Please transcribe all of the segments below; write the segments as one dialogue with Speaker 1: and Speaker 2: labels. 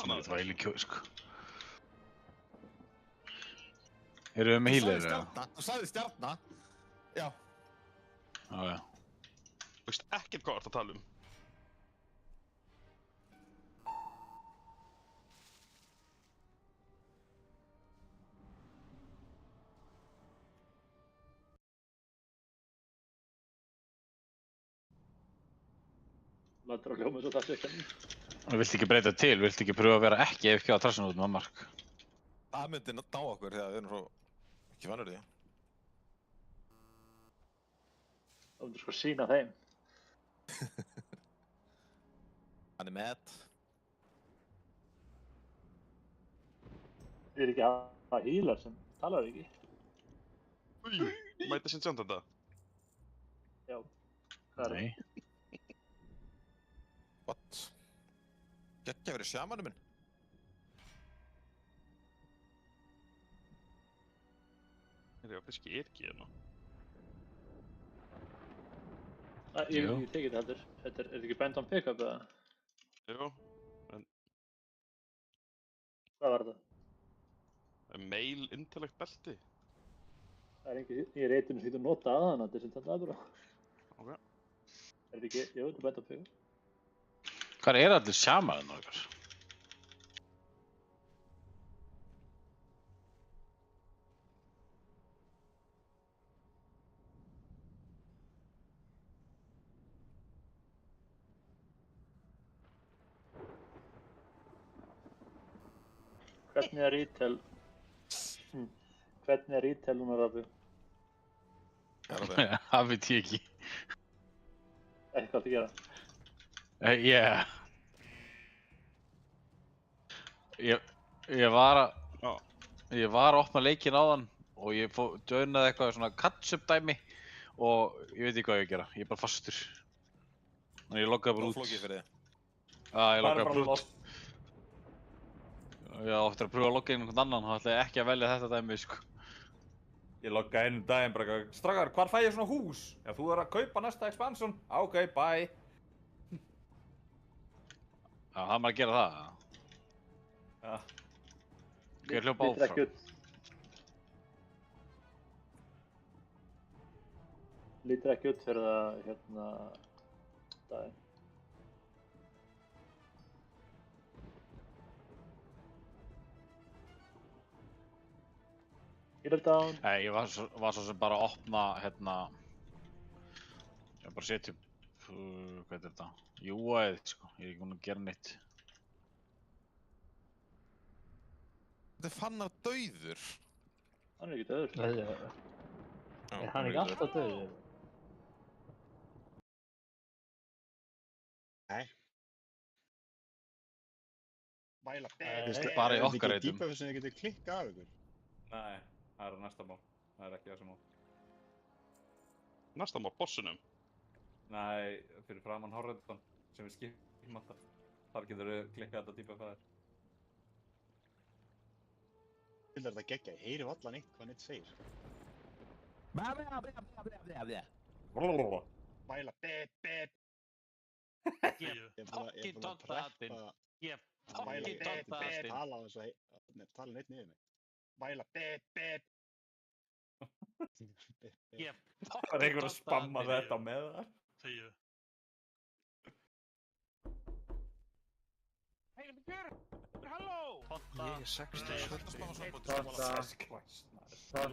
Speaker 1: Sem er væli kjó, sko. Eru við með healer, eða?
Speaker 2: Þú sagði stjarna. Já.
Speaker 1: Já.
Speaker 3: Þú veist ekkert hvað þú ert að tala um.
Speaker 4: Lætur á hljóma svo það sé ekki.
Speaker 1: Þú vilt ekki breyta til, vilt ekki pröfa að vera ekki AFK á trassinu út með mark.
Speaker 2: Það myndi ná okkur þegar við erum svo ekki vanur því.
Speaker 4: Það myndir sko sýna þeim.
Speaker 2: Hann er mad.
Speaker 4: Er ekki að healer sem talar ekki?
Speaker 3: Mæta sinn samt þetta?
Speaker 4: Já. Hvað er það?
Speaker 1: Nei.
Speaker 2: What? Gekkja verið sjamanum minn.
Speaker 3: Já, fiski er ekki hérna.
Speaker 4: Ég get ekki tekið þetta heldur. Er þetta ekki bend on pickup eða?
Speaker 3: Jú, en
Speaker 4: Hvað var þetta?
Speaker 3: mail intellect belti.
Speaker 4: Það er engin, ég er eitinu sem getur notað að hana, þetta er sem þetta bara.
Speaker 3: Ok.
Speaker 4: Er þetta ekki, jú, þetta er bend on pickup.
Speaker 1: Hvað er allir sjamaðinn okkar?
Speaker 4: Hvernig er retail? Hvernig er retail núna, Rafi?
Speaker 1: Það veit ég ekki.
Speaker 4: Eitthvað að gera.
Speaker 1: Yeah. Ég var að opna leikinn áðan og ég joinaði eitthvað svona catch-up dæmi og ég veit ekki hvað ég að gera, ég er bara fastur. Þannig ég loggaði bara út.
Speaker 2: Það var flókið fyrir þig.
Speaker 1: Já, ég loggaði bara út. Ég átti að pröfa að logga inn einhvern annan, þá ætla ég ekki að velja þetta dæmi, sko.
Speaker 5: Ég loggaði inn daginn bara eitthvað, strákar, hvar fæ ég svona hús? Já, þú er að kaupa næsta expansion. Ok, bye.
Speaker 1: Já, það er maður að gera það.
Speaker 5: Já.
Speaker 1: Ég hljópa áfram.
Speaker 4: Lítur ekki út fyrir það, hérna, daginn. Healer down.
Speaker 1: Nei, ég var svo sem bara að opna, hérna... Ég var bara að setja upp... Hvað er þetta? UI-ið, sko. Ég er ekki búinn að gera neitt.
Speaker 2: Þetta er fann af dauður.
Speaker 4: Hann er ekki dauður. Er hann ekki alltaf dauður?
Speaker 6: Nei. Mæla
Speaker 1: Bara í okkar reitum.
Speaker 6: Debuff sem þið getur klikkað af ykkur.
Speaker 5: Nei, það er næsta mál. Það er ekki þessi mál.
Speaker 3: Næsta mál bossunum.
Speaker 5: Nei, fyrir framann horrendan sem við skipum alltaf. Þar getur við klikkað þetta típa hvað er.
Speaker 6: Til þetta geggja, ég heyri allan eitt hvað neitt segir. Mæla
Speaker 1: Ég fucking tóntaðinn. Ég fucking tóntaðinn.
Speaker 6: Tala á þess að tala neitt niður mig. Mæla
Speaker 5: Það er einhver að spamma þetta með þar.
Speaker 7: Þegju.
Speaker 8: Hei, halló!
Speaker 7: Ég er 60 svörð.
Speaker 4: Tóta.
Speaker 7: Það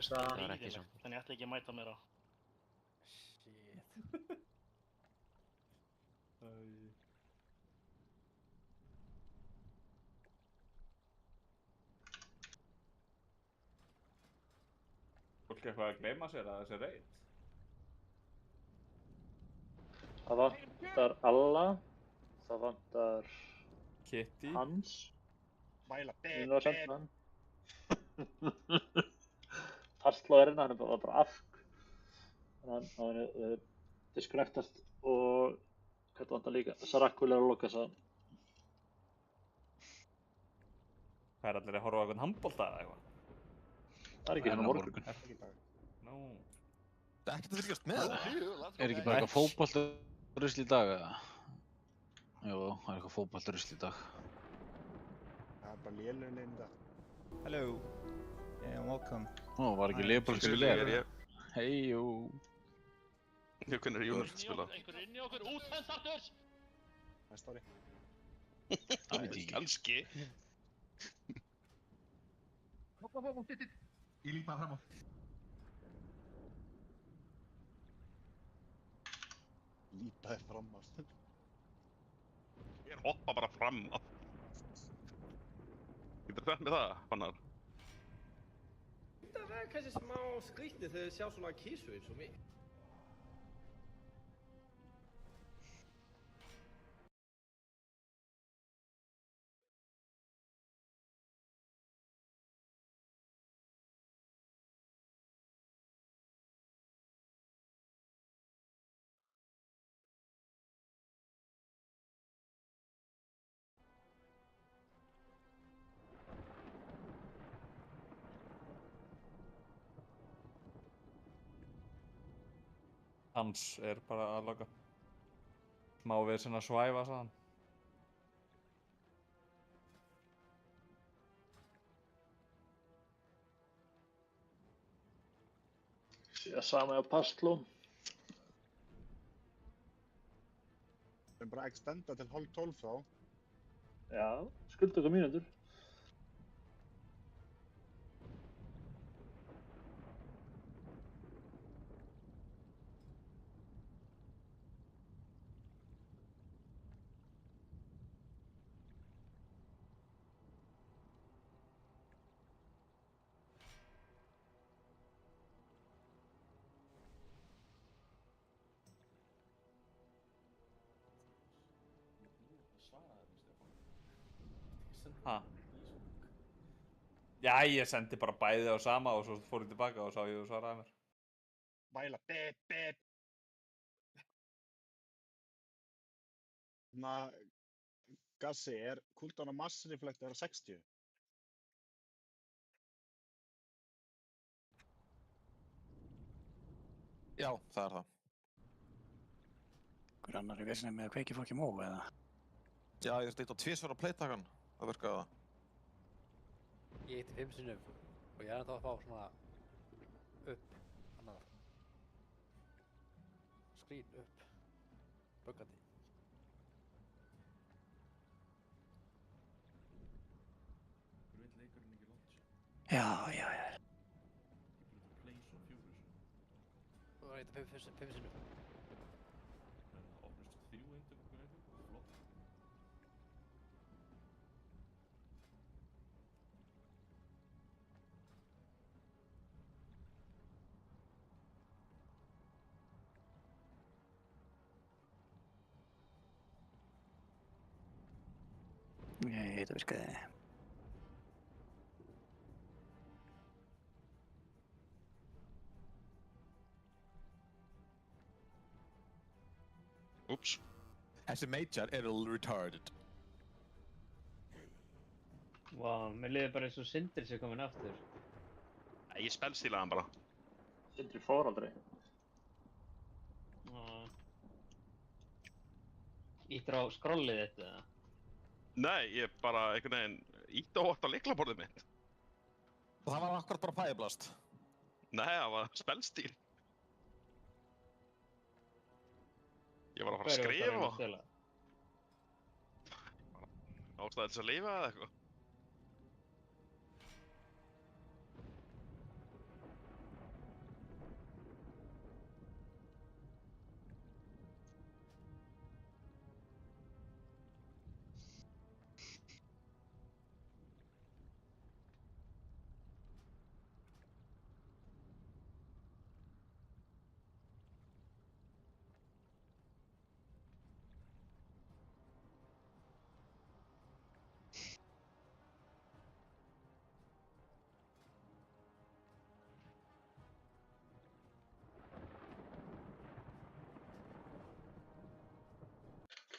Speaker 7: er ekki saman. Þannig ég ætla ekki að mæta mér á.
Speaker 5: Shit. Fólk eitthvað að gleyma sér að þessi reit?
Speaker 4: Það vantar Alla. Það vantar...
Speaker 5: Kitty.
Speaker 4: Hans.
Speaker 6: Mæla
Speaker 4: Ég var að senda hann. Tastlóðurinn, hann er bara afk. Þannig að hann er disconnectast og... Hvað vantar líka? Sarakul er að loka þess að...
Speaker 5: Það er allir að horfa á einhvern handbolta eða eitthvað?
Speaker 4: Það er ekki hérna morgun.
Speaker 5: Nú.
Speaker 2: Það er ekkert að fylgjast með það.
Speaker 1: Er ekki bara eitthvað fótboltarusl í dag, eða? Jú, það er eitthvað fótboltarusl í dag.
Speaker 6: bara lélugur leiðin í dag.
Speaker 9: Hello. Yeah, welcome.
Speaker 1: Ó, var ekki Leopold
Speaker 3: Ég
Speaker 1: spilaði?
Speaker 3: er
Speaker 1: Hei, jú.
Speaker 3: Hvernig er Jónas að spila?
Speaker 7: Einhver inn í okkur, út henn startur!
Speaker 6: Næst ári.
Speaker 1: Það veit ég ekki.
Speaker 3: Kannski.
Speaker 8: Hopp, titt. Ég lík bara fram á.
Speaker 6: Lípaði fram á.
Speaker 3: Ég hoppa bara fram á. Getur þú með það, Fannar?
Speaker 10: Það er kannski smá skrýtnið þegar þið sjá svona kísu eins og mig.
Speaker 5: Hans er bara að loka. Smá vesen að svæfa, sagði hann.
Speaker 4: Síðan sama á Pastló.
Speaker 6: Við erum bara að extenda til 11:30 þá.
Speaker 4: Já, skulda okkur mínútur.
Speaker 5: Ha? Já, ég sendi bara bæði á sama og svo fór ég tilbaka og sá ég og svaraði mér.
Speaker 6: Væla, bep. Gassi, er cooldown á mass reflector 60?
Speaker 2: Já, það er það.
Speaker 11: Hver annar í vesinni með að kveiki fokki mó, eða?
Speaker 2: Já, ég þurfti eitt á tvisvar á playtakan. Það virkaði það.
Speaker 10: Ég hitti 5 sinnum og ég er ennþá að fá svona upp, annar. Skrín upp, buggandi.
Speaker 11: Já.
Speaker 10: Þú var hitti 5 sinnum.
Speaker 11: Þetta virkaði.
Speaker 3: Úps.
Speaker 2: Þessi major er retarded.
Speaker 12: Vá, mér liði bara eins og Sindri sé komin aftur.
Speaker 3: Nei, ég spelstílaði hann bara.
Speaker 4: Sindri fór aldrei.
Speaker 12: Íttir á skrollið þetta eða?
Speaker 3: Nei, ég bara einhvern veginn ítti á óvart á lyklaborðið mitt.
Speaker 2: Og það var akkurat bara pæjablast.
Speaker 3: Nei, það var spelstíl. Ég var að fara að skrifa. Ástæði þess að lifa eða eitthvað.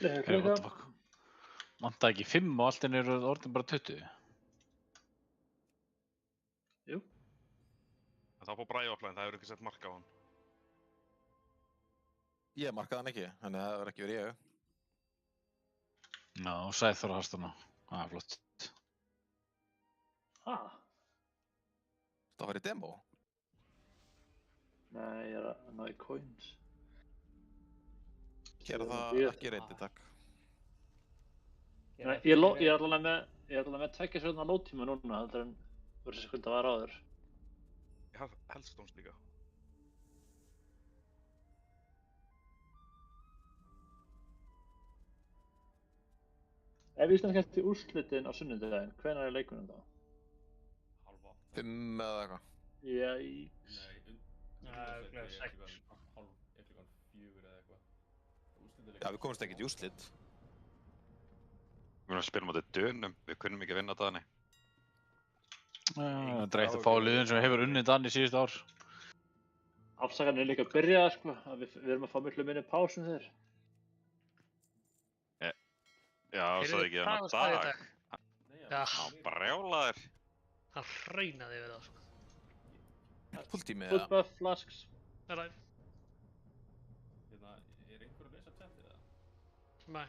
Speaker 1: Hey, what the fuck? Vantaði ekki 5 og allt eru orðin bara 20?
Speaker 4: Jú.
Speaker 3: En þá fór Bragi offline, það hefur ekki sett mark á hann.
Speaker 2: Ég markaði hann ekki, þannig að það verður ekki verið ég.
Speaker 1: Ná, Sæþór hast hann á. Það er flott.
Speaker 4: Ha?
Speaker 2: Það var í demo?
Speaker 4: Nei, ég er að ná í coins.
Speaker 2: Gera það ekki reyndi, takk.
Speaker 4: Nei, ég er alveg með 2 sekúndna loadtíma núna, heldur en verður sekunda var áður.
Speaker 3: Ég haf Hellstones líka.
Speaker 4: Ef Ísland kemst í úrslitin á sunnudaginn, hvenær er leikurinn þá?
Speaker 2: 5 eða eitthvað.
Speaker 4: Jæks.
Speaker 12: Nei, 6.
Speaker 5: Klukkan 4 eða eitthvað.
Speaker 2: Já, við komumst ekkert í úrslit.
Speaker 13: Við erum að spila mótið Dönum, við kunnum ekki að vinna Dani.
Speaker 1: Það er eitt að fá liðin sem hefur unnið Dani síðust ár.
Speaker 4: Afsakarnir er líka að byrja, sko. Við erum að fá miklu minni pásum þeir.
Speaker 13: Já, svo ekki hann að Dag. Hann brjálaðir.
Speaker 14: Hann hreinaði við það, sko.
Speaker 2: Fulltími
Speaker 4: Full buff, flasks.
Speaker 14: Það er
Speaker 5: Hérna, er einhver að lesa chatið það?
Speaker 14: Nei.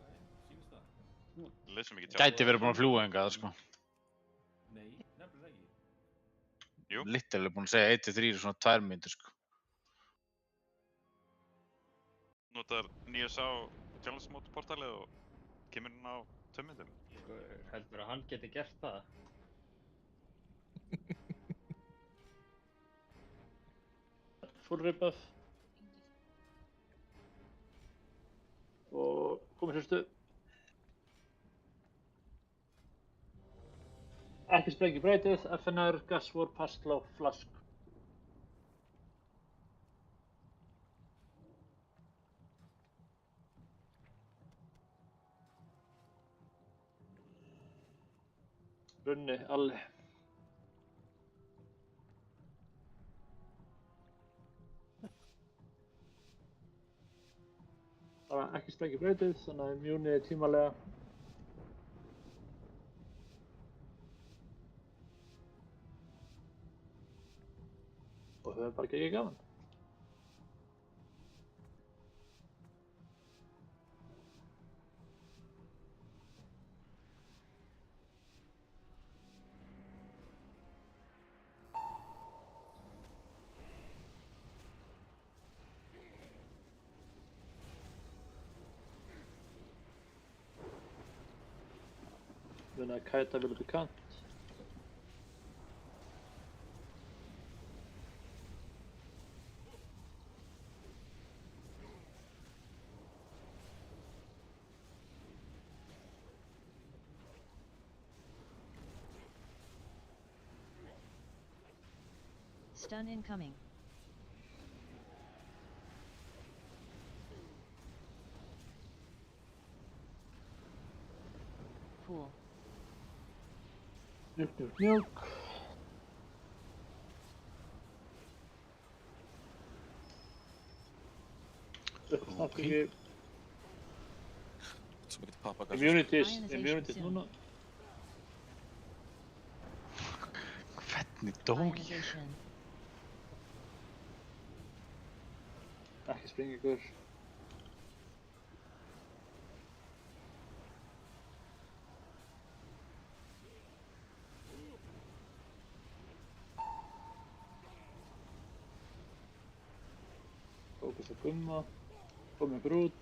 Speaker 5: Nei, sýnist það?
Speaker 13: Lesum ekki chatið.
Speaker 1: Gæti verið búin að fljúga hingað, sko.
Speaker 5: Nei, nefnilega ekki.
Speaker 13: Jú.
Speaker 1: Litterlega búin að segja 1-3 í svona 2 mínútur, sko.
Speaker 13: Notar nýjus á Challenge Mode portalið og kemur hún á 2 mínútum.
Speaker 12: Heldur að hann geti gert það?
Speaker 4: Full rebuff. Og komið sérstu. Ekki sprengi breytið, FNR, Gasvor, Pastló, Flask. Runni, Alli. Bara ekki sprengi breytið, þannig að mjúnið er tímalega. Og höfum bara ekki gaman. Munið að Kæta vil upp í kant.
Speaker 15: Stun incoming. Pool.
Speaker 4: Njuk, njuk, njuk. Uppsnappingi.
Speaker 2: Svo mikið pappa
Speaker 4: Immunities núna.
Speaker 1: Hvernig dó ég?
Speaker 4: Ekki springa ykkur. Fókus að gumma. Komum ykkur út.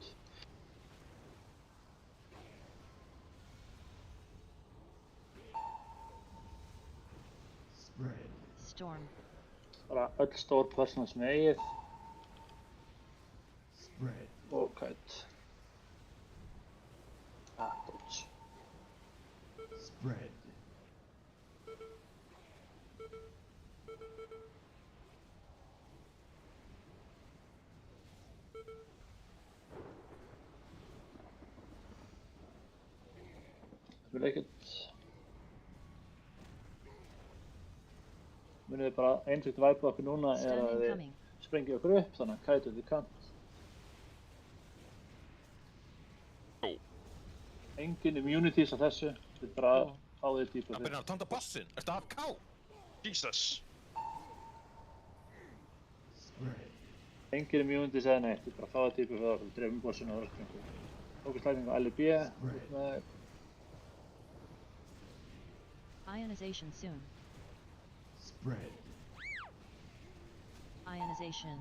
Speaker 15: Storm.
Speaker 4: Bara öll stór personal sem eigið. Og kæt. Dodge. Það vil ekkert. Munið þið bara einsikt væpa okkur núna er að þið sprengja okkur upp, þannig að kætu þið kant. Engin immunities á þessu, þið bara fáið þið dýpa
Speaker 2: Það byrjar að tanda bossinn, ertu að hafa ká?
Speaker 3: Jesus!
Speaker 4: Engin immunities eða neitt, þið bara fáið þið dýpa fyrir það, drefum bossinn á örkningu. Fókuslækning á LB, út með
Speaker 15: Ionization soon.
Speaker 8: Spread.
Speaker 15: Ionization.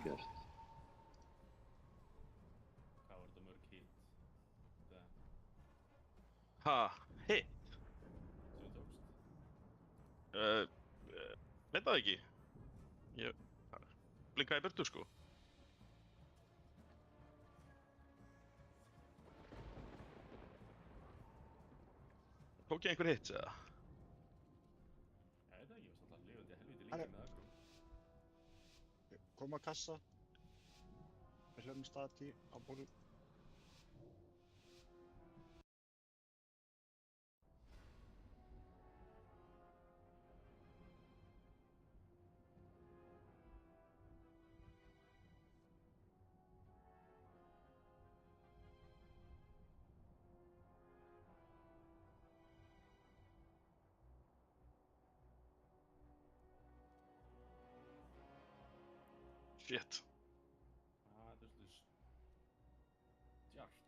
Speaker 4: Gjört.
Speaker 5: Hvað var þetta mörg hit? Það
Speaker 3: Ha, hit?
Speaker 5: sem þú tókst?
Speaker 3: Veit það ekki. Ég blinkaði í burtu sko. Tók ég einhver hits eða?
Speaker 5: Ég veit það ekki, ég var samt lifandi helviti
Speaker 6: Herra.
Speaker 5: lengi með aggro.
Speaker 6: Koma að kassa. Við hljóðum stati á borðu.
Speaker 3: Shit.
Speaker 5: Þetta er svolítið djart.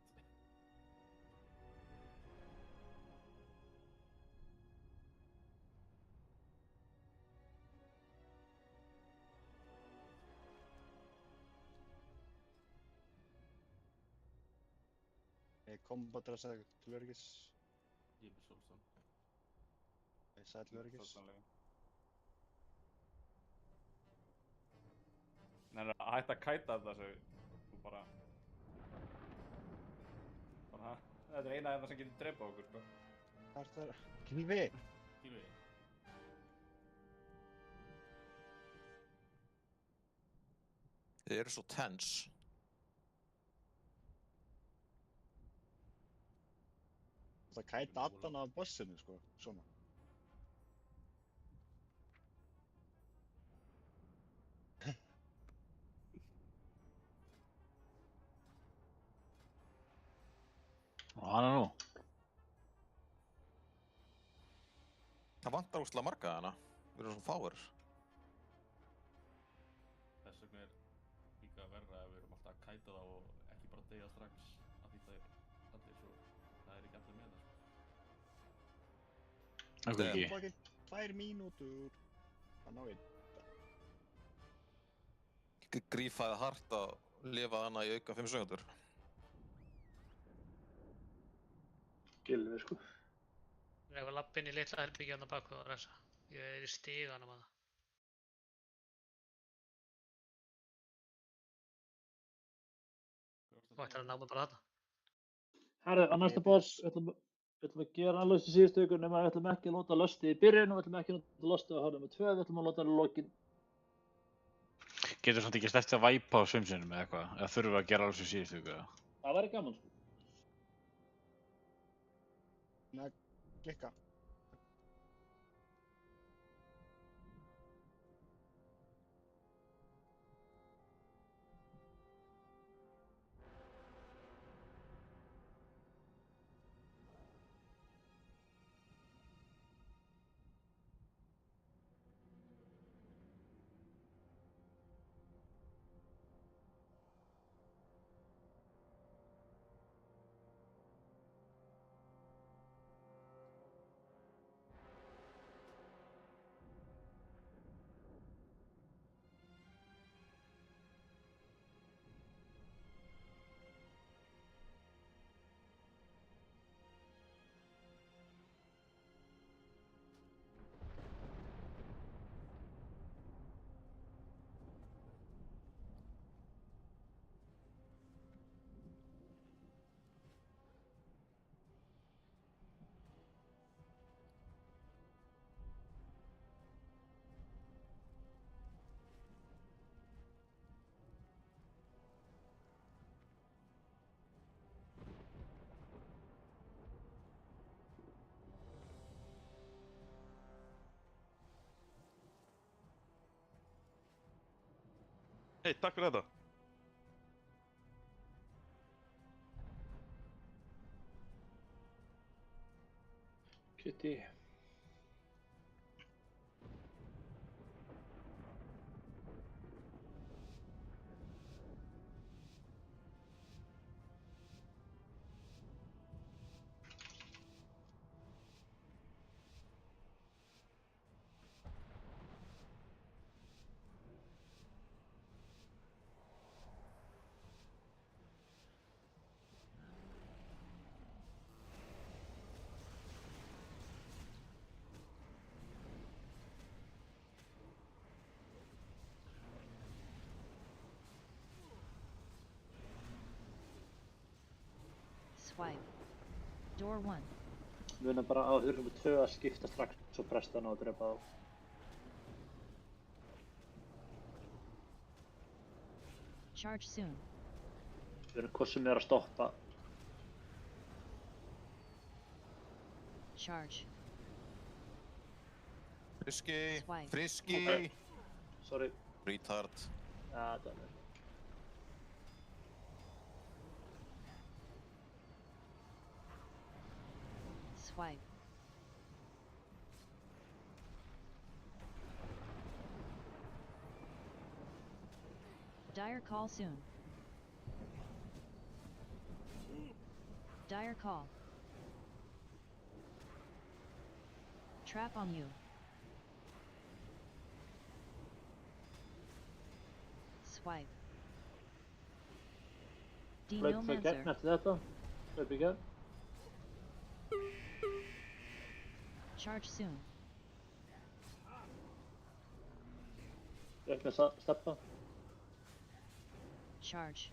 Speaker 6: Kombat dressaði til öryggis.
Speaker 5: Ég er Solsson.
Speaker 6: Sæll öryggis.
Speaker 5: Sannlega. Nei, hætti að kæta þetta svo þú bara þetta er eina af það sem getur drepa okkur sko.
Speaker 6: Hvað er það? Gylfi!
Speaker 5: Gylfi.
Speaker 2: Þið eru svo tense.
Speaker 6: Það kæta allan af bossinu sko, svona.
Speaker 1: Og hann er nú.
Speaker 2: Það vantar úrslega marga hana. Við erum svo fáir.
Speaker 5: Þess vegna er líka verra ef við erum alltaf að kæta það og ekki bara deyja strax af því það er svo það er ekki allir með það sko.
Speaker 1: Af hverju ekki?
Speaker 6: Fucking 2 mínútur. Það ná ég.
Speaker 2: Grífaði hart að lifa hana í auka 5 sekundur.
Speaker 4: Gylfi sko.
Speaker 14: Ég var lappinn í litla herbyggjan á baku og resa. Ég er í stiganum að það. Þú ættir að ná mig bara þarna.
Speaker 4: Herru, á næsta boss ætlum að gera alveg í síðustu ykkur nema við ætlum ekki að láta lösti í byrjun og við ætlum ekki að láta lösti á hörnum með 2, við ætlum að láta hann í lokin.
Speaker 1: Getur samt ekki sleppt að væpa á svimsinum eða eitthvað? Eða þurfum við að gera alveg sem síðustu ykkur eða?
Speaker 4: Það væri gaman sko.
Speaker 6: Nei, gekka.
Speaker 3: Hei, takk fyrir þetta.
Speaker 4: Kitty.
Speaker 15: Swipe. Door 1.
Speaker 4: Við erum bara á hurðum 2 að skipta strax og presta hana og drepa þá.
Speaker 15: Charge soon.
Speaker 4: Við erum hvort sem er að stoppa.
Speaker 15: Charge.
Speaker 2: Friski,
Speaker 15: Swipe.
Speaker 2: friski.
Speaker 4: Okay. Sorry.
Speaker 2: Retard.
Speaker 4: Ja, það er.
Speaker 15: Swipe. Dire call soon. Dire call. Trap on you. Swipe.
Speaker 4: Hlaup gegn
Speaker 15: Denomancer.
Speaker 4: eftir þetta. Hlaup í gegn.
Speaker 15: Charge soon.
Speaker 4: Upp með steppa.
Speaker 15: Charge.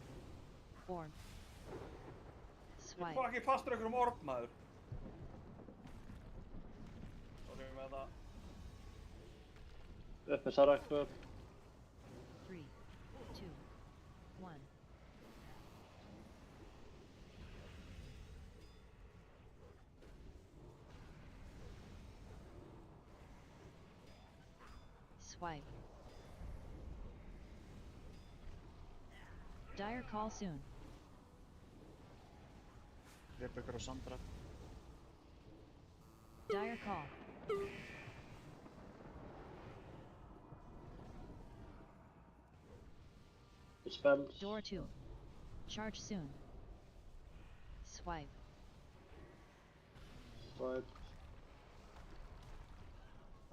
Speaker 15: Orb.
Speaker 5: Ég
Speaker 15: Swipe.
Speaker 5: fá ekki fastur ykkur orð, maður. Sorry með það.
Speaker 4: Upp með Sarak.
Speaker 15: 3, 2, 1. Swipe. Dire call soon.
Speaker 6: Drepa ykkur á Sandra.
Speaker 15: Dire call.
Speaker 4: Spells.
Speaker 15: Door 2. Charge soon. Swipe.
Speaker 4: Swipe.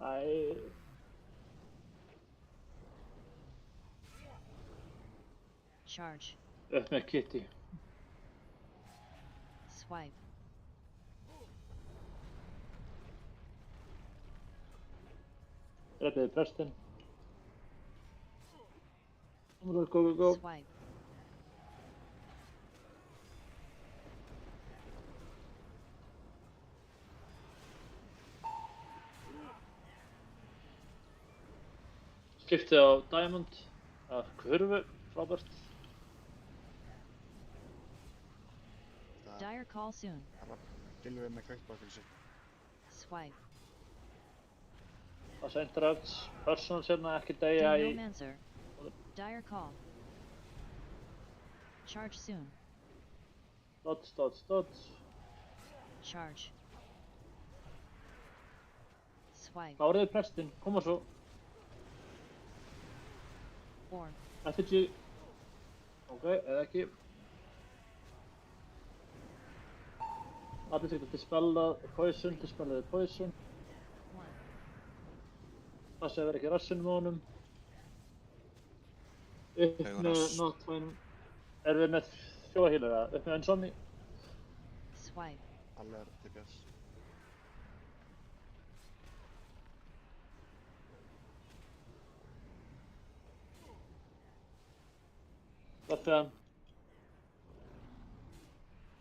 Speaker 4: Æ.
Speaker 15: Charge.
Speaker 4: Upp með Kitty.
Speaker 15: Swipe.
Speaker 4: Drepið prestin. Go, go, go.
Speaker 15: Swipe.
Speaker 4: Skiptið á Diamond. Kurvu. Frábært.
Speaker 15: Dire call soon.
Speaker 6: Það var Gylfi með kveiktbakkur sitt.
Speaker 15: Swipe.
Speaker 4: Það sendur alls. Persónal sérna ekki degja í...
Speaker 15: Denomancer. Dire call. Charge soon.
Speaker 4: Dodge, dodge, dodge.
Speaker 15: Charge. Swipe.
Speaker 4: Kláriði prestin. Koma svo.
Speaker 15: Orb.
Speaker 4: Eftir Ok, eða ekki. Allir þykta til spellað Poison, til spellaði Poison. Það sé að vera ekki rassinum á honum. Upp með Nottvænum. Erum við með 4 healer eða? Upp með Ensomni.
Speaker 15: Swipe.
Speaker 6: Alle er DPS.
Speaker 4: Löffið hann.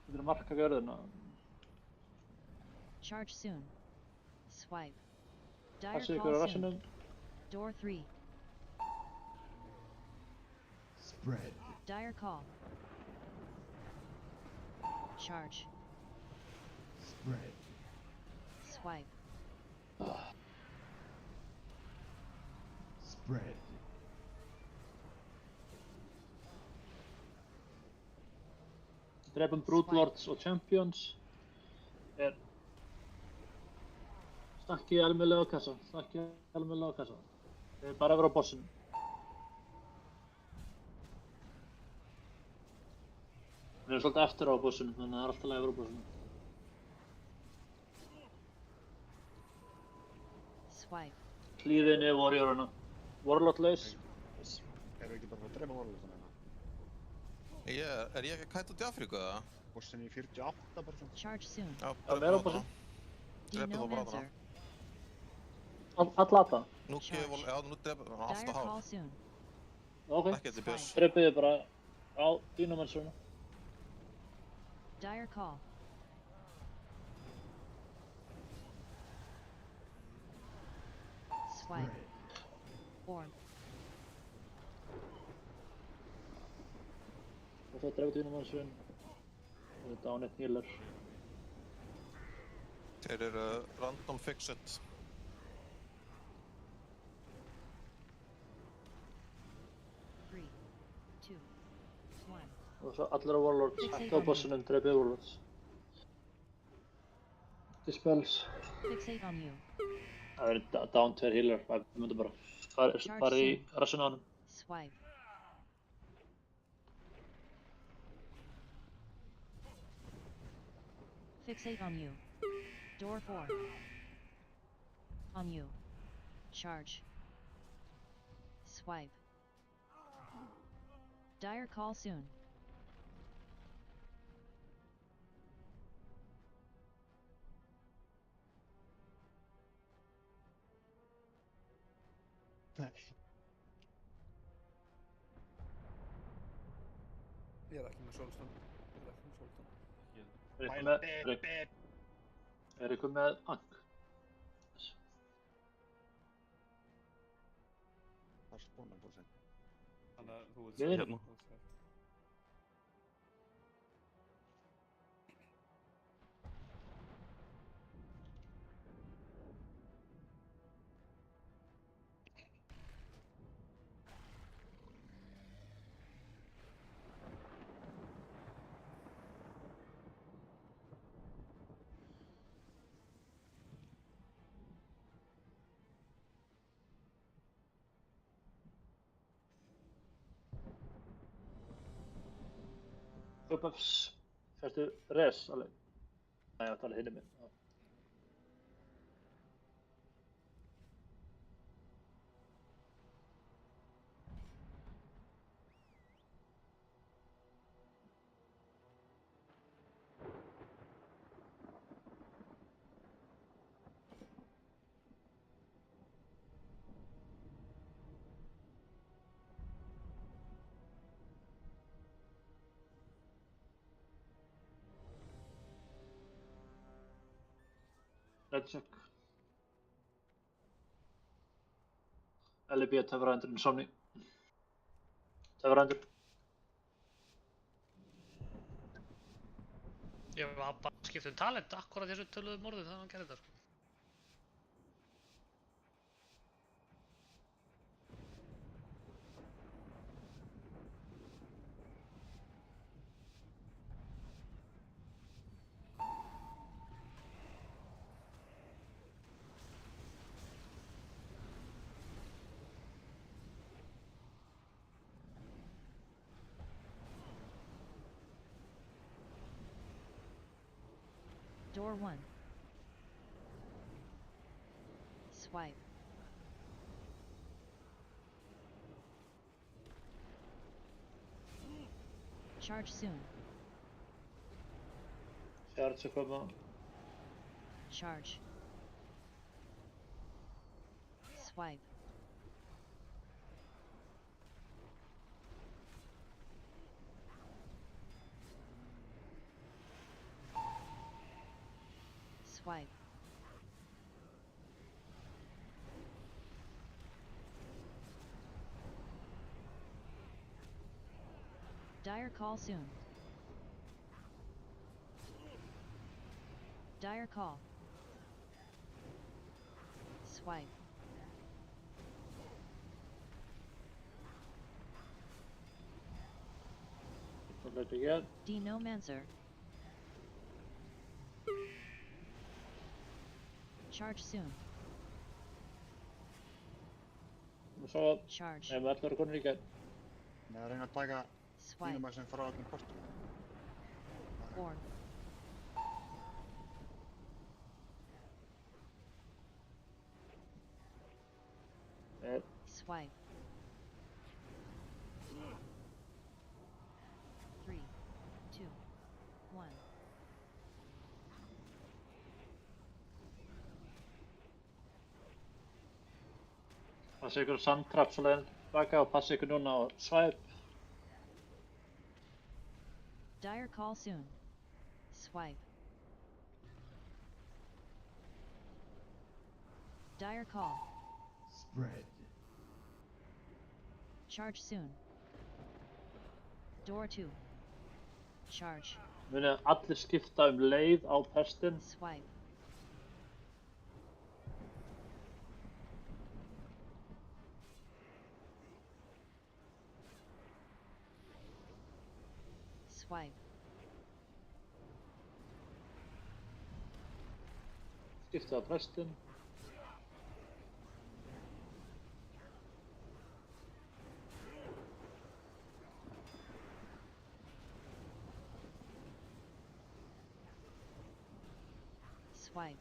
Speaker 4: Þetta er marka görðina.
Speaker 15: Charge soon. Swipe. Dire
Speaker 4: Passið ykkur á
Speaker 15: call soon.
Speaker 4: rassinum.
Speaker 15: Door 3.
Speaker 8: Spread.
Speaker 15: Dire call. Charge.
Speaker 8: Spread.
Speaker 15: Swipe.
Speaker 8: Spread.
Speaker 4: Drepum Broodlords og Champions. Snakkið almennilega á kassa. Snakkið almennilega á kassa. Við erum bara að vera á bossinu. Við erum svolítið eftir á bossinu, þannig að það er alltaf leið að vera á bossinu.
Speaker 15: Swipe.
Speaker 4: Hlýðinni Warriorina. Warlord laus.
Speaker 6: Erum við ekki bara að drepa Warlordana hérna?
Speaker 2: Er ég ekki kætt út í Afríku eða?
Speaker 6: Bossin í 48%.
Speaker 15: Charge soon.
Speaker 2: Já,
Speaker 4: Það er meira á bossinu.
Speaker 2: Drepið þá bara
Speaker 15: Denomancer.
Speaker 4: Allata.
Speaker 2: Nú kefur, já, nú drepið,
Speaker 15: Dire
Speaker 2: alltaf
Speaker 15: call
Speaker 2: hálf.
Speaker 15: soon.
Speaker 4: Ok.
Speaker 2: Ekki þetta björs.
Speaker 4: Drepið þið bara á Denomancerina.
Speaker 15: Dire call. Swipe. Orb.
Speaker 4: Og svo dreifðu inn mannsinn. Og þetta án eitt healer.
Speaker 2: Þeir eru random fixed.
Speaker 15: Three, two, one.
Speaker 4: Og svo allir á Warlords. Allt á bossinum dreifðu Warlords. Dispels.
Speaker 15: Fixate on you.
Speaker 4: Það verður down 2 healer. Það myndir bara fara í rassinu á honum.
Speaker 15: Swipe. Fixate on you. Door 4. On you. Charge. Swipe. Dire call soon.
Speaker 6: Nei.
Speaker 10: Ég er ekki með Soulstone.
Speaker 4: Er ykkur með Ankh?
Speaker 6: Það er spónan búinn.
Speaker 5: Þannig að þú
Speaker 4: Við erum. Buffs. Færstu res alveg? Nei, ég tala hinni minn. Red check. LB töfraendurinn Sonni. Töfraendur.
Speaker 14: Ég var bara að skipta talent akkurat þessu töluðu morðið þannig að hann gerði þetta.
Speaker 15: Door 1. Swipe. Charge soon.
Speaker 4: Charge að koma.
Speaker 15: Charge. Swipe. Swipe. Dire call soon. Dire call. Swipe.
Speaker 4: Let me get.
Speaker 15: Denomancer. Charge soon.
Speaker 4: Og svo
Speaker 15: Charge.
Speaker 4: ef allir eru konur í gegn.
Speaker 6: Með að reyna að taka
Speaker 15: Swipe.
Speaker 6: dínum sem frá öllum kortum.
Speaker 15: Orb. Swipe. 3, 2, 1.
Speaker 4: Passa ykkur á sandtraps og leiðin baka og passa ykkur núna á swipe.
Speaker 15: Dire call soon. Swipe. Dire call.
Speaker 8: Spread.
Speaker 15: Charge soon. Door 2. Charge.
Speaker 4: Muni allir skipta leið á pestin.
Speaker 15: Swipe. Swipe.
Speaker 4: Skipta á pestin.
Speaker 15: Swipe.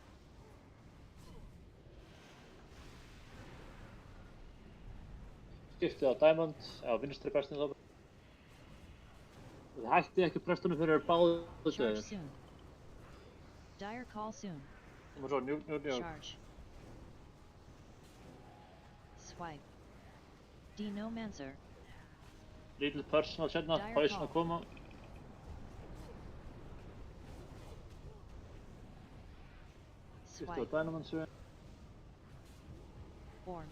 Speaker 4: Skipta á diamond, á vinstri pestin þá. Það hætti ekki prestunum fyrir báðu
Speaker 15: Charge
Speaker 4: döðir.
Speaker 15: soon. Dire call soon.
Speaker 4: Og svo njúk.
Speaker 15: Charge. Swipe. Denomancer.
Speaker 4: Lítill personal setna,
Speaker 15: Dire
Speaker 4: poison
Speaker 15: call.
Speaker 4: að koma. Skipta á
Speaker 15: Swipe.
Speaker 4: dynamancer.
Speaker 15: Born.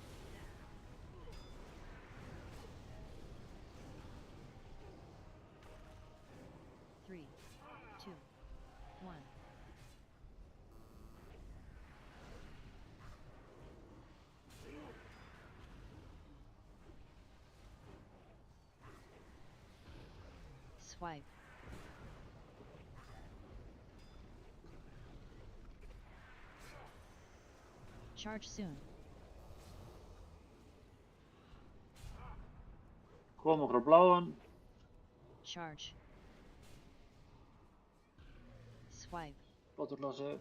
Speaker 15: Three, two, one. Swipe. Charge soon.
Speaker 4: Koma frá bláan.
Speaker 15: Charge. Swipe.
Speaker 4: Báturlási.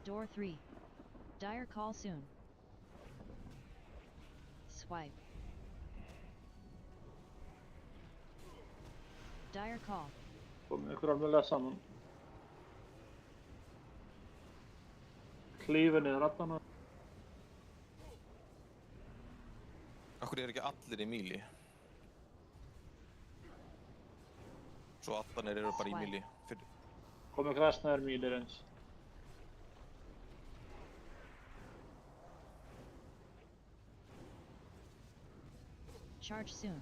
Speaker 15: Door 3. Dire call soon. Swipe. Dire call.
Speaker 4: Komið ykkur alveg saman. Klífi niður allana.
Speaker 2: Akkur ekki allir í míli? Svo allanir eru bara í míli.
Speaker 4: Komið ykkur aðeins neður mílir eins.
Speaker 15: Charge soon.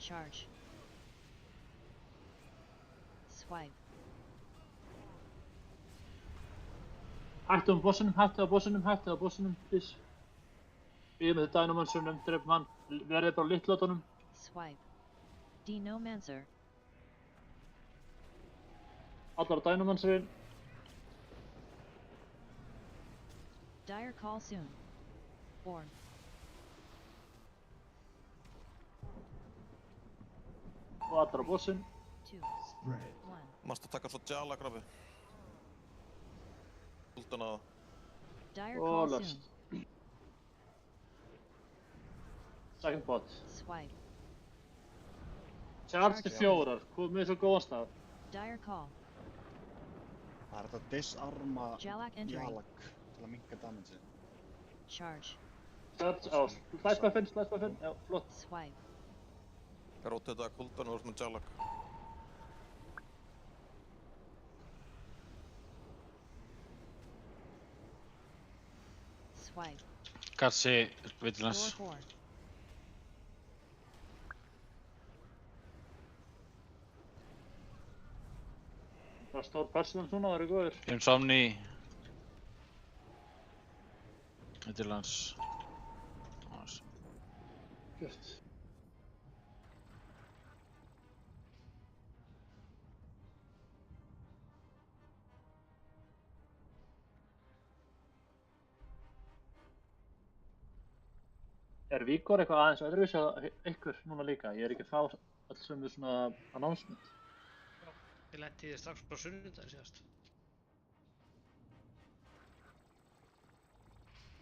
Speaker 15: Charge. Swipe.
Speaker 4: Hættu á bossinum, please. Við með dynamancerunum, drefum hann. Verðið bara á littlótunum.
Speaker 15: Swipe. Denomancer.
Speaker 4: Allar á dynamancerinn.
Speaker 15: Dire call soon. Born.
Speaker 4: Og allar á bossin.
Speaker 15: 2,
Speaker 8: Spread.
Speaker 15: 1.
Speaker 2: Mást að taka svo Jala grafi. Húldan að
Speaker 15: Dire
Speaker 4: Og
Speaker 15: call
Speaker 4: löst.
Speaker 15: soon.
Speaker 4: Second pot.
Speaker 15: Swipe.
Speaker 4: Charge til 4, komið svo góðan stað.
Speaker 15: Dire call.
Speaker 6: Það er þetta disarma
Speaker 15: Jalak entering.
Speaker 6: Jalak til að minka damage.
Speaker 15: Charge.
Speaker 4: Charge á slice buffin, já, flott.
Speaker 15: Swipe.
Speaker 2: róta þetta kuldan og með Jalak.
Speaker 15: Swipe.
Speaker 1: Kassi, Vigilance.
Speaker 15: Door 4.
Speaker 4: Það er stór personal núna, það eru góðir.
Speaker 1: Insomni. Vigilance.
Speaker 4: Gjört. Er Víkor eitthvað aðeins öðruvísi að ykkur núna líka? Ég er ekki að fá alls sem við svona announcement.
Speaker 14: Ég lenti í því strax bara sunnudaginn síðast.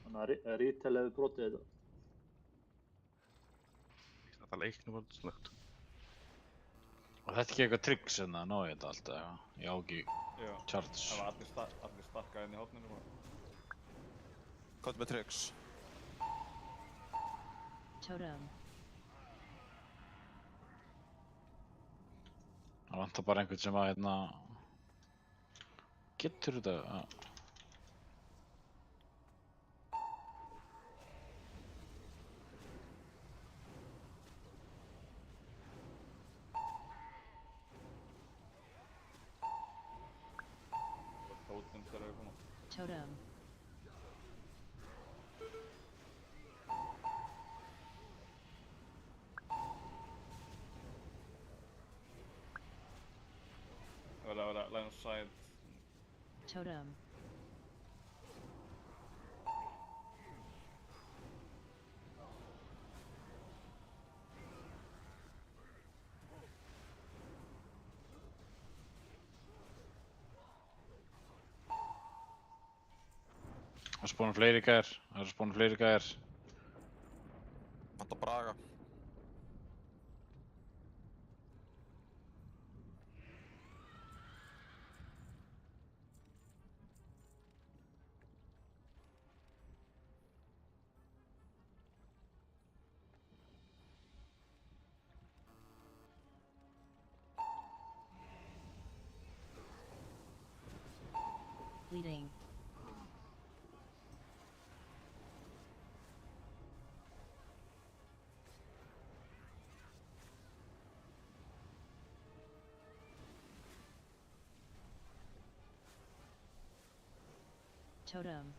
Speaker 4: Þannig að retail hefur brotið þetta.
Speaker 3: Þetta leiknum var snögt.
Speaker 1: Og þetta er ekki eitthvað tricks en það náði þetta alltaf eitthvað. Ég á ekki charge.
Speaker 5: Það var allir stakka inn í hópninu.
Speaker 2: Hvað er með tricks?
Speaker 15: Totem.
Speaker 1: Það vantar bara einhvern sem að getur þetta.
Speaker 5: Totem þegar það koma.
Speaker 15: Totem.
Speaker 5: Vera line of sight.
Speaker 15: Totem.
Speaker 1: Það er spónum fleiri gæðir. Það er spónum fleiri gæðir.
Speaker 2: Vantar Braga.
Speaker 15: Bleeding. Totem.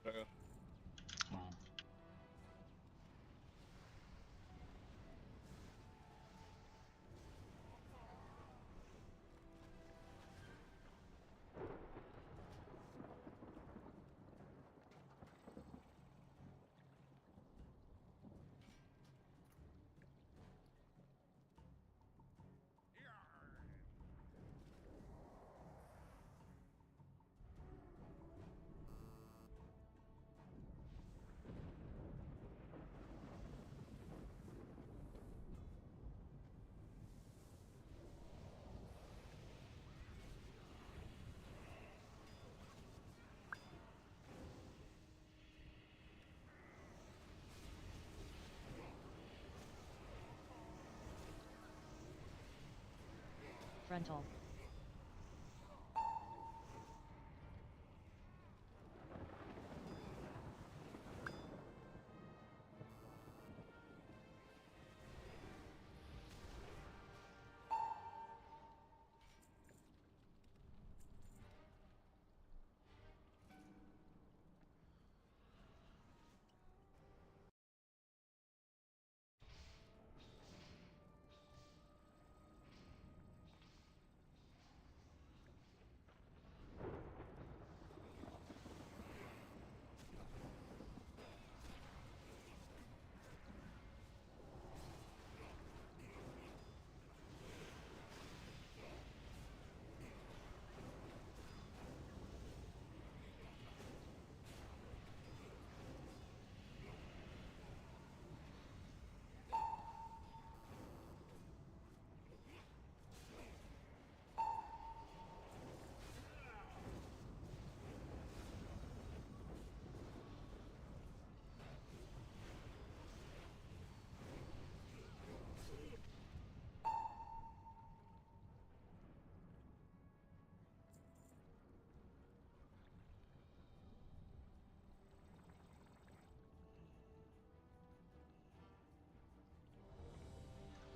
Speaker 5: Bragar.
Speaker 15: Frontal.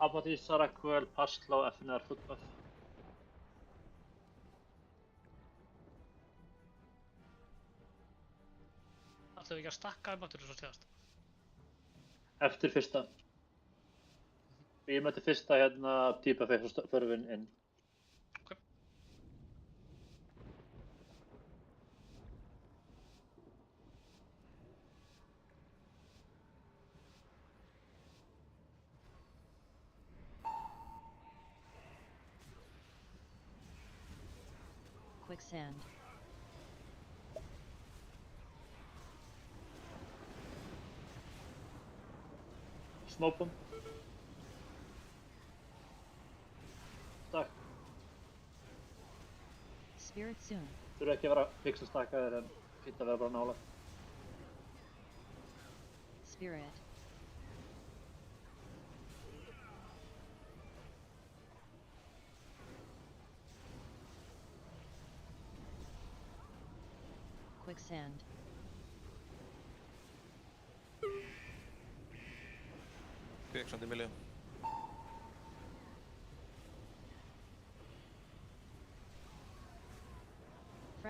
Speaker 4: Apathy, Sarakwell, Passlau, FNR, Footpath.
Speaker 14: Ætlum við ekki að stakka máttur svo stegast?
Speaker 4: Eftir fyrsta. Ég mætti fyrsta hérna típa fyrir svo förum við inn.
Speaker 15: Quicksand.
Speaker 4: Smoke them. Stack.
Speaker 15: Spirit soon.
Speaker 4: Þurfa ekki að vera pixel stakkaðir en fínt að vera bara nálægt.
Speaker 15: Spirit. Quicksand.
Speaker 2: Kviksand í miljö.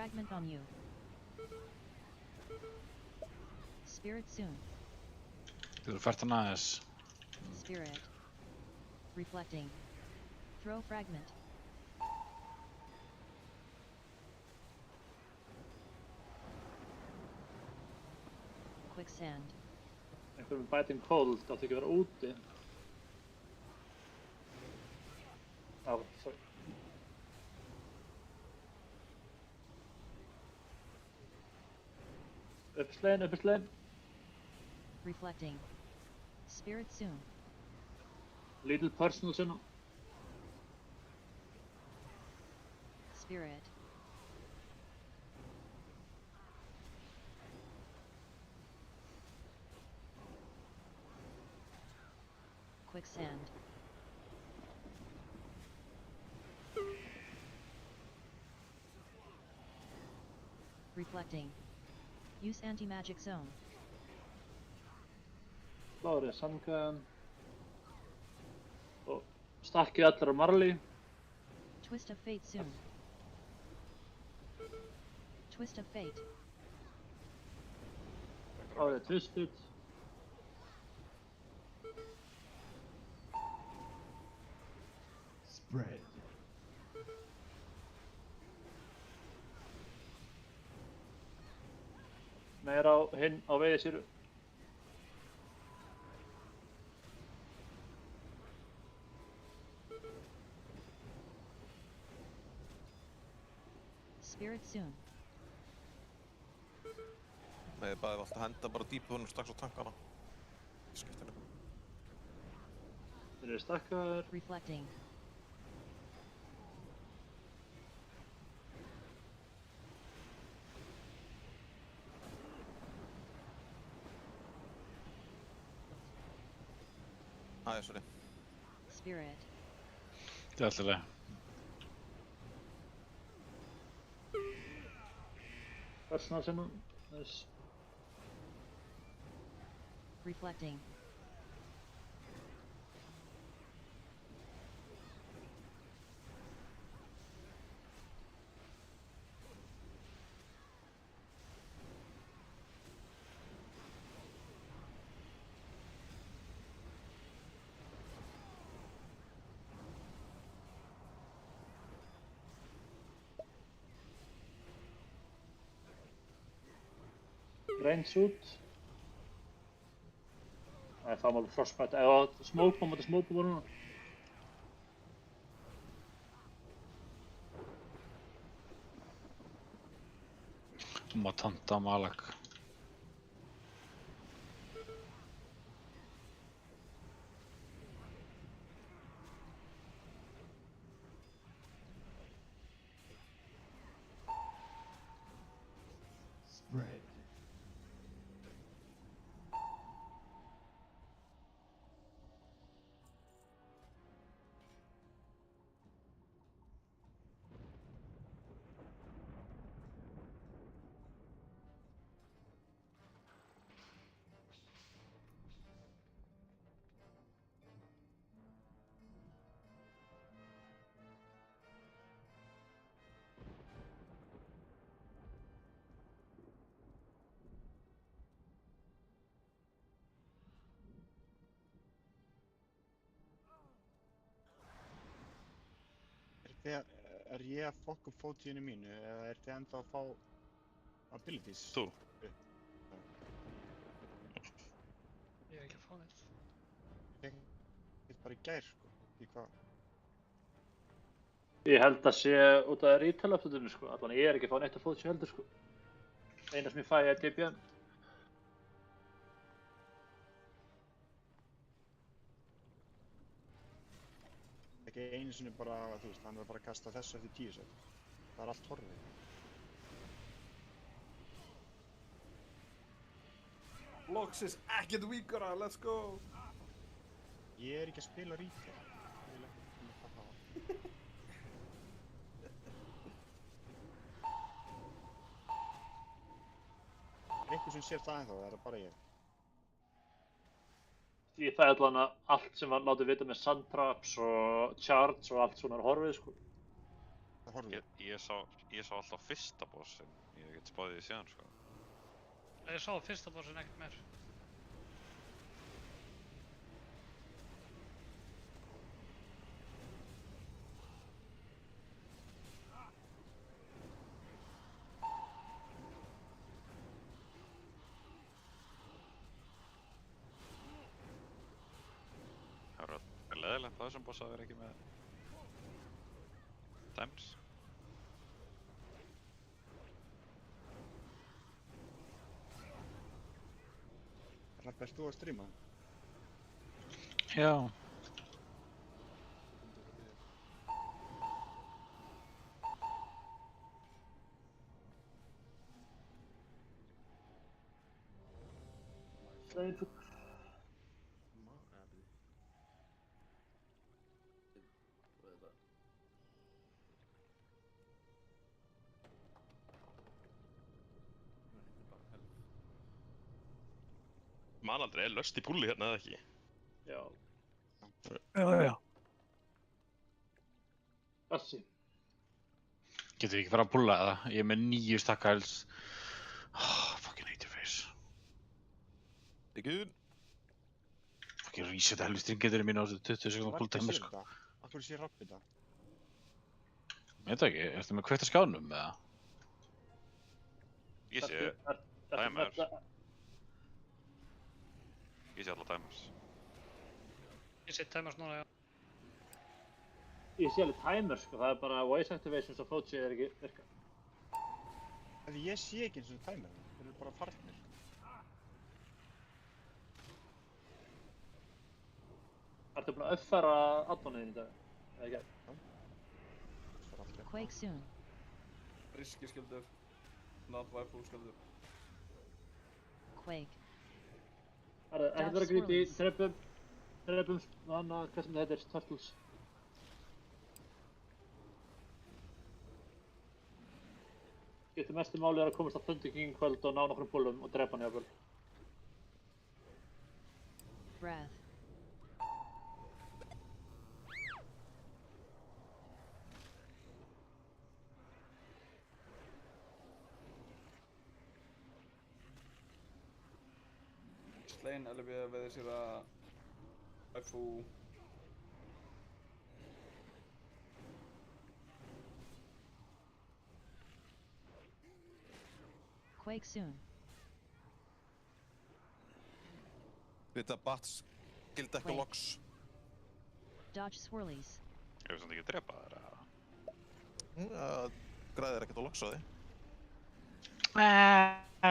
Speaker 15: Fragment on you. Spirit soon.
Speaker 1: Þú eru fært hann aðeins.
Speaker 15: Spirit. Reflecting. Throw fragment. Quicksand.
Speaker 4: Einhver með biting cold átti ekki að vera úti. Sorry. Uppslegin.
Speaker 15: Reflecting. Spirit soon.
Speaker 4: Little personal sinna.
Speaker 15: Spirit. Quicksand. Reflecting. Use anti-magic zone.
Speaker 4: Klári sandgæðan. Og stakkið allir á Marley.
Speaker 15: Twist of fate soon. Twist of fate.
Speaker 4: Klári twisted.
Speaker 8: Spread.
Speaker 4: Meira á hinn á veiði síru.
Speaker 15: Spirit soon.
Speaker 2: Nei, bara alltaf henda bara dýpúðunum strax á tankana. Skiptir nokkuð.
Speaker 4: Þeir eru stakkaðir.
Speaker 15: Reflecting.
Speaker 2: Sorry.
Speaker 15: Spirit.
Speaker 1: Þetta er alltaf leið.
Speaker 4: Personal sinna. Nice.
Speaker 15: Reflecting.
Speaker 4: Range út. Það er alveg frostbite. Eða smoke bomb þetta smoke bomb núna.
Speaker 1: Þú má tanta Malak.
Speaker 8: Spread.
Speaker 6: Er ég að fokka upp fótíðinu mínu eða er þið ennþá að fá abilities?
Speaker 3: Þú?
Speaker 14: Ég er ekki að fá neitt.
Speaker 6: Ég get bara í gær sko, í hvað?
Speaker 4: Ég held að sé út af retail updateinu sko, allan ég er ekki að fá neitt að fótíu heldur sko. Eina sem ég fæ er DPM.
Speaker 6: Ekki einu sinni bara, þú veist, hann var bara að kasta þessu eftir 10 set. Það er allt horfið.
Speaker 5: Loksins ekkert víkara, let's go!
Speaker 6: Ég er ekki að spila retail. Ég vil ekki koma það hafa. Er einhver sem sér það ennþá, eða er það bara ég?
Speaker 4: Ég fæ allan að allt sem var látið vita með sandtraps og charts og allt svona er horfið, sko.
Speaker 6: Það er horfið.
Speaker 13: Ég sá alltaf fyrsta bossinn, ég get spáðið því síðan, sko.
Speaker 14: Ég sá fyrsta bossin ekkert meir.
Speaker 13: Það er leðilegt það sem bossa verið ekki með timers.
Speaker 6: Rappi, erst þú að streama?
Speaker 1: Já.
Speaker 3: Man aldrei, er löst í púli hérna eða ekki?
Speaker 4: Já.
Speaker 11: Já.
Speaker 4: Bassi.
Speaker 1: Getur við ekki fara að púlla það? Ég er með 9 stakka helst. Fucking hate your face.
Speaker 2: Ekki hún.
Speaker 1: Fucking reset helvistringeturinn mín á þessu 20 sekundar púltæmi, sko.
Speaker 6: Akkur sé Rappi þetta?
Speaker 1: Ég veit ekki, ertu með kveikt á skjánum, eða?
Speaker 13: Ég sé timers. Ég sé alla timers.
Speaker 14: Ég sé timers núna, já.
Speaker 4: Ég sé alveg timer, sko. Það er bara voice activations og float er ekki virka.
Speaker 6: Því ég sé ekki eins og timer. Þeir eru bara farnir.
Speaker 4: Ertu búinn að uppfæra addonið í dag? Eða ekki?
Speaker 15: Quake soon.
Speaker 5: Riski skildur. Not rifle skildur.
Speaker 15: Quake.
Speaker 4: Það er ekkert verið að grípa í þreppum, hana, hvað sem það heitir, turtles. Skiptir mestu máli að komast á Thunder King kvöld og ná nokkrum púlum og drepa hann jafnvel.
Speaker 15: Breath.
Speaker 5: Slain eller ved sida FO.
Speaker 15: Quake soon.
Speaker 2: Vita bats gildi ekki loks.
Speaker 15: Dodge swirlies.
Speaker 13: Ég veist ekki að drepa þær,
Speaker 2: eða? Græðir ekkert á loks á því.
Speaker 1: Það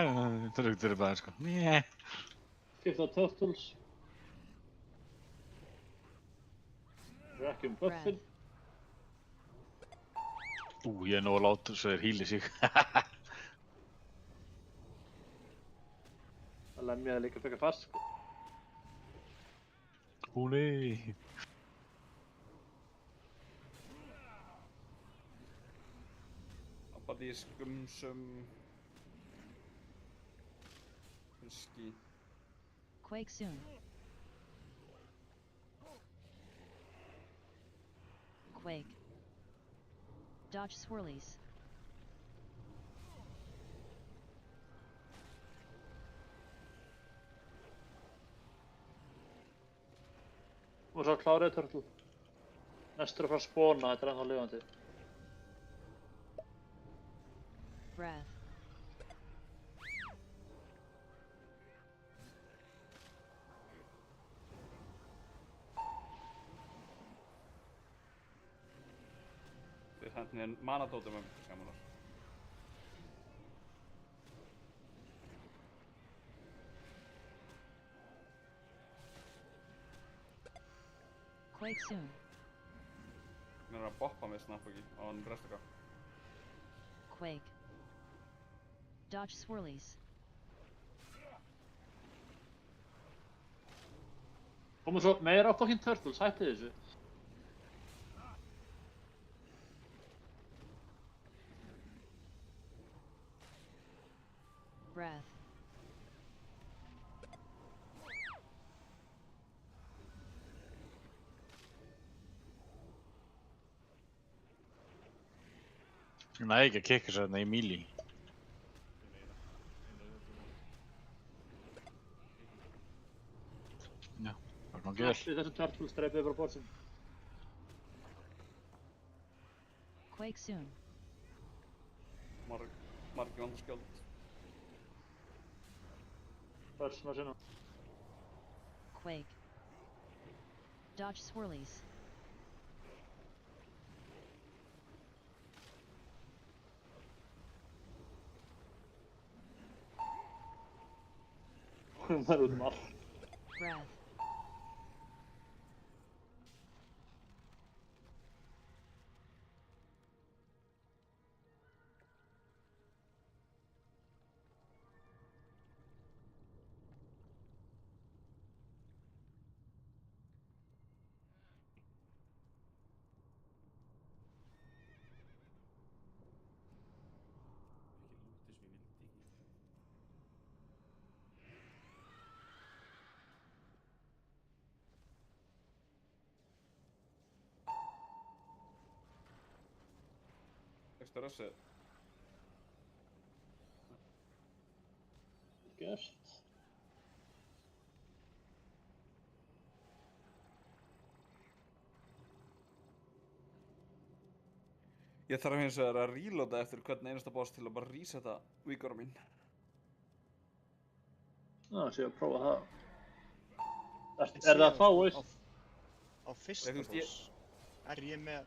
Speaker 1: er ekki drepa þær, sko.
Speaker 4: Skipta á turtles. Rekkjum buffin.
Speaker 1: Ég er nógu látur svo þeir hýli sig.
Speaker 4: Það lemja það líka frekar fast, sko.
Speaker 1: Nei.
Speaker 5: Abadi skumsum. Riski.
Speaker 15: Quake soon. Quake. Dodge swirlies.
Speaker 4: Og svo kláraði turtle. Næstur að fara að spóna, þetta er ennþá lifandi.
Speaker 15: Breath.
Speaker 5: Við hendum hérna manadótum skammunar.
Speaker 15: Quake soon.
Speaker 5: Mér er að boppa með snappugi á hann brestaka.
Speaker 15: Quake. Dodge swirlies.
Speaker 4: Komum svo meira fucking turtles, hættið þessu.
Speaker 15: Breath.
Speaker 1: Ég næði ekki að kikka sér þarna í melee. Já, það gangi vel.
Speaker 4: Allir þessum turtles dreipið frá borðsinn.
Speaker 15: Quake soon.
Speaker 5: Margir vandarskjöld.
Speaker 4: Börsum að sinna.
Speaker 15: Quake. Dodge swirlies.
Speaker 4: Hún var út allt.
Speaker 15: Breath.
Speaker 5: Ekstra rassið.
Speaker 4: Gert.
Speaker 5: Ég þarf hins vegar að reloada eftir hvern einasta boss til að bara resetta víkara mín.
Speaker 4: Sé að prófa það. Er það fáist?
Speaker 6: Á fyrsta boss er ég með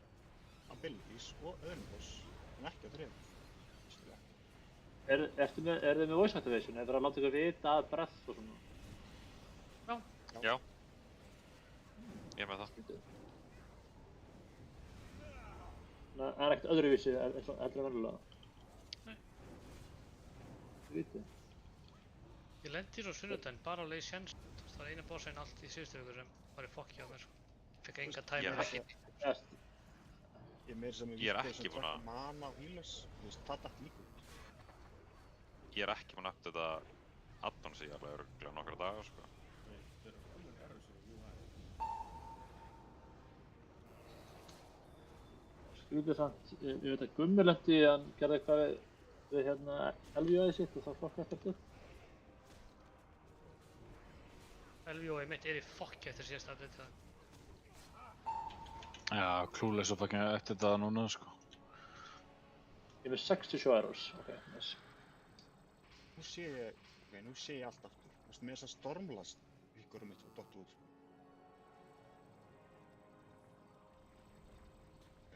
Speaker 6: abilities og öðrum boss, en ekki á þriðum.
Speaker 4: Er þið með voice activation? Er það að láta ykkur vita að breath og svona?
Speaker 13: Já. Ég er með það.
Speaker 4: Það er ekkert öðruvísi heldur en venjulega.
Speaker 14: Nei.
Speaker 4: Þið vitið.
Speaker 14: Ég lendi svo sunnudaginn bara á leið séns. Það var eina bossinn allt í síðustu viku sem var í fokki á mér. Fikk enga tæmi ekki.
Speaker 13: Ég er ekki búinn að...
Speaker 6: Mana og healers, það dætt líka út.
Speaker 13: Ég er ekki búinn að uppdata addon sig alveg örugglega nokkra daga, sko.
Speaker 4: Skrítið samt, ég veit að Gummi lendi í hann gerði eitthvað við hérna LVO-ið sitt og þá fokkaði þetta upp.
Speaker 14: LVO-ið mitt er í fokki eftir síðasta update.
Speaker 1: Já, klúlega svo fucking eftir þetta núna, sko.
Speaker 4: Ég er með 67 errors, ok, nice.
Speaker 6: Nú sé ég allt aftur. Þú veist, með þess að stormlast víkurum mitt og dottu út, sko.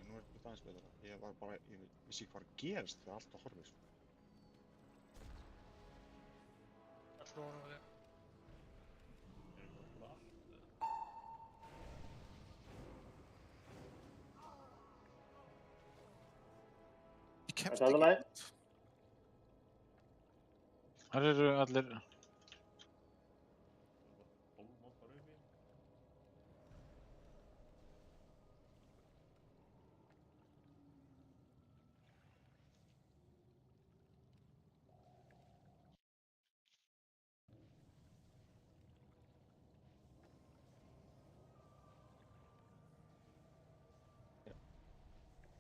Speaker 6: Nú er þetta aðeins betra. Ég var bara, ég vissi ekki hvað gerist þegar allt var horfið, sko.
Speaker 14: Það þróun og
Speaker 2: Kemst ekki út.
Speaker 1: Þar eru allir...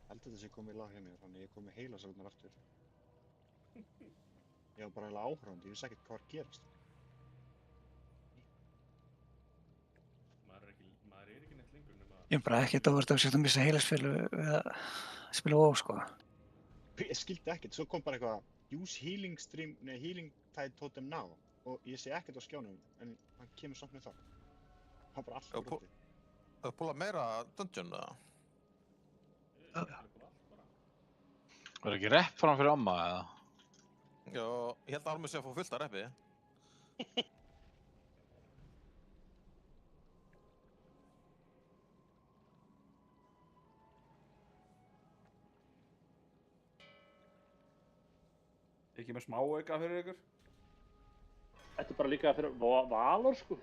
Speaker 6: Heldur þetta sé komið í lag hjá mér, þannig ég kom með heilasögnar aftur. Ég var bara eiginlega áhörfandi, ég vissi ekkert hvað var að gerast.
Speaker 5: Maður er ekki neitt lengur nema...
Speaker 11: Ég er bara ekkert óvart að setja að missa heilaspilu við að spila WoW, sko.
Speaker 6: Ég skildi ekkert, svo kom bara eitthvað use healing stream, nei healing tide totem now og ég sé ekkert á skjánum, en hann kemur samt með það. Það var bara alltaf brotið.
Speaker 2: Það er púlað meira dungeon, eða?
Speaker 1: Var ekki repp fram fyrir amma, eða?
Speaker 2: Já, ég held að Almi sé að fá fullt af reppi.
Speaker 5: Ekki með smá auka fyrir ykkur?
Speaker 4: Þetta er bara líka fyrir Valor, sko.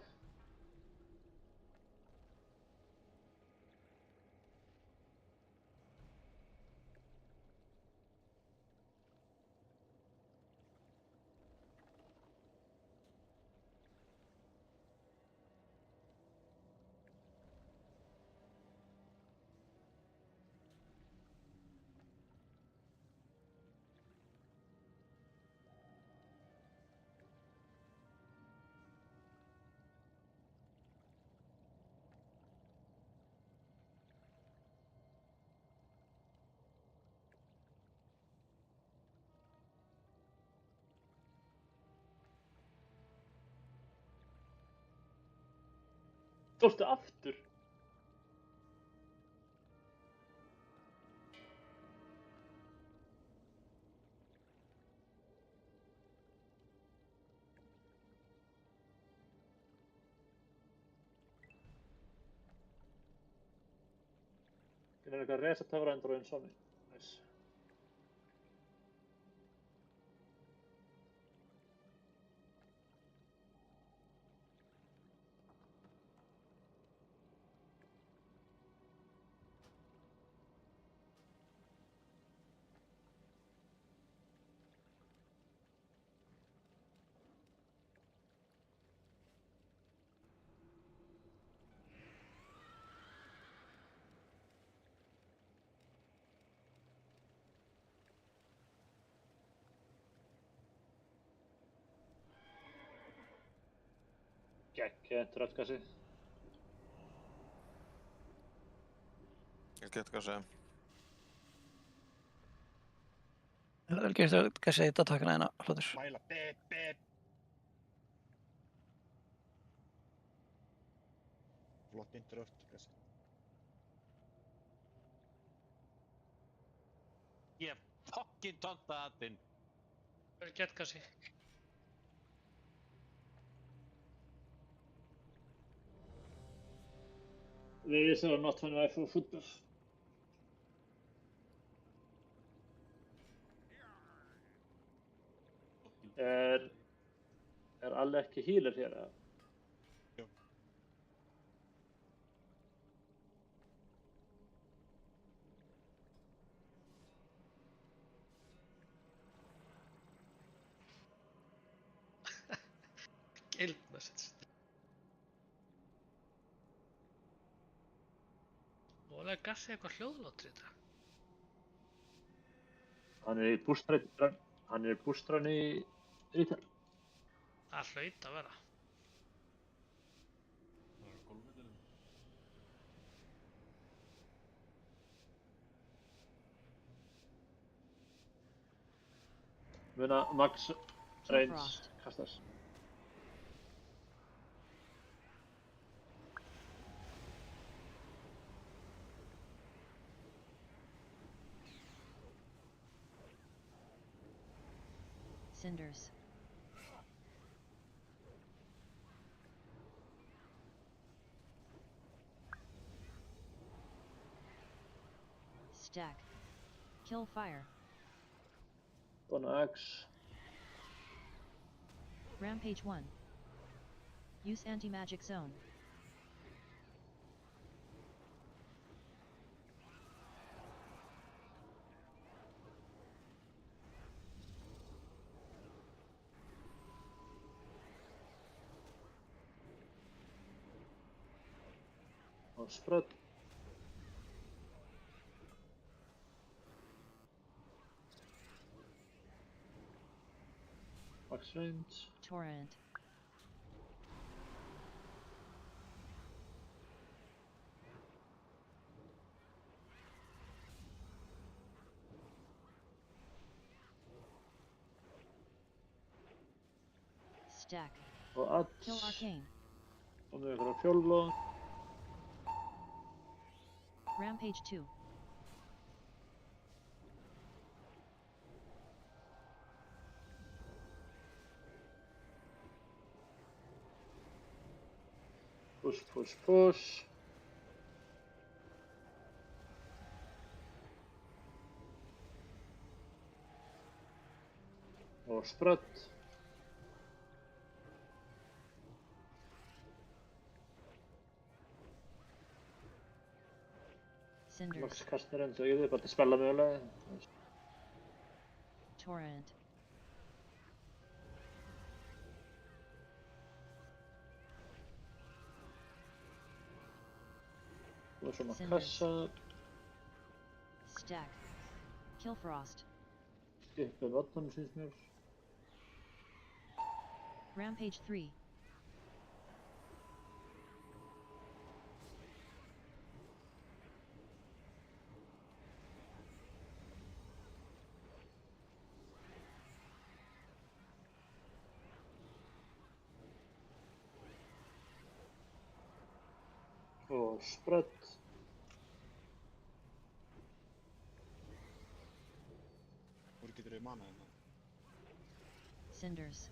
Speaker 4: Fórstu aftur? Það eitthvað reset töfraendur eins og mig. Nice. Geggjað tröllkassi.
Speaker 2: Tröllkassi.
Speaker 11: Vel gert tröllkassi í datakana hérna, flottur.
Speaker 6: Mæla, bep. Flottin tröllkassi.
Speaker 1: Ég fucking tonta aðinn.
Speaker 14: Vel gert, Kassi.
Speaker 4: These are not 25 for foot buff. Er Alli ekki healer hér, eða?
Speaker 6: Jú.
Speaker 14: Guild message. Voðalega Gassi eitthvað hljóðlátur í þetta.
Speaker 4: Hann er í bústrán í Retail.
Speaker 14: Það hlaut að vera.
Speaker 5: Það er á gólfvellinum.
Speaker 4: Muna max range kastars.
Speaker 15: Cinders. Stack. Kill fire.
Speaker 4: Donna X.
Speaker 15: Rampage 1. Use anti-magic zone.
Speaker 4: Spread. Max range.
Speaker 15: Torrent. Stack.
Speaker 4: Og add.
Speaker 15: Kill arcane.
Speaker 4: Og nu ykkur á fjólblóð.
Speaker 15: Rampage 2.
Speaker 4: Push. Og sprött.
Speaker 15: Cinders.
Speaker 4: Loks kastarinn, så ég þið bara til spella mögulega.
Speaker 15: Torrent.
Speaker 4: Þú er svona
Speaker 15: Cinders.
Speaker 4: kassa.
Speaker 15: Stack. Kill Frost.
Speaker 4: Skippa vatnum syns mér.
Speaker 15: Rampage 3.
Speaker 4: Og sprött.
Speaker 6: Hvor getur þið manað hérna?
Speaker 15: Cinders.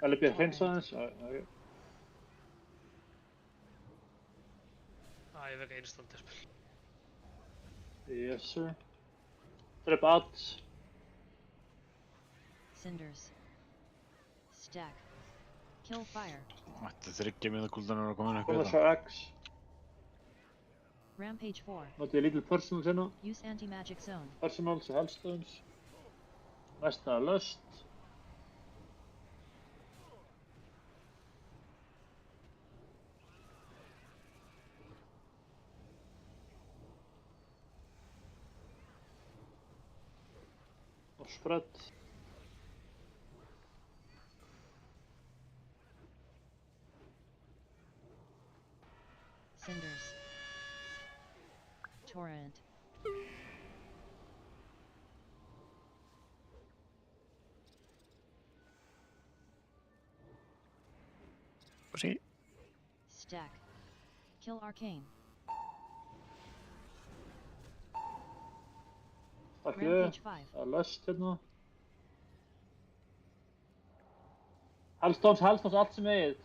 Speaker 4: LB hreinsa aðeins. Ok.
Speaker 14: Ég vekk instant spil.
Speaker 4: Yes sir. Trip out.
Speaker 15: Cinders. Stack. Kill Fire.
Speaker 1: Þetta 3 mínútur kúldanur að koma inn
Speaker 4: Koma
Speaker 1: eitthvað
Speaker 4: svo X.
Speaker 15: Rampage 4.
Speaker 4: Notið lítil personals hérna.
Speaker 15: Use anti-magic zone.
Speaker 4: Personals og hellstones. Næsta löst. Og sprött.
Speaker 15: Cinders. Torrent.
Speaker 11: Sí.
Speaker 15: Stack. Kill Arcane.
Speaker 4: Takk
Speaker 15: Rampage
Speaker 4: ég.
Speaker 15: 5.
Speaker 4: Það er löst hérna. Hellstones, allt sem eigið.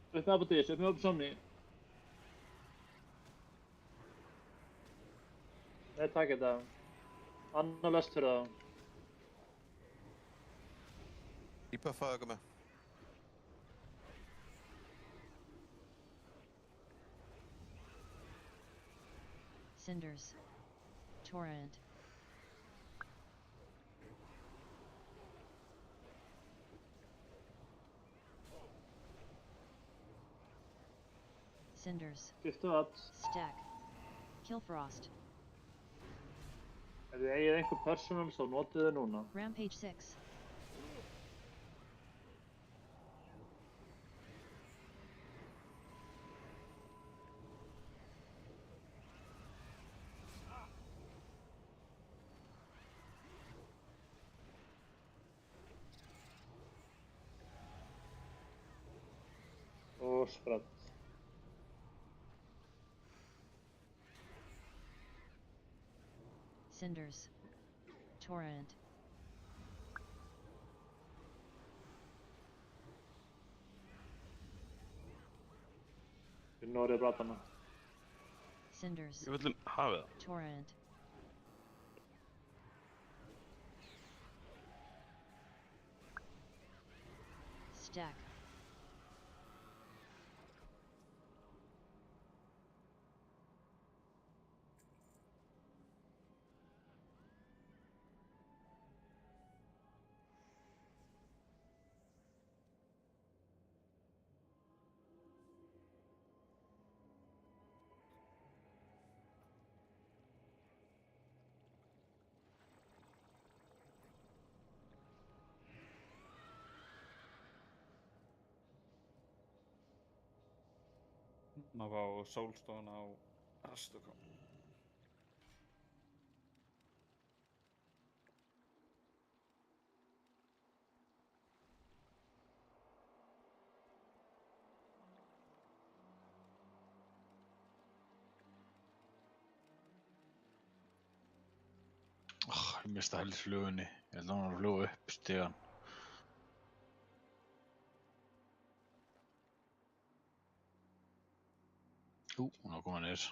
Speaker 4: Upp með Abadís, upp með Absomni. Nei, takk þetta. Annar löst fyrir það.
Speaker 2: Ípöffaðu ykkur með.
Speaker 15: Cinders. Torrent. Cinders.
Speaker 4: Skiptu allt.
Speaker 15: Stack. Kill Frost.
Speaker 4: Ef þið eigið einhver personals þá notið þið núna.
Speaker 15: Rampage 6.
Speaker 4: Og sprött.
Speaker 15: Cinders. Torrent.
Speaker 4: Við norðið bratana.
Speaker 15: Cinders.
Speaker 3: Ég viljum hafa það.
Speaker 15: Torrent. Stack.
Speaker 5: Má fá Soulstone á Rastukon.
Speaker 1: Ég mista heldur flugunni. Ég held að hún var að fljúga upp stigann. Hún var að koma niður.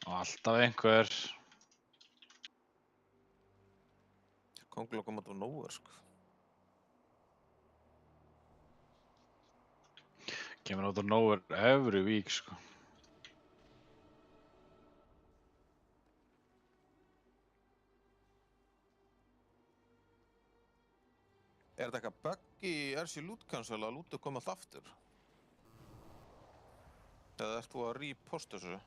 Speaker 1: Og alltaf einhver.
Speaker 2: Kongla kom út af nowhere, sko.
Speaker 1: Kemur út af nowhere every week, sko.
Speaker 2: Er þetta eitthvað bugg í RC Loot Cancel að lootu koma alltaf aftur? Eða ert þú að reposta þessu?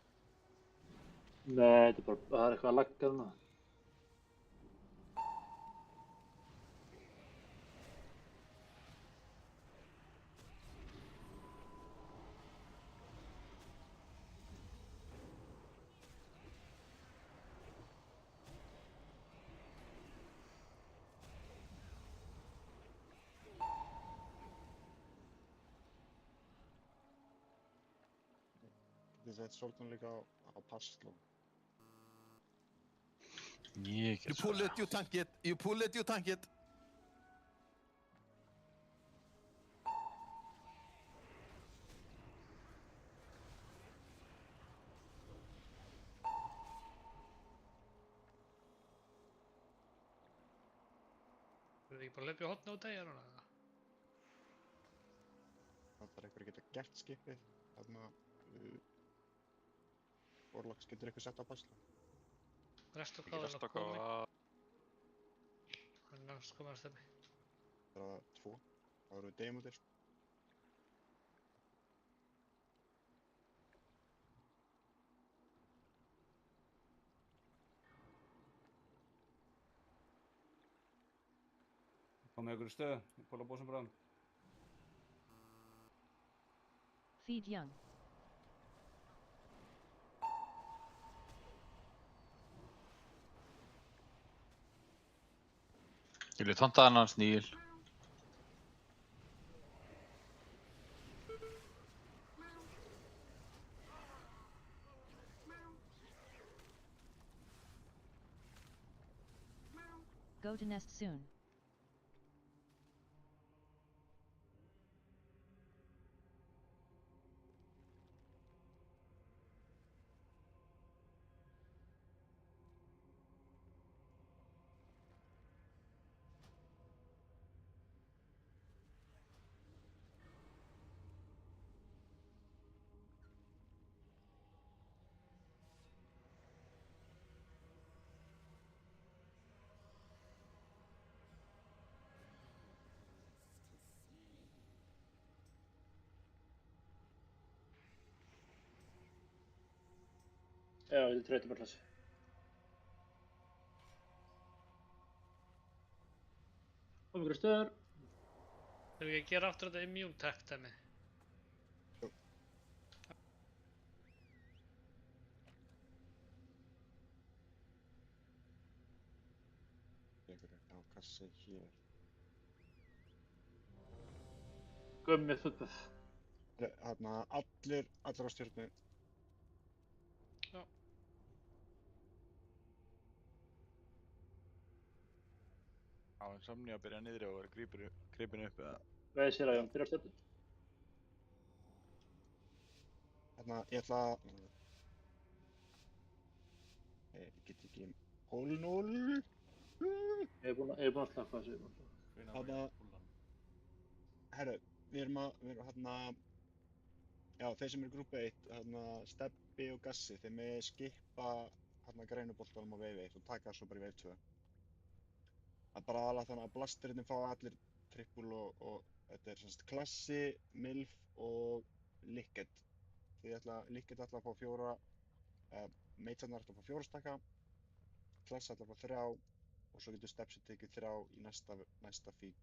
Speaker 4: Nei, þetta er bara, það er eitthvað að lagga þarna.
Speaker 6: Þetta er svolítið líka á Passló.
Speaker 1: Ég
Speaker 2: You pull it, you tank it. You pull it, you tank it.
Speaker 14: Við ekki bara að hlaupa í hotna út af hér núna?
Speaker 6: Það þarf einhver að geta gert skipið. Þarna... Orlox getur eitthvað sett á Passló.
Speaker 14: Restokáðan að komi. Hann er náttúrulega komið að stefni.
Speaker 6: Það er 2. Það eru demotir, sko.
Speaker 16: Komið ykkur í stöðu, ég póla bóðsum bráðum.
Speaker 15: Feed young.
Speaker 1: Ég vil tonta hann hans Níl.
Speaker 15: Go to nest soon.
Speaker 4: Já, þetta er 30 bara klassi. Komum ykkur í stöður.
Speaker 14: Þurfum við ekki að gera aftur þetta immune tech dæmi?
Speaker 6: Jú. Einhverju á kassi hér.
Speaker 4: Gummi fullbuff.
Speaker 6: Þarna allir á stjórnu.
Speaker 14: Já.
Speaker 1: Á en samni að byrja niðri og vera gripinu upp eða?
Speaker 4: Veið sér að Jón, byrja á stjórnu.
Speaker 6: Þarna, ég ætla að... Ég get ekki... 0-0.
Speaker 4: Ég er búinn að slaka þessu.
Speaker 6: Þarna... Herru, við erum hérna... Já, þeir sem eru grúpa 1, hérna Stebbi og Gassi, þeir með skipa hérna grænuboltanum á wave 1 og taka svo bara í wave 2. Það er bara aðalega þannig að blastirinn fá allir triple og þetta er semst klassi, milf og licket. Licket ætla að fá 4, meitsarnar ætla að fá 4 stakka, klassi ætla að fá 3 og svo getur Stepsi tekið 3 í næsta feed.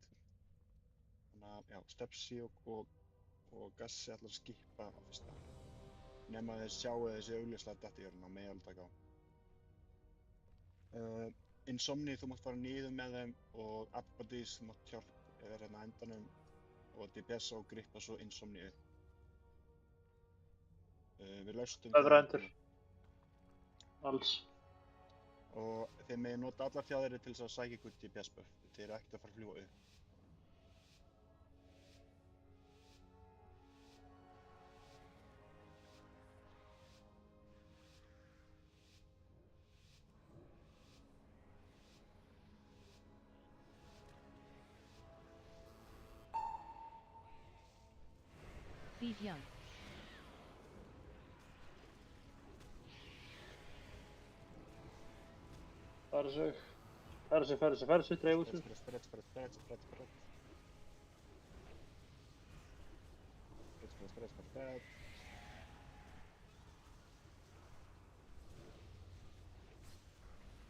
Speaker 6: Þannig að, já, Stepsi og Gassi ætlar að skipa á fyrsta. Nema þeir sjáu þessi augljóslega detta í hérna, megi alveg taka á. Insomni, þú mátt fara niður með þeim og Abbadís, þú mátt vera hérna á endanum og DPS og grippa svo Insomni upp. Við laustum
Speaker 4: Öfra endur. Alls.
Speaker 6: Og þeir megi nota allar þjáðir til þess að sækja ykkur DPS buff. Þeir eru ekkert að fara að fljúga upp.
Speaker 15: Feed young.
Speaker 4: Færa sig, dreifu sig.
Speaker 6: Spread.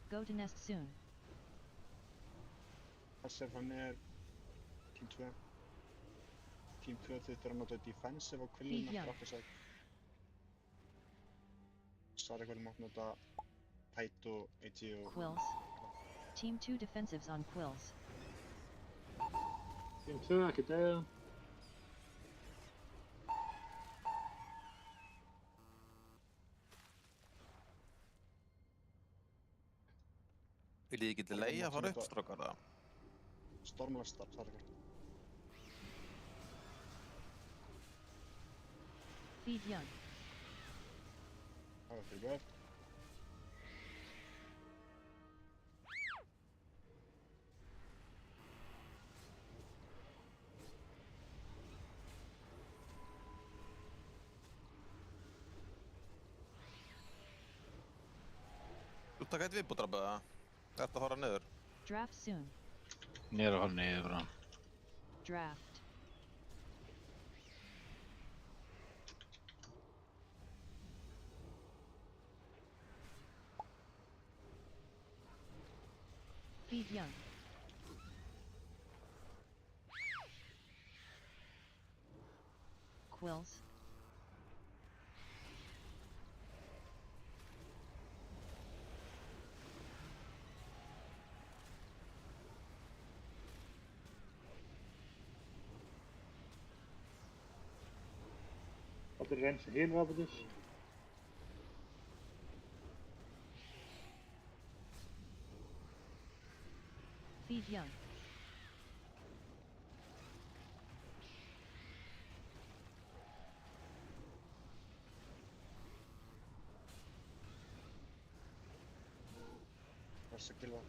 Speaker 15: Go to nest soon.
Speaker 6: Passar frá mér, Team 2. Team 2 þurftir að nota defensive á kvillina
Speaker 15: Feed young.
Speaker 6: eftir aftur sæk. Sari hverjum átt nota Tide og AT og...
Speaker 15: Quills. Team 2 defensives on quills.
Speaker 4: Team 2, ekki deyða.
Speaker 2: Viljið þið ekki leia að fara upp, strákar, eða?
Speaker 6: Stormlastar, Sari hverjum.
Speaker 15: Feed young.
Speaker 6: Það var fyrir gott.
Speaker 2: Þú taka eitt viðbútrabba, eða? Þetta fara niður.
Speaker 15: Draft soon.
Speaker 1: Niður og niður bara.
Speaker 15: Draft. Feed young. Quills.
Speaker 4: Allir reynsa healrabatus.
Speaker 15: Feed young.
Speaker 6: Passa Gylfa.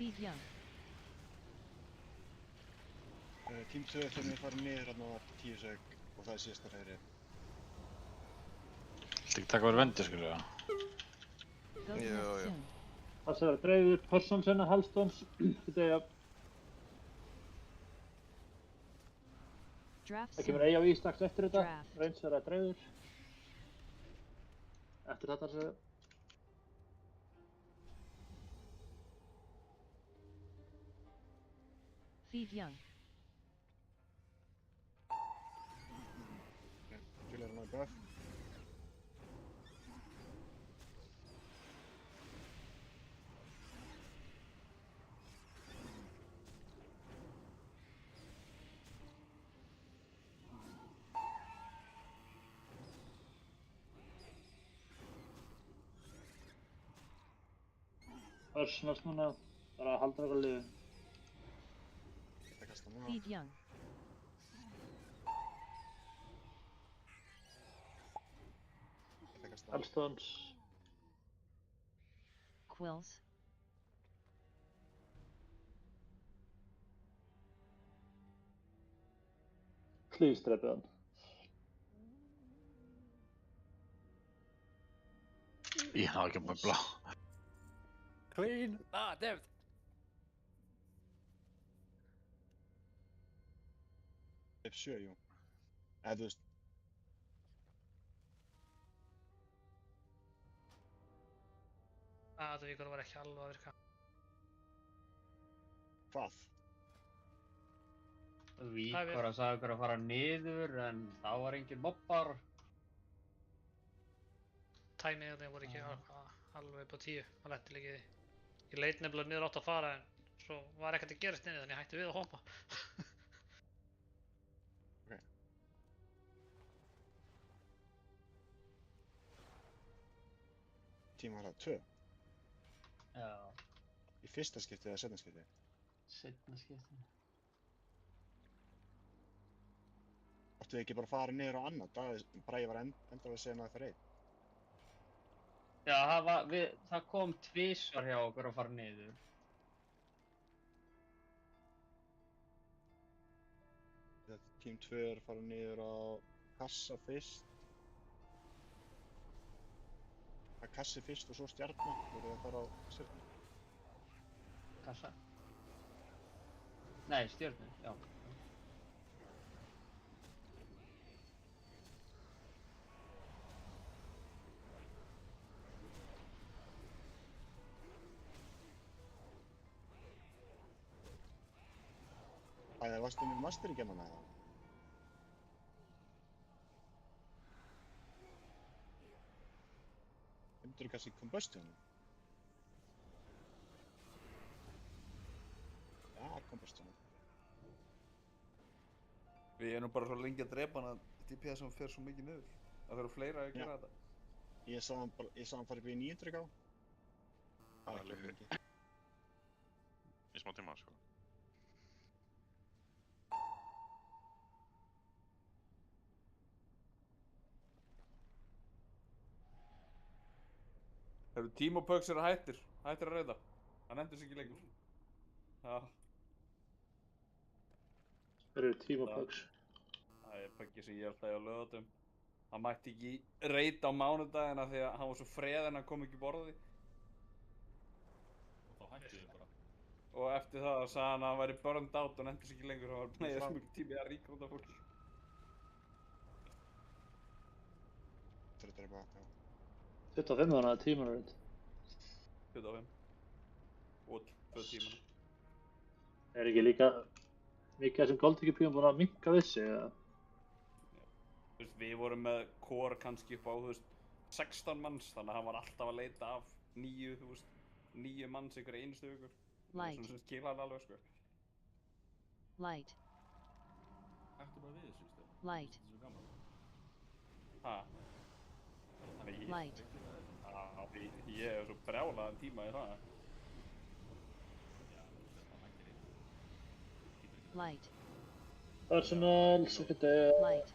Speaker 15: Feed young.
Speaker 6: Team 2 þegar við farum niður hérna á 10 sek og það er síðasta hræðri.
Speaker 1: Viltu ekki taka verið vendi, skur ég?
Speaker 15: Go to nest soon.
Speaker 4: Það sé að dreifir Personsson og Hellstones. Ekki deyja.
Speaker 15: Draft
Speaker 4: Það kemur
Speaker 15: soon.
Speaker 4: eiga á strax eftir þetta.
Speaker 15: Draft.
Speaker 4: Reynsa er að dreifir. Eftir þetta sé.
Speaker 15: Feed young.
Speaker 6: Gylfa er náðu buff.
Speaker 4: Örsnars núna. Bara að halda eitthvað liði.
Speaker 6: Þetta kasta núna.
Speaker 15: Feed young.
Speaker 6: Þetta kasta.
Speaker 4: Hellstones.
Speaker 15: Quills.
Speaker 4: Please dreipið hann.
Speaker 1: Ég náðu ekki að böbla.
Speaker 10: Clean! Ah, damn it!
Speaker 6: F7, jú. Eða þú veist.
Speaker 14: Þetta víkur var ekki alveg að virka.
Speaker 6: Hvað?
Speaker 12: Víkor að sagði okkur að fara niður en þá var engin mobbar.
Speaker 14: Tæmiðarnir voru ekki alveg upp á 10. Það letti líka í því. Ég leit nefnilega niður átt að fara en svo var ekkert að gerast inni þannig ég hætti við að hoppa.
Speaker 6: Tíma var það 2.
Speaker 12: Já.
Speaker 6: Í fyrsta skipti eða setna skipti?
Speaker 12: Setna skipti.
Speaker 6: Viltu ekki bara fara niður á annað? Bragi var enda að segja það fyrir einn.
Speaker 12: Já, það kom tvisvar hjá okkur að fara niður.
Speaker 6: Tím 2 er að fara niður á kassa fyrst. Það er kassi fyrst og svo stjarna. Voru þið að fara á stjarnu?
Speaker 12: Kassa? Nei, stjörnu, já.
Speaker 6: Það varstu með masteríkjannana eða? Hefur kannski combustionum? Já, combustionum.
Speaker 16: Við erum bara svo lengi að drepa hann að DPS-um fer svo mikið niður. Það þarf fleira að gera þetta.
Speaker 6: Ég sá hann fara upp í 900 á. Það er ekki mikið.
Speaker 13: Í smá tíma, sko.
Speaker 16: Team og Pugs eru hættir að reyða. Hann endur sig ekki lengur. Já.
Speaker 4: Hver eru Team og Pugs?
Speaker 16: Það er Puggi sem ég held að ég á laugardatum. Hann mætti ekki reyta á mánudagina því að hann var svo freð en hann kom ekki borði.
Speaker 5: Og þá hættu þið bara.
Speaker 16: Og eftir það sagði hann að hann væri burned out og hann endur sig ekki lengur. Hann var búin að eða smjög tími að ríkrúta fólk.
Speaker 6: Þetta er bara, já.
Speaker 4: 25 þannig að tíman er þetta.
Speaker 16: 25. Og 2 tímana.
Speaker 4: Er ekki líka mikið þessum goldíkjupíum búin að minnka við sig, eða?
Speaker 16: Þú veist, við vorum með core kannski upp á, þú veist, 16 manns, þannig að hann var alltaf að leita af 9, þú veist, 9 manns einhverja einustu vikur.
Speaker 15: Light.
Speaker 16: Svona sem skila hann alveg, sko.
Speaker 15: Light.
Speaker 5: Hættu bara við þessu, Stefán.
Speaker 15: Light.
Speaker 5: Þetta er svo gaman.
Speaker 16: Ha?
Speaker 15: Light.
Speaker 16: Ég hef svo brjálaðan tíma í það.
Speaker 15: Light.
Speaker 4: Personnel, secretary.
Speaker 15: Light.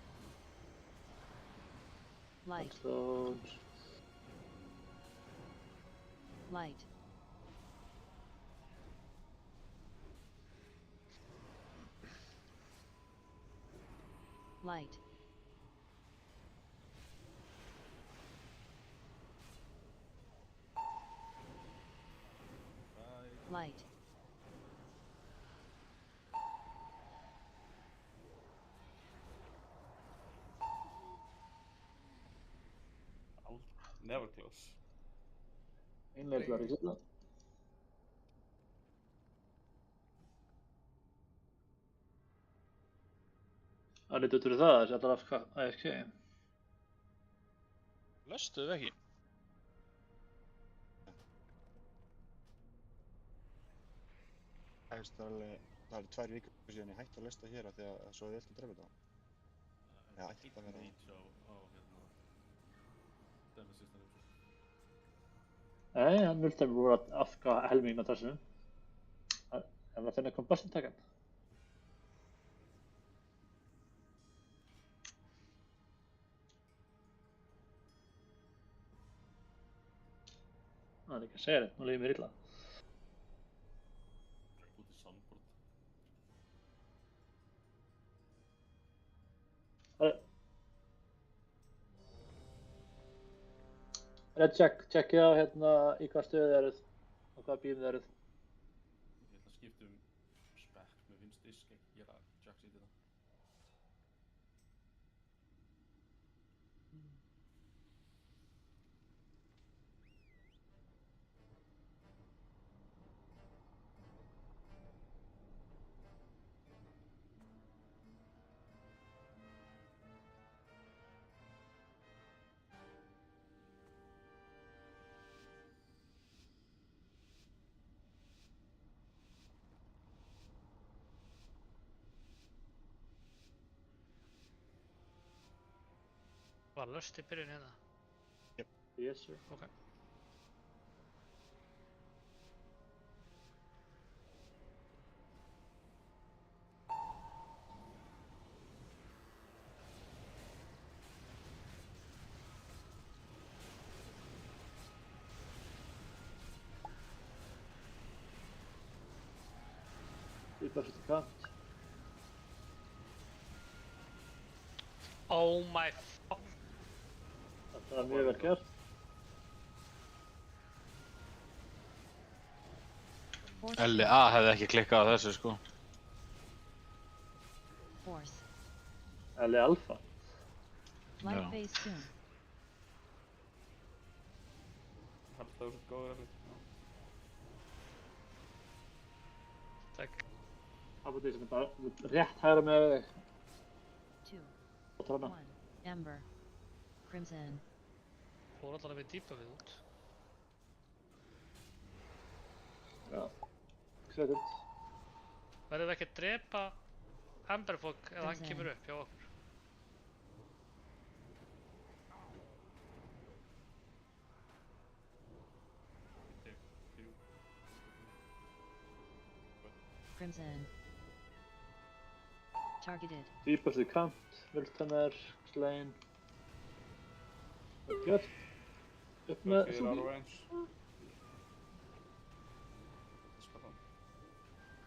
Speaker 15: Light.
Speaker 4: Loads.
Speaker 15: Light. Light. Light.
Speaker 16: Never close.
Speaker 4: Einleiklar í sérna. Það er út úr það, þessi allar AFK.
Speaker 2: Löstuðu ekki?
Speaker 6: Það eru 2 vikur síðan ég hætti að lesta hér af því að svo er vilt að drefa þetta. Já, ætti þetta að vera
Speaker 4: Nei, hann vildi að voru að afka helmingin á þessu. En það finna combustion taken. Það er ekki að segja þetta, nú líður mér illa.
Speaker 5: Út í sandbrot.
Speaker 4: Checkið á hérna í hvað stöðu þið eruð og hvaða bíum þið eruð.
Speaker 5: Ég ætla að skipta spec með vinst disk, ekki gera jacks í þetta.
Speaker 14: Var löst í byrjun hérna?
Speaker 6: Yep.
Speaker 4: Yes, sir.
Speaker 14: Ok.
Speaker 4: Deepest út í kant.
Speaker 14: Oh my fuck.
Speaker 4: Þetta var mjög vel gert.
Speaker 1: LA hefði ekki klikkað á þessu sko.
Speaker 15: Force.
Speaker 4: LA Alpha.
Speaker 15: Light
Speaker 1: Já.
Speaker 15: phase soon.
Speaker 16: Held það var svo góður eftir.
Speaker 14: Takk.
Speaker 4: Það búið sem þetta rétt hægra með þig.
Speaker 15: 2,
Speaker 4: Og trána.
Speaker 15: 1. Ember. Crimson.
Speaker 14: Fór allan að við dýpa við út.
Speaker 4: Já. Kredit.
Speaker 14: Verðum við ekki að drepa Emberfog ef hann kemur upp hjá okkur?
Speaker 15: Crimson. Targeted.
Speaker 4: Deepest í kant. Viltamer. Slegin. Vel gert. Upp með Sugi.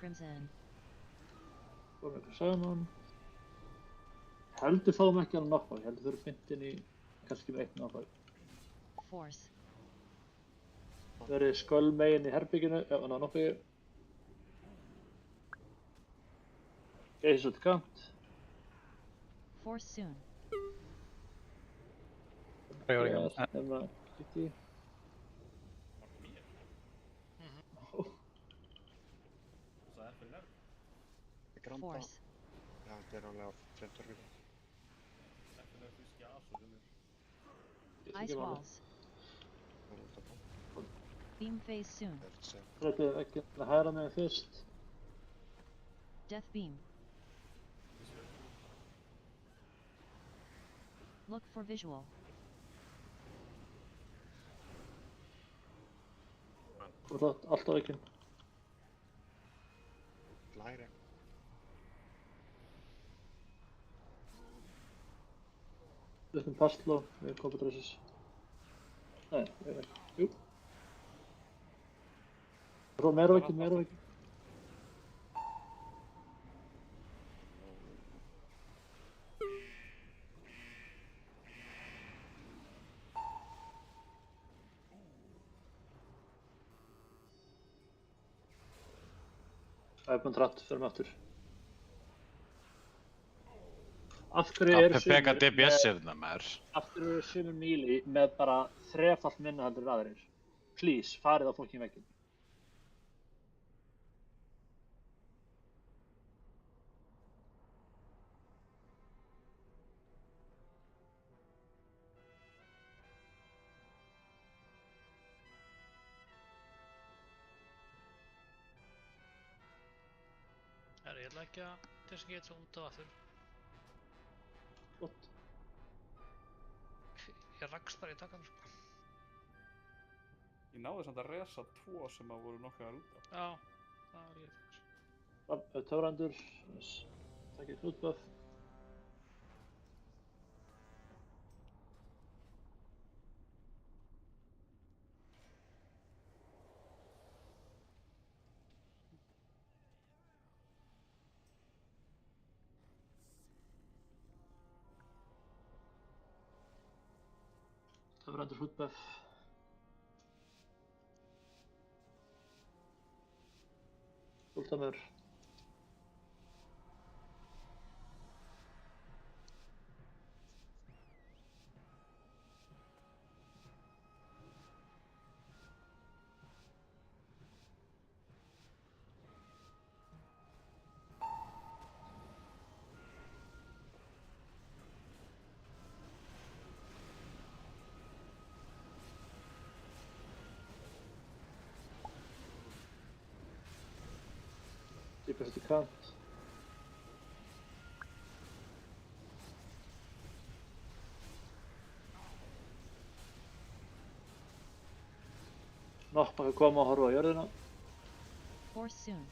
Speaker 15: Crimson.
Speaker 4: Fáum eitthvað saman. Heldur fáum ekki hann knockback. Heldur þurfum fyndin í kannski með 1 knockback.
Speaker 15: Force.
Speaker 4: Verið sköll megin í herbygginu. Já, hann á knockbacki. Geysis út í kant.
Speaker 15: Force soon.
Speaker 4: Nefna Kitty.
Speaker 6: Granda.
Speaker 15: Force.
Speaker 6: Já, þetta er alveg á 20 rúti.
Speaker 5: Þetta er fyrst gas og
Speaker 15: Ice walls. Beam phase soon.
Speaker 4: Fredið ekki að hæra með fyrst.
Speaker 15: Death beam. Look for visual.
Speaker 4: Þú ert alltaf ekki.
Speaker 6: Læri.
Speaker 4: Þetta pastló við kopardressis. Nei, ég veit ekki. Jú. Ró meira ekki, meira ekki. Það er búinn trætt, förum aftur. Af hverju eru
Speaker 1: Pekka DBS hérna maður.
Speaker 4: Af hverju eru sumir melee með bara þrefalt minna heldur en aðrir? Please, farið á fólki í vegginn.
Speaker 14: Herri, ég ætla ekki að disengage út á aftur.
Speaker 4: Flott.
Speaker 14: Ég rakst bara í takkan sko.
Speaker 16: Ég náði samt að resa 2 sem að voru nokkrar út af.
Speaker 14: Já, það var ég.
Speaker 4: Töfrandur, takk í hlutböf. Töfrandur hlutböf. Últamör. Deepest í kant. Knockback að koma og horfa á jörðina.
Speaker 15: Force soon.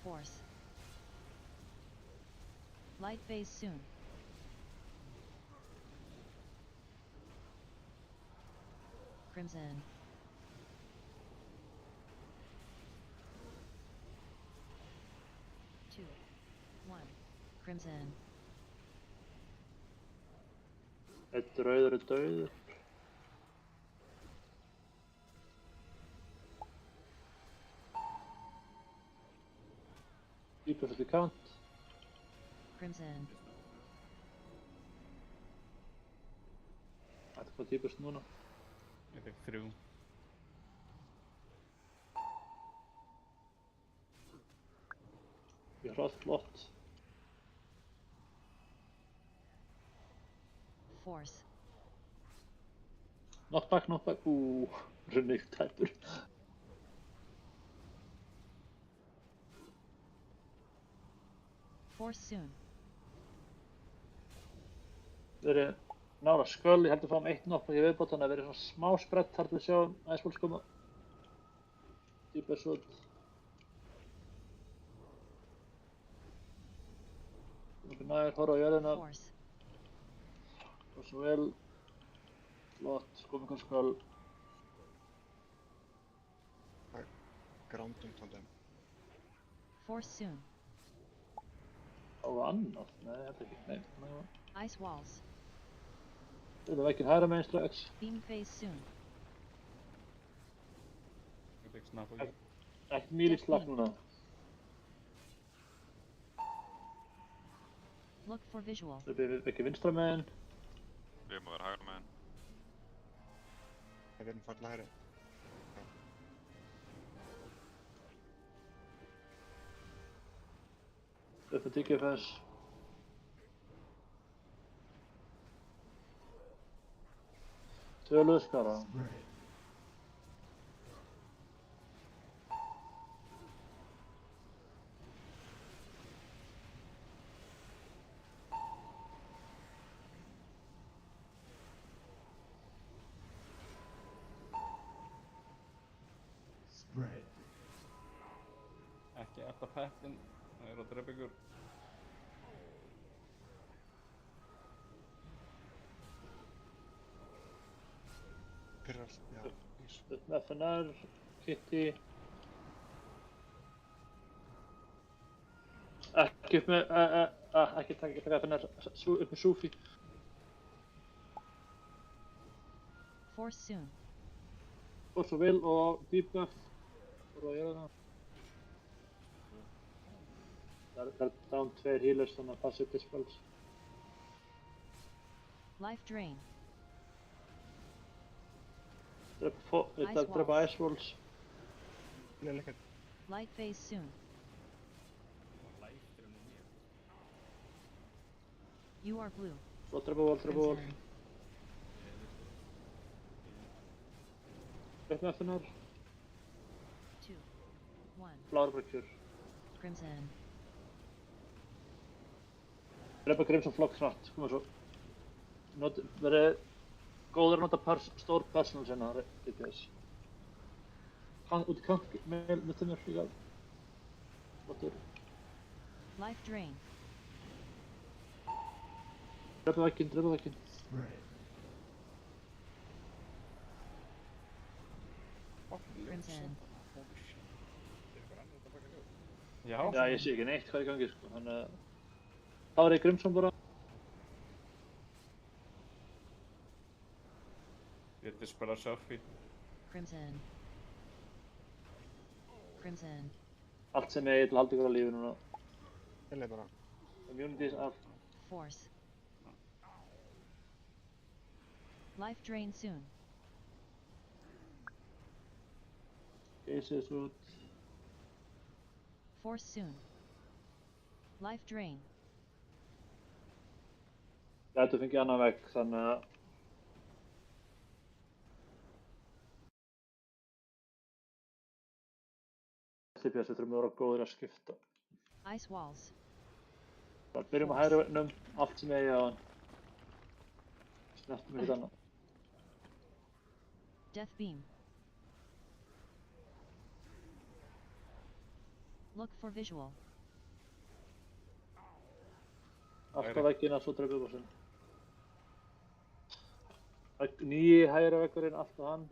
Speaker 15: Force. Light phase soon. Crimson. Crimson.
Speaker 4: Eitt rauður dauður. Deepest we count.
Speaker 15: Crimson.
Speaker 4: Þetta er hvað deepest núna.
Speaker 5: Ég fekk 3.
Speaker 4: Ég hratt flott.
Speaker 15: Force.
Speaker 4: Knockback, knockback. Runnig tæpur.
Speaker 15: Force soon.
Speaker 4: Við erum nála sköll, ég heldur fram 1 knockback í viðbót, þannig að við erum svona smá sprett þar til við sjáum Iceballs koma. Deepest wood. Komum nær, horfa á jörðina. Og svo vel. Flott, komum kannski sköll.
Speaker 6: Groundum tandem.
Speaker 15: Force soon.
Speaker 4: Á annað? Nei, þetta ekki. Nei.
Speaker 15: Ice walls.
Speaker 4: Við erum ekki hægra megin strax.
Speaker 15: Beam phase soon.
Speaker 5: Ég fekk snap og
Speaker 4: Ekki mýl í slag núna.
Speaker 15: Look for visual.
Speaker 4: Við erum ekki vinstra megin.
Speaker 13: Við erum að vera hægra megin.
Speaker 6: Við erum falla hægri.
Speaker 4: Upp með DGFS. Töluðu skara.
Speaker 8: Spread.
Speaker 5: Ekki eftir peppin, það er að drepa ykkur.
Speaker 6: Pyrral, já.
Speaker 4: Upp með FNR, Kitty. Ekki upp með, ekki taka FNR, upp með Sufi.
Speaker 15: Force soon.
Speaker 4: Og svo vil og deep buff. Voru að gera það. Það er down 2 healers, þannig að passa upp dispels.
Speaker 15: Life drain.
Speaker 4: Drepa Ice Walls.
Speaker 15: Light phase soon. You are blue.
Speaker 4: Svo drepa wall. Upp með FNR.
Speaker 15: 2, 1.
Speaker 4: Flower Breaker.
Speaker 15: Crimson.
Speaker 4: Drepa Crimson Flock hratt, koma svo. Verið góður að nota stór personal sinna DPS. Út í kant með þimmur líka. Flottur.
Speaker 15: Life drain.
Speaker 4: Drepa vekkinn.
Speaker 15: Crimson.
Speaker 4: Já, ég sé ekki neitt hvað er í gangi sko, þannig að þá er ég Crimson bara.
Speaker 5: Ég spila Surfy.
Speaker 15: Crimson. Crimson.
Speaker 4: Allt sem ég til að halda ykkur á lífi núna.
Speaker 6: Helli bara.
Speaker 4: Immunities af.
Speaker 15: Force. Life drain soon.
Speaker 4: Cases út.
Speaker 15: Force soon. Life drain.
Speaker 4: Gætu fengið annan vegg, þannig að DPS þurfum að vera góðir að skipta.
Speaker 15: Ice walls.
Speaker 4: Bara byrjum á hægri veggnum, allt sem ég á hann. Snertum ekkert annað.
Speaker 15: Death beam. Look for visual.
Speaker 4: Allt á veggina, svo drepa upp á sinn. Nýji hægri veggurinn, allt á hann.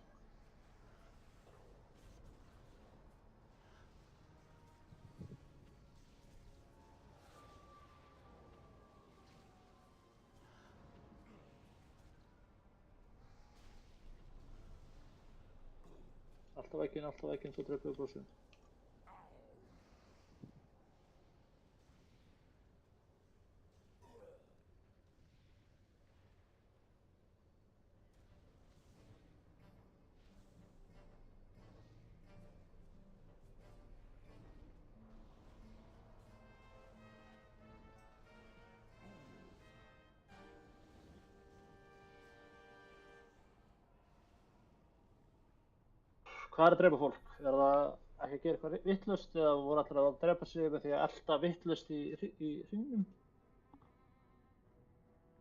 Speaker 4: alltaf vegginn, svo drepa við blóðsum. Hvað er að drepa fólk? Er það ekki að gera eitthvað vitlaust eða voru allir að drepa sig með því að elta vitlaust í hringnum?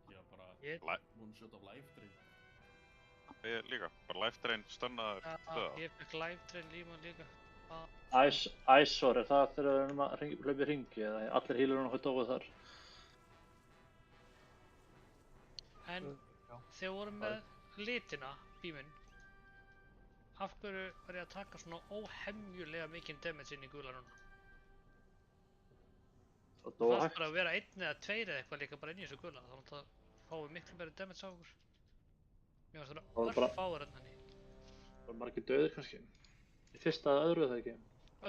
Speaker 5: Já, bara one shot of life drain.
Speaker 13: Ég líka, bara life drain stunnaður döða.
Speaker 14: Ég fekk life drain líman líka.
Speaker 4: Æsor, er það þegar við erum að hlaupa í hringi eða allir healerinn okkur dóið þar?
Speaker 14: En þegar vorum með litina, bíminn, af hverju var ég að taka svona óhemjulega mikinn damage inn í gula núna? Það þarf bara að vera 1 eða 2 eða eitthvað líka bara inn í þessu gula, þannig að það fáum við miklu meiri damage á okkur. Mér finnst það örfáir enn henni.
Speaker 4: Það var margir döðir kannski. Í fyrsta eða öðru eða ekki?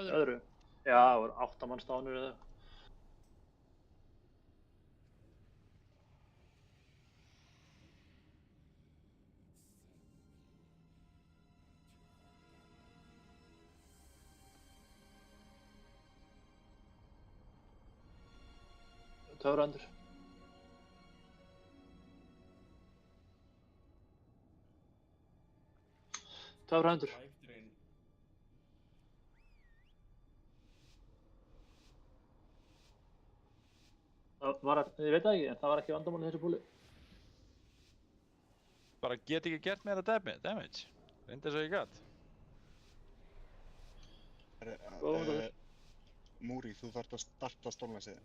Speaker 14: Öðru?
Speaker 4: Já, það voru 8 manns dánir eða. Töfrandur. Töfrandur. Það var, ég veit það ekki, en það var ekki vandamál í þessu púli.
Speaker 17: Bara get ekki gert meira damage. Reyndi þess að ég gat.
Speaker 6: Múri, þú þarft að starta stólnæsið.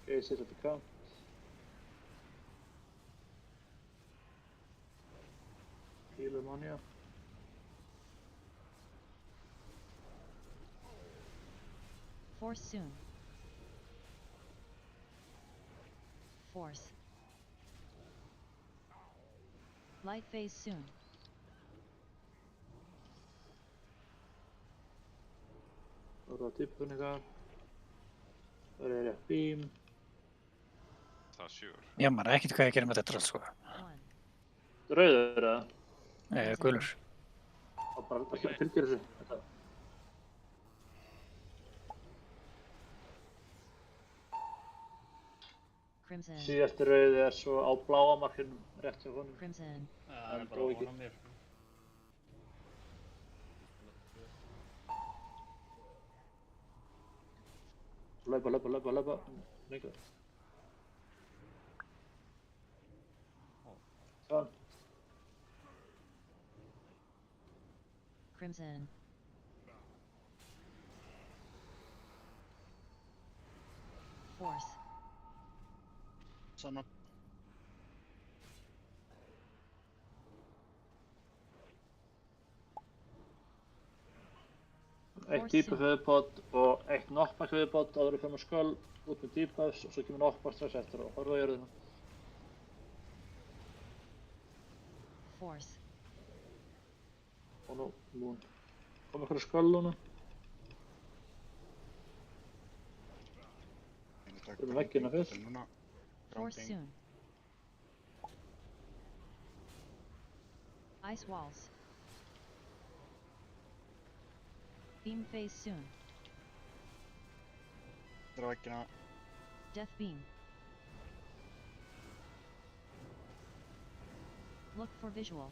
Speaker 4: Okay, set up the count. Heal ammonia.
Speaker 15: Force soon. Force. Light phase soon.
Speaker 4: Það var tippunningar. Það er rétt beam.
Speaker 13: Það sjúr.
Speaker 11: Já, maður er ekkert hvað ég gerir með þetta dröld, sko.
Speaker 4: Rauður eða?
Speaker 11: Nei, gulur.
Speaker 4: Það bara fylgir þessu. Þetta.
Speaker 15: Crimson.
Speaker 4: Síðasti rauði er svo á bláa markinu rétt hjá honum.
Speaker 15: Crimson.
Speaker 10: Það er bara von á mér.
Speaker 4: Laupa. Lengur. Sånn.
Speaker 15: Crimson. Force.
Speaker 6: Sanna.
Speaker 4: Eitt dýpa höfuðpott og eitt knockback höfuðpott áður við fyrir sköll út með dýpbuffs og svo kemur knockback strax eftir og horfa á jörðina.
Speaker 15: Force.
Speaker 4: Og nú, kom ykkur sköll núna. Við erum veggina fyrst.
Speaker 15: Force soon. Ice walls. Beam phase soon.
Speaker 6: Dra veggina.
Speaker 15: Death beam. Look for visual.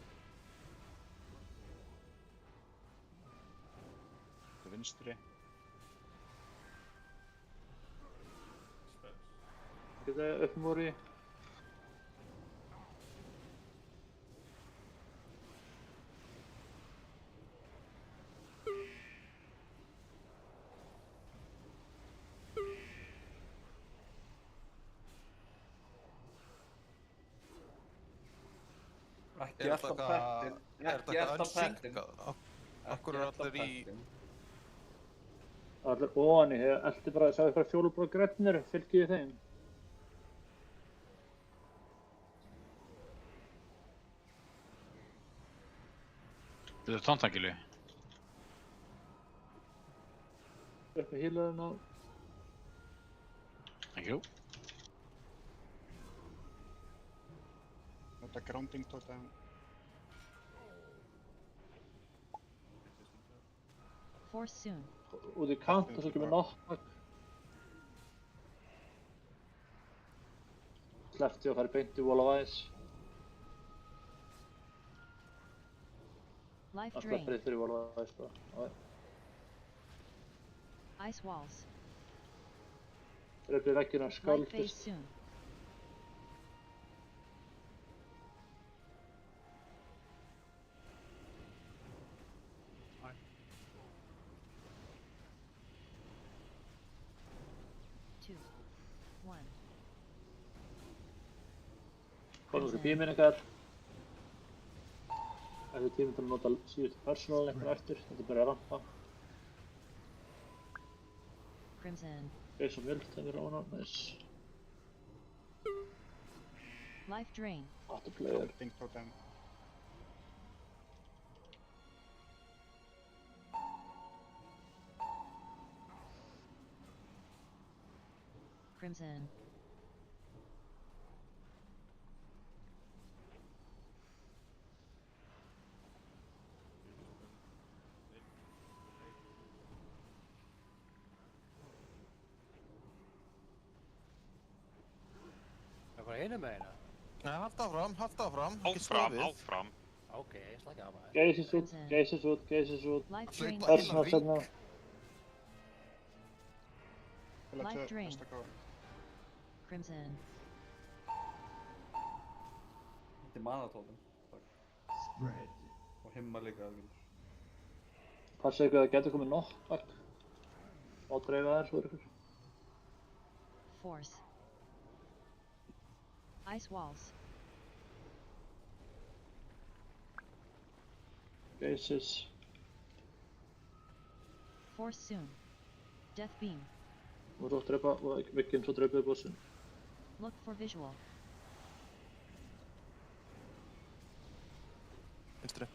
Speaker 6: Til vinstri.
Speaker 4: Geta upp múri.
Speaker 16: Ekki alltaf pettin. Ekki alltaf pettin.
Speaker 2: Akkur er allir í...
Speaker 4: Allir ofan í, ég eldi bara, sagði eitthvað fjólubláð grænir, fylgið þeim.
Speaker 1: Þetta er tóntangilu.
Speaker 4: Upp með hílaðina.
Speaker 1: Thank you.
Speaker 6: Nota grounding totem.
Speaker 15: Force soon.
Speaker 4: Út í kant og svo kemur knockback. Sleppti og færi beint í Wall of Ice.
Speaker 15: Life
Speaker 4: Það
Speaker 15: drain.
Speaker 4: sleppir eitt fyrir Wall of Ice bara.
Speaker 15: Ice walls.
Speaker 4: Það er upp í veggina
Speaker 15: Light phase
Speaker 4: skáldist.
Speaker 15: soon. Two. One.
Speaker 4: Komum til tíminn ykkar. Þetta er tíminn til að nota síðustu personal eitthvað eftir. Þetta byrja að rampa.
Speaker 15: Crimson.
Speaker 4: Geis og mjöld, það verður ofan á, nice.
Speaker 15: Life drain.
Speaker 4: Afturplayer.
Speaker 6: Grounding totem.
Speaker 15: Crimson.
Speaker 10: Það var einu með hérna.
Speaker 2: Nei, halda áfram, ekki
Speaker 13: Áfram,
Speaker 2: sofið.
Speaker 13: áfram.
Speaker 10: Ok, slaka á maður.
Speaker 4: Geisis út, geisis út, geisis út.
Speaker 15: Life drain.
Speaker 4: Personal setna.
Speaker 15: Life drain. Crimson.
Speaker 16: Þetta er manatótum.
Speaker 8: Spread.
Speaker 16: Og himma líka alveg.
Speaker 4: Passa ykkur að það getur komið knockback. Og dreifa þær svo ykkur.
Speaker 15: Force. Ice walls.
Speaker 4: Geisis.
Speaker 15: Force soon. Death beam.
Speaker 4: Og svo dreipa, og vegginn svo dreipaði bossin.
Speaker 15: Look for visual.
Speaker 2: Vinstri.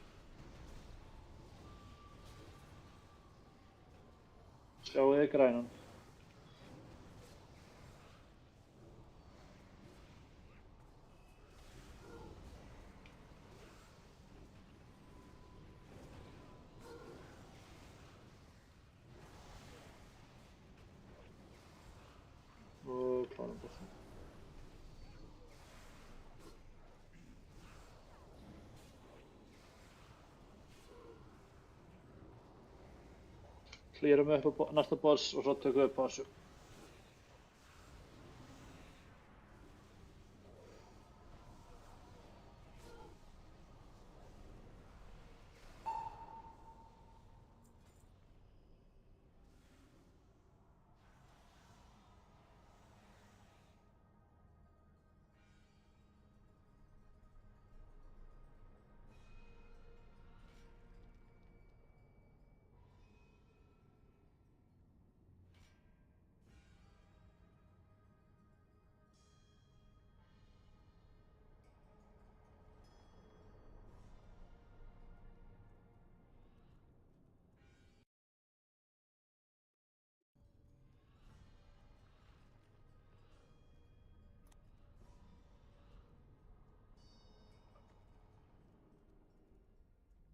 Speaker 4: Sjáu þið grænan. Og klárum bossin. Clearum upp á næsta boss og svo tökum við bossu.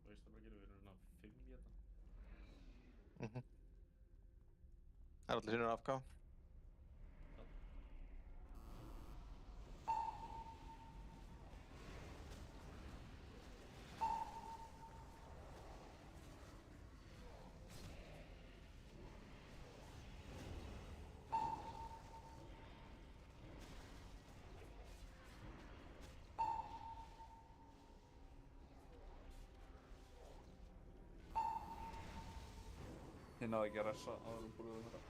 Speaker 5: Þú veist það bara getur verið svona 5 í þetta.
Speaker 2: Það er allir hinur afgá.
Speaker 16: Þið náðu ekki að ressa áður búið við þetta.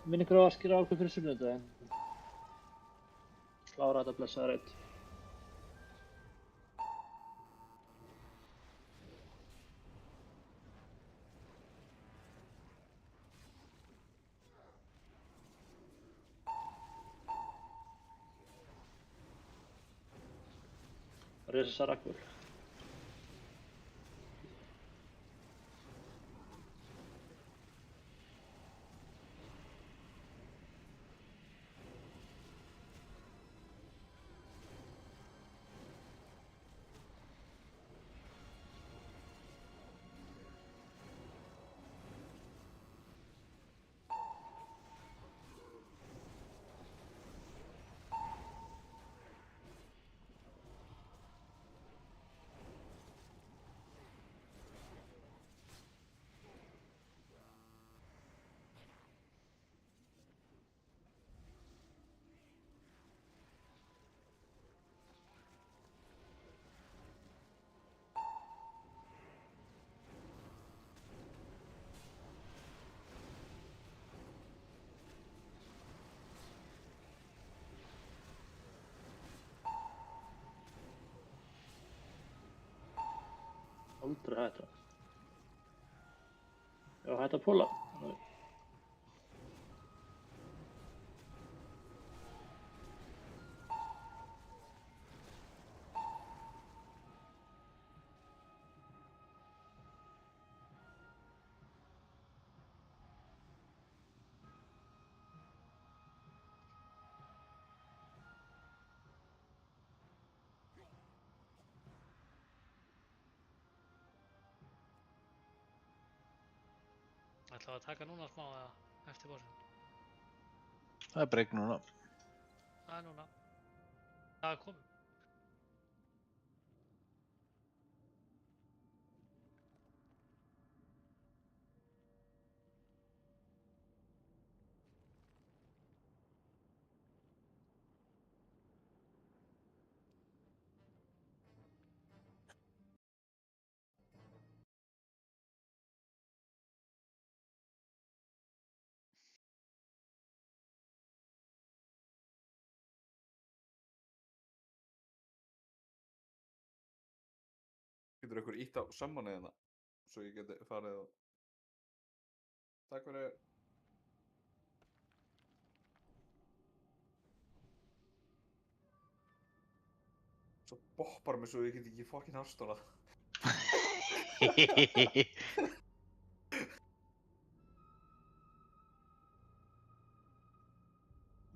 Speaker 4: Minn ykkur á að skýra ákveð fyrir sunnudaginn. Klára þetta blessaður eitt. Risa Sarakul. Aldrei hætta. Já, hætta að púla.
Speaker 14: Ætlaðu að taka núna smá eða eftir bossinn?
Speaker 1: Það er break núna.
Speaker 14: Það er núna. Það er komið.
Speaker 16: Getur ykkur ítt á summonið hérna, svo ég geti farið og... Takk fyrir. Svo boppar mig svo ég get ekki fucking Hearthstone.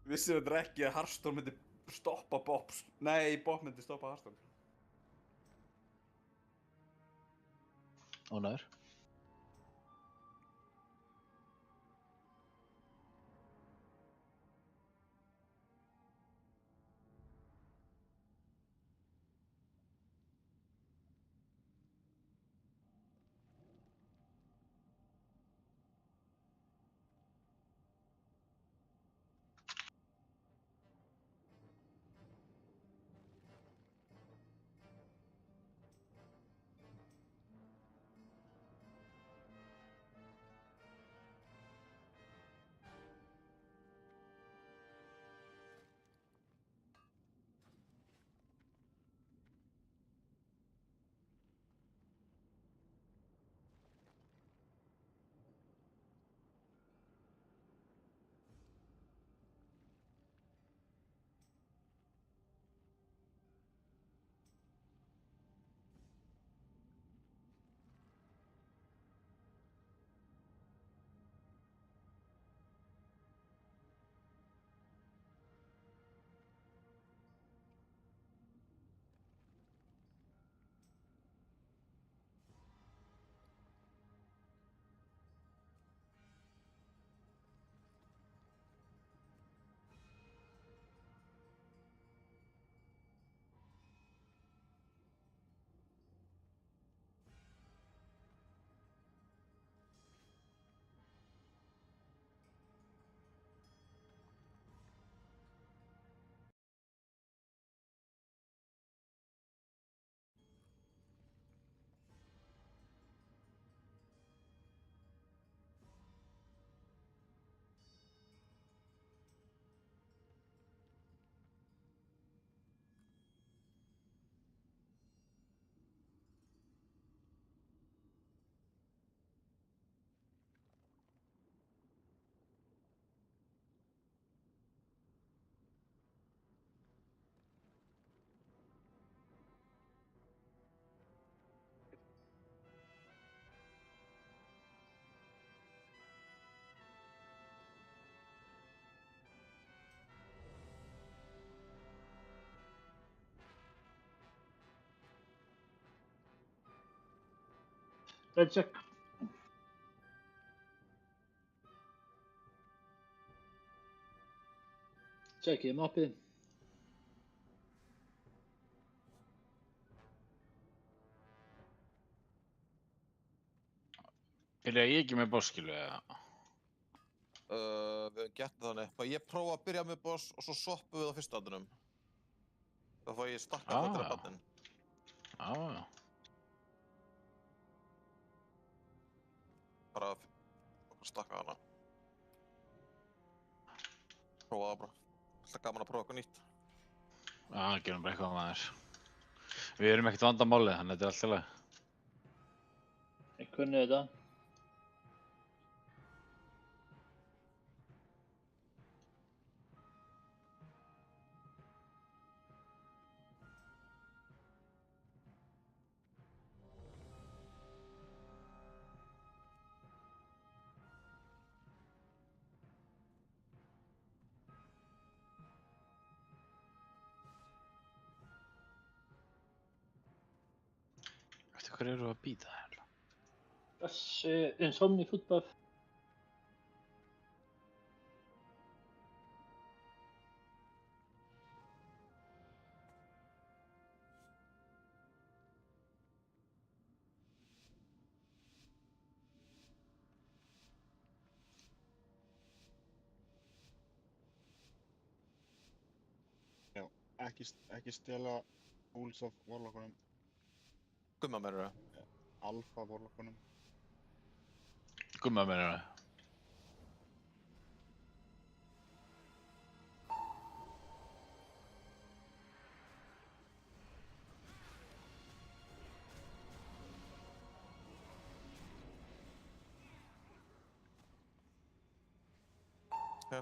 Speaker 16: Vissir þetta ekki að Hearthstone myndi stoppa Bob? Nei, Bob myndi stoppa Hearthstone.
Speaker 1: Ánægður.
Speaker 4: Red check. Checkið mappið.
Speaker 1: Ég ekki með boss, skilu, eða?
Speaker 2: Við hefum gert þannig. Ég prófa að byrja með boss og svo swappum við á fyrsta aðunum. Þá fá ég stakka það til að batnin. Bara stakka hana. Prófa það bara. Alltaf gaman að prófa eitthvað nýtt.
Speaker 1: Gerum bara eitthvað maður. Við erum ekkert vandamálið, þannig að þetta er allt í lagi.
Speaker 4: Ég kunni þetta.
Speaker 1: Hver eru að býta hérna?
Speaker 4: Þessi Insomni footbuff.
Speaker 6: Já, ekki stela Fools of Warlockunum.
Speaker 2: Gumma meira það?
Speaker 6: Alpha Warlockunum.
Speaker 1: Gumma meira það?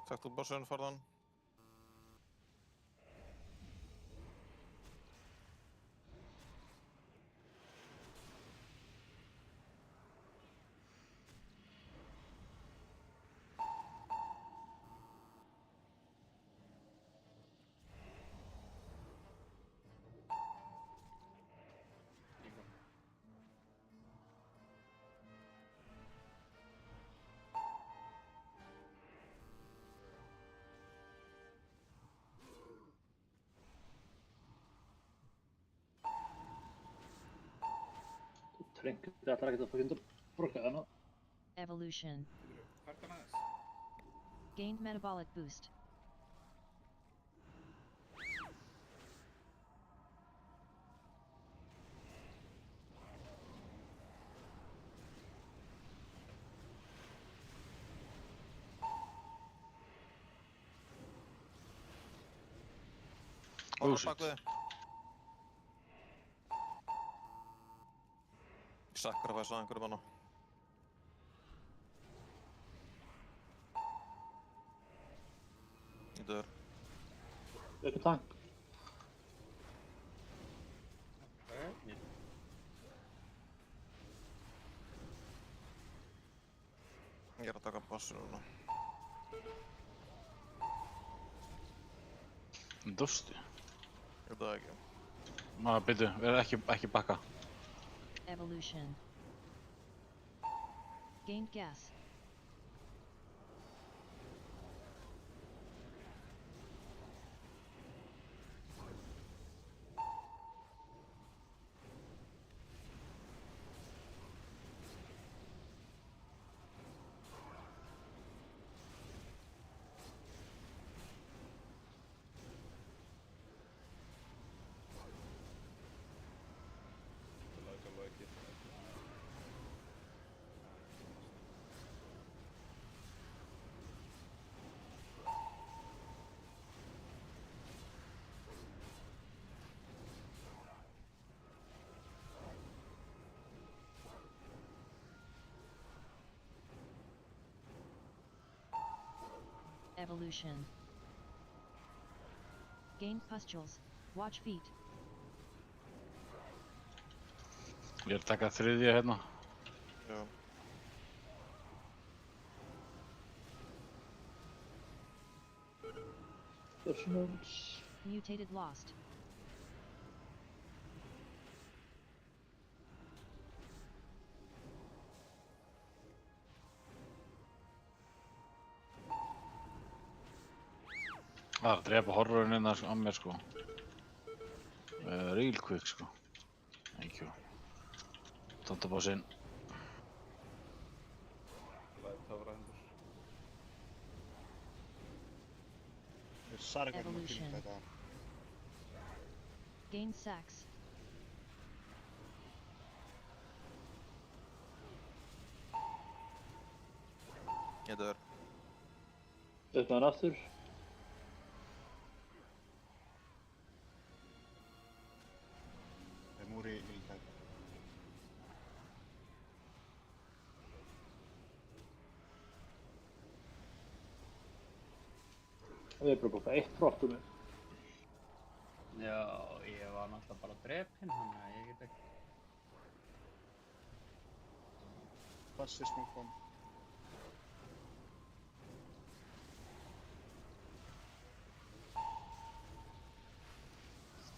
Speaker 2: Takk þú bossinn farðan.
Speaker 4: Trinket, det er ikke for å bruke henne.
Speaker 15: Evolution. Gained metabolic boost.
Speaker 2: Oh shit. Sacrifice á einhverjum annan. Ég dör.
Speaker 4: Upp í tank.
Speaker 2: Ég að taka bossu núna.
Speaker 1: Dóstu?
Speaker 2: Ég veit það ekki.
Speaker 1: Maður, byrju, ekki bakka.
Speaker 15: Evolution. Gained gas. Evolution. Gained pustules. Watch feet.
Speaker 1: Ég að taka þriðja hérna.
Speaker 2: Já.
Speaker 4: Personals.
Speaker 15: Mutated lost.
Speaker 1: Það er að drepa horrorinn innan á mér sko. Real quick sko. Thank you. Tóntabossinn.
Speaker 16: Læt það vera hendur.
Speaker 6: Sargon með kynnt þetta.
Speaker 15: Gain sacks.
Speaker 2: Ég dör.
Speaker 4: Upp með hann aftur.
Speaker 6: Það er múri í líka.
Speaker 4: Við erum bara búin eitt brott um mig.
Speaker 12: Já, ég var náttúrulega bara drepinn, þannig að ég get ekki...
Speaker 6: Bassi smókom.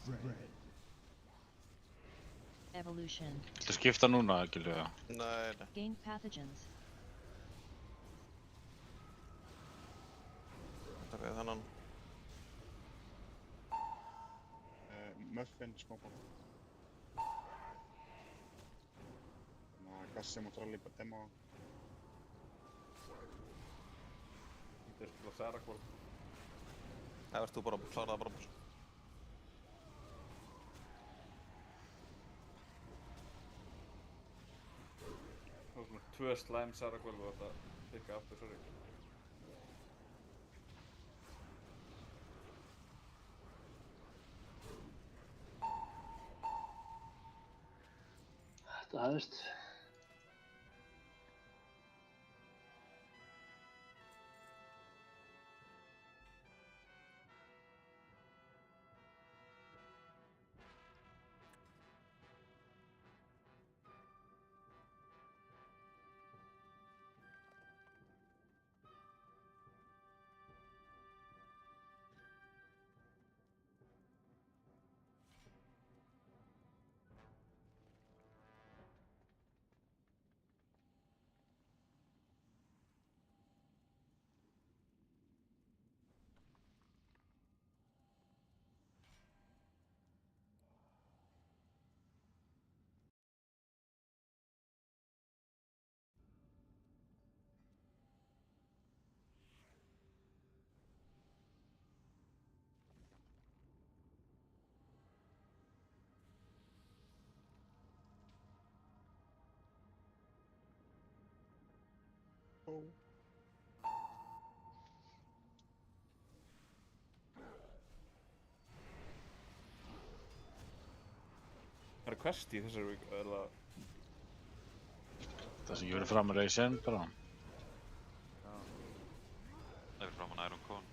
Speaker 8: Spread.
Speaker 15: Evolution.
Speaker 1: Viltu skipta núna, Gylfi?
Speaker 2: Nei.
Speaker 15: Gain pathogens.
Speaker 2: Taka ég þennan.
Speaker 6: Muffin smókom. Gassi mot rally demo.
Speaker 16: Þetta er spila Sarakvort.
Speaker 2: Það verður þú bara að klára það bara.
Speaker 16: Það var svona 2 slæm Sarakvort og þetta pikka aftur, sorry.
Speaker 4: Þetta hefðist.
Speaker 16: Það er quest í þessari viku, er það...
Speaker 1: Það sem ég verið fram að reysa bara.
Speaker 13: Það verið fram að Iron Cone.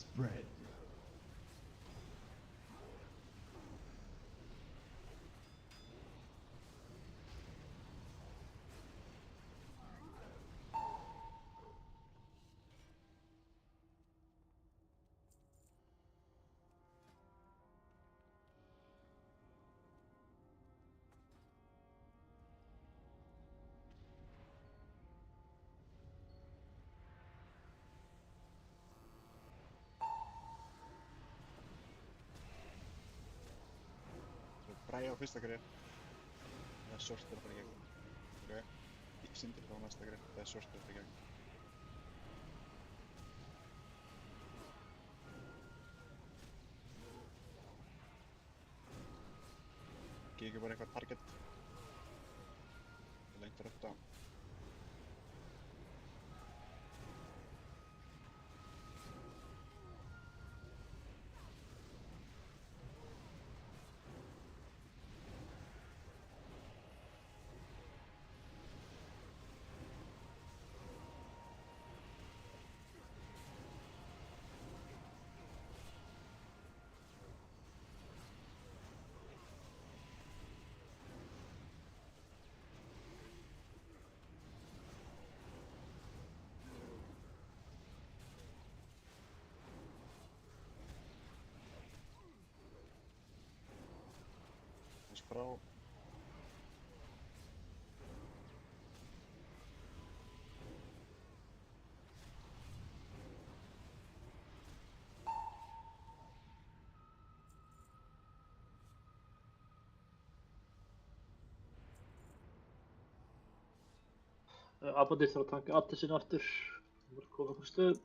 Speaker 8: Spread.
Speaker 6: Bræði á fyrsta gref. Það er sortir að fara í gegn. Ok. Sindri þá á næsta gref. Það er sortir að fara í gegn. Gíkir bara eitthvað target. Lengt röpt á. frá.
Speaker 4: Abandi þarf að taka allir sinni aftur. Það er komið okkur stöð.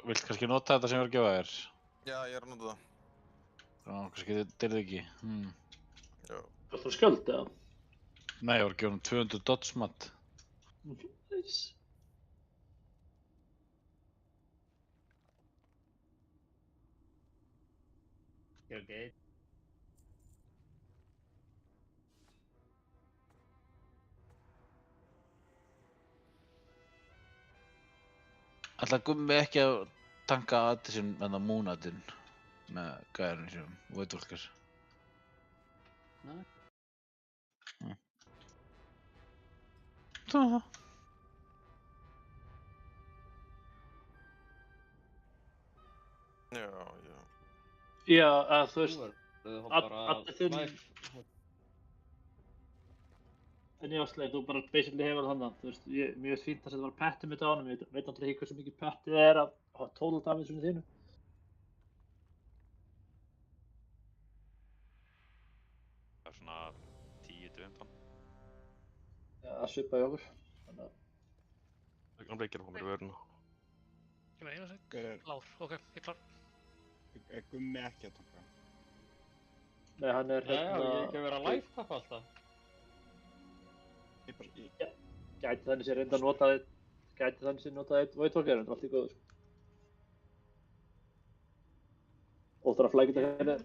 Speaker 1: Vilt kannski nota þetta sem ég var að gefa þér?
Speaker 2: Já, ég er að nota það.
Speaker 1: Já, kannski þetta ekki.
Speaker 2: Já.
Speaker 4: Það er skjöld, eða?
Speaker 1: Nei, ég var að gefa hann 200 dodge mat.
Speaker 4: Nice.
Speaker 12: Okay.
Speaker 1: Ætla Gummi ekki að tanka allir sinn múnatinn með gæðurinn sínum, Voidwalker.
Speaker 12: Nei.
Speaker 1: Það.
Speaker 2: Já.
Speaker 4: Já, þú veist, allir þinn... En ég áslega, þú bara basically hefur þannig, þú veist, mér veist fínt að setja bara petti mitt á honum, ég veit náttúrulega ekki hversu mikið pettið er að hafa total damage svona þínu.
Speaker 13: Það er svona 10-15.
Speaker 4: Já, það svipaði okkur, þannig að...
Speaker 3: Það er ekki að koma í vöruna.
Speaker 14: Ég með eina seg. Lár, ok, ég er klár.
Speaker 6: Er Gummi ekki að tanka?
Speaker 4: Nei, hann er
Speaker 12: Já, ég er ekki að vera að live-tappa alltaf.
Speaker 4: Gæti þannig sér reynda að nota eitt, gæti þannig sér nota eitt Voidwalker, en það er allt í góðu, sko. Óttar að flækja þetta hérna.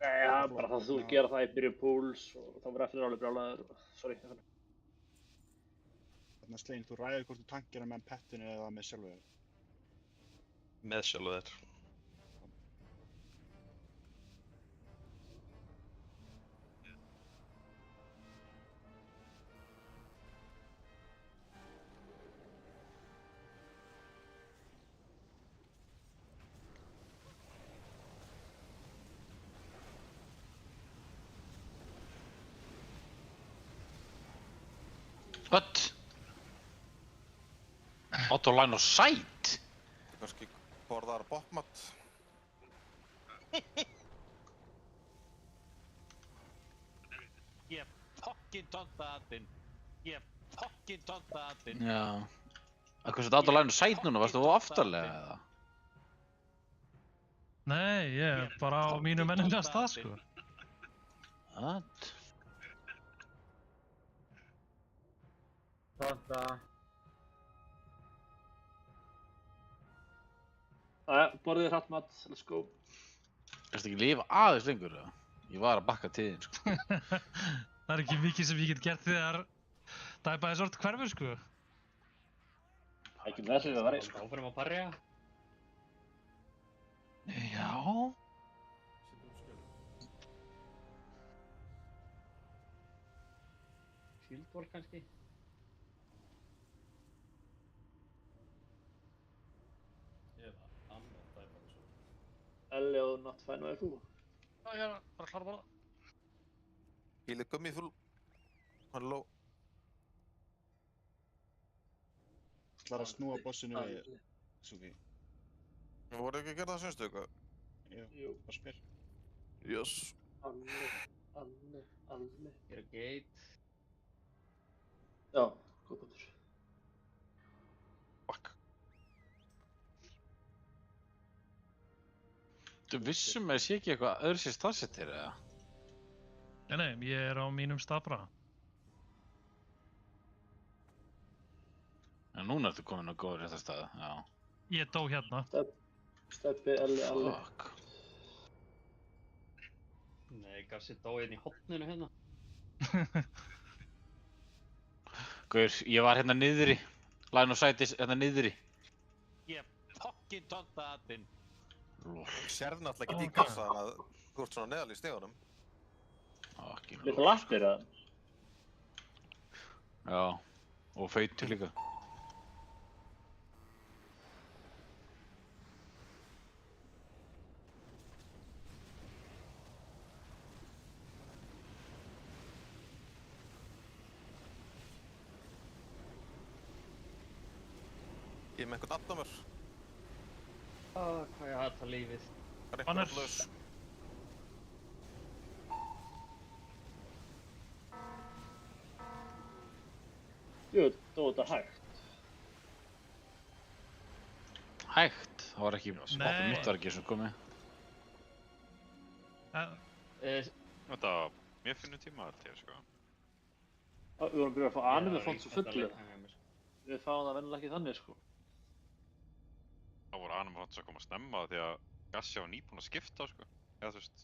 Speaker 4: Nei, já, bara það þú gera það í byrjun pools og þá verður eftir alveg brjálaður, sorry.
Speaker 6: Þannig að Slegin, þú ræður hvort þú tankir hann með pettinu eða með sjálfu þér?
Speaker 3: Með sjálfu þér.
Speaker 1: What? Auto line of sight?
Speaker 2: Kannski borðar botmat.
Speaker 1: Ég fucking tonta aðinn. Já. Hvað svo þetta auto line of sight núna? Varstu þú aftarlega eða?
Speaker 18: Nei, ég er bara á mínu mennilega stað, sko.
Speaker 1: What?
Speaker 12: Tonta.
Speaker 4: Jæja, borðið hratt mat, let's go.
Speaker 1: Erstu ekki að lifa aðeins lengur eða? Ég var að bakka tíðin, sko.
Speaker 18: Það er ekki mikið sem ég get gert þegar dæpaði sort hverfur, sko.
Speaker 4: Það er ekki með þessu það verið, sko.
Speaker 12: Áfram að parja.
Speaker 18: Já.
Speaker 12: Shieldwall kannski.
Speaker 4: Elli og not fine með þú.
Speaker 14: Já, ég er bara klar að borða.
Speaker 2: Hílið Gummi full. Hann er low.
Speaker 6: Ætlar að snúa bossinu við, Suki.
Speaker 2: Við vorum ekki að gera það semstu eitthvað?
Speaker 6: Jú, bara spyr.
Speaker 2: Yes.
Speaker 4: Alli.
Speaker 12: Gera gate.
Speaker 4: Já, góð bútur.
Speaker 2: Fuck.
Speaker 1: Þú vissum að ég sé ekki eitthvað öðru sér staðsettir eða?
Speaker 18: Nei, ég er á mínum stað bara.
Speaker 1: En núna ertu komin á góður rétta stað, já.
Speaker 18: Ég dó hérna.
Speaker 4: Steppi, Elli.
Speaker 1: Fuck.
Speaker 12: Nei, Gassi dó inn í hotninu hérna.
Speaker 1: Gaur, ég var hérna niðri. Line of sight hérna niðri. Ég fucking tonta aðinn.
Speaker 2: Sérðu náttúrulega ekki í kassa þannig að þú ert svona neðal í stegunum.
Speaker 4: Lita lappir eða?
Speaker 1: Já, og feitur líka.
Speaker 2: Ég er með einhvern addamör.
Speaker 12: Hvað ég hata lífið.
Speaker 2: Það er
Speaker 18: Banner.
Speaker 2: einhver laus.
Speaker 4: Jú, þú ert það hægt.
Speaker 1: Hægt? Það var ekki,
Speaker 18: Nei.
Speaker 1: okkur mitt var ekki sem komið.
Speaker 13: Þetta var mjög finnum tíma held ég, sko.
Speaker 4: Við vorum að byrja að fá anime font svo fullu.
Speaker 12: fullu.
Speaker 4: Við fáum það venjulega ekki þannig, sko.
Speaker 13: Þá voru anime hots að koma snemma því að Gassi var nýbúinn að skipta, sko. Eða þú veist.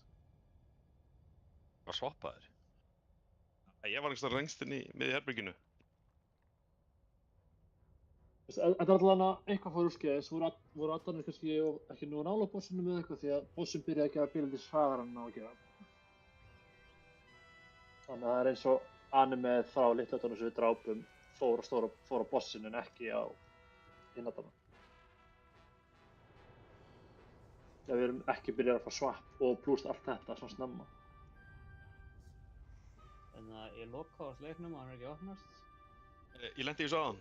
Speaker 17: Var svoppaður?
Speaker 3: Ég var einhvers veginn lengst inn í miðju herberginu.
Speaker 4: Þetta er allavega eitthvað fór úr skeiðis, voru allanir kannski ekki nú nála bossinu með eitthvað því að bossin byrjaði að gefa bílindis hraðar en á að gera. Þannig að það er eins og anime frá litlaðunum sem við drápum fór á bossinu en ekki á innadana. Þegar við erum ekki byrjað að fá swap og plúst allt þetta svona snemma.
Speaker 12: Þannig að ég loka á sleiknum og hann er ekki að opnast.
Speaker 3: Ég lendi í þessu aðan.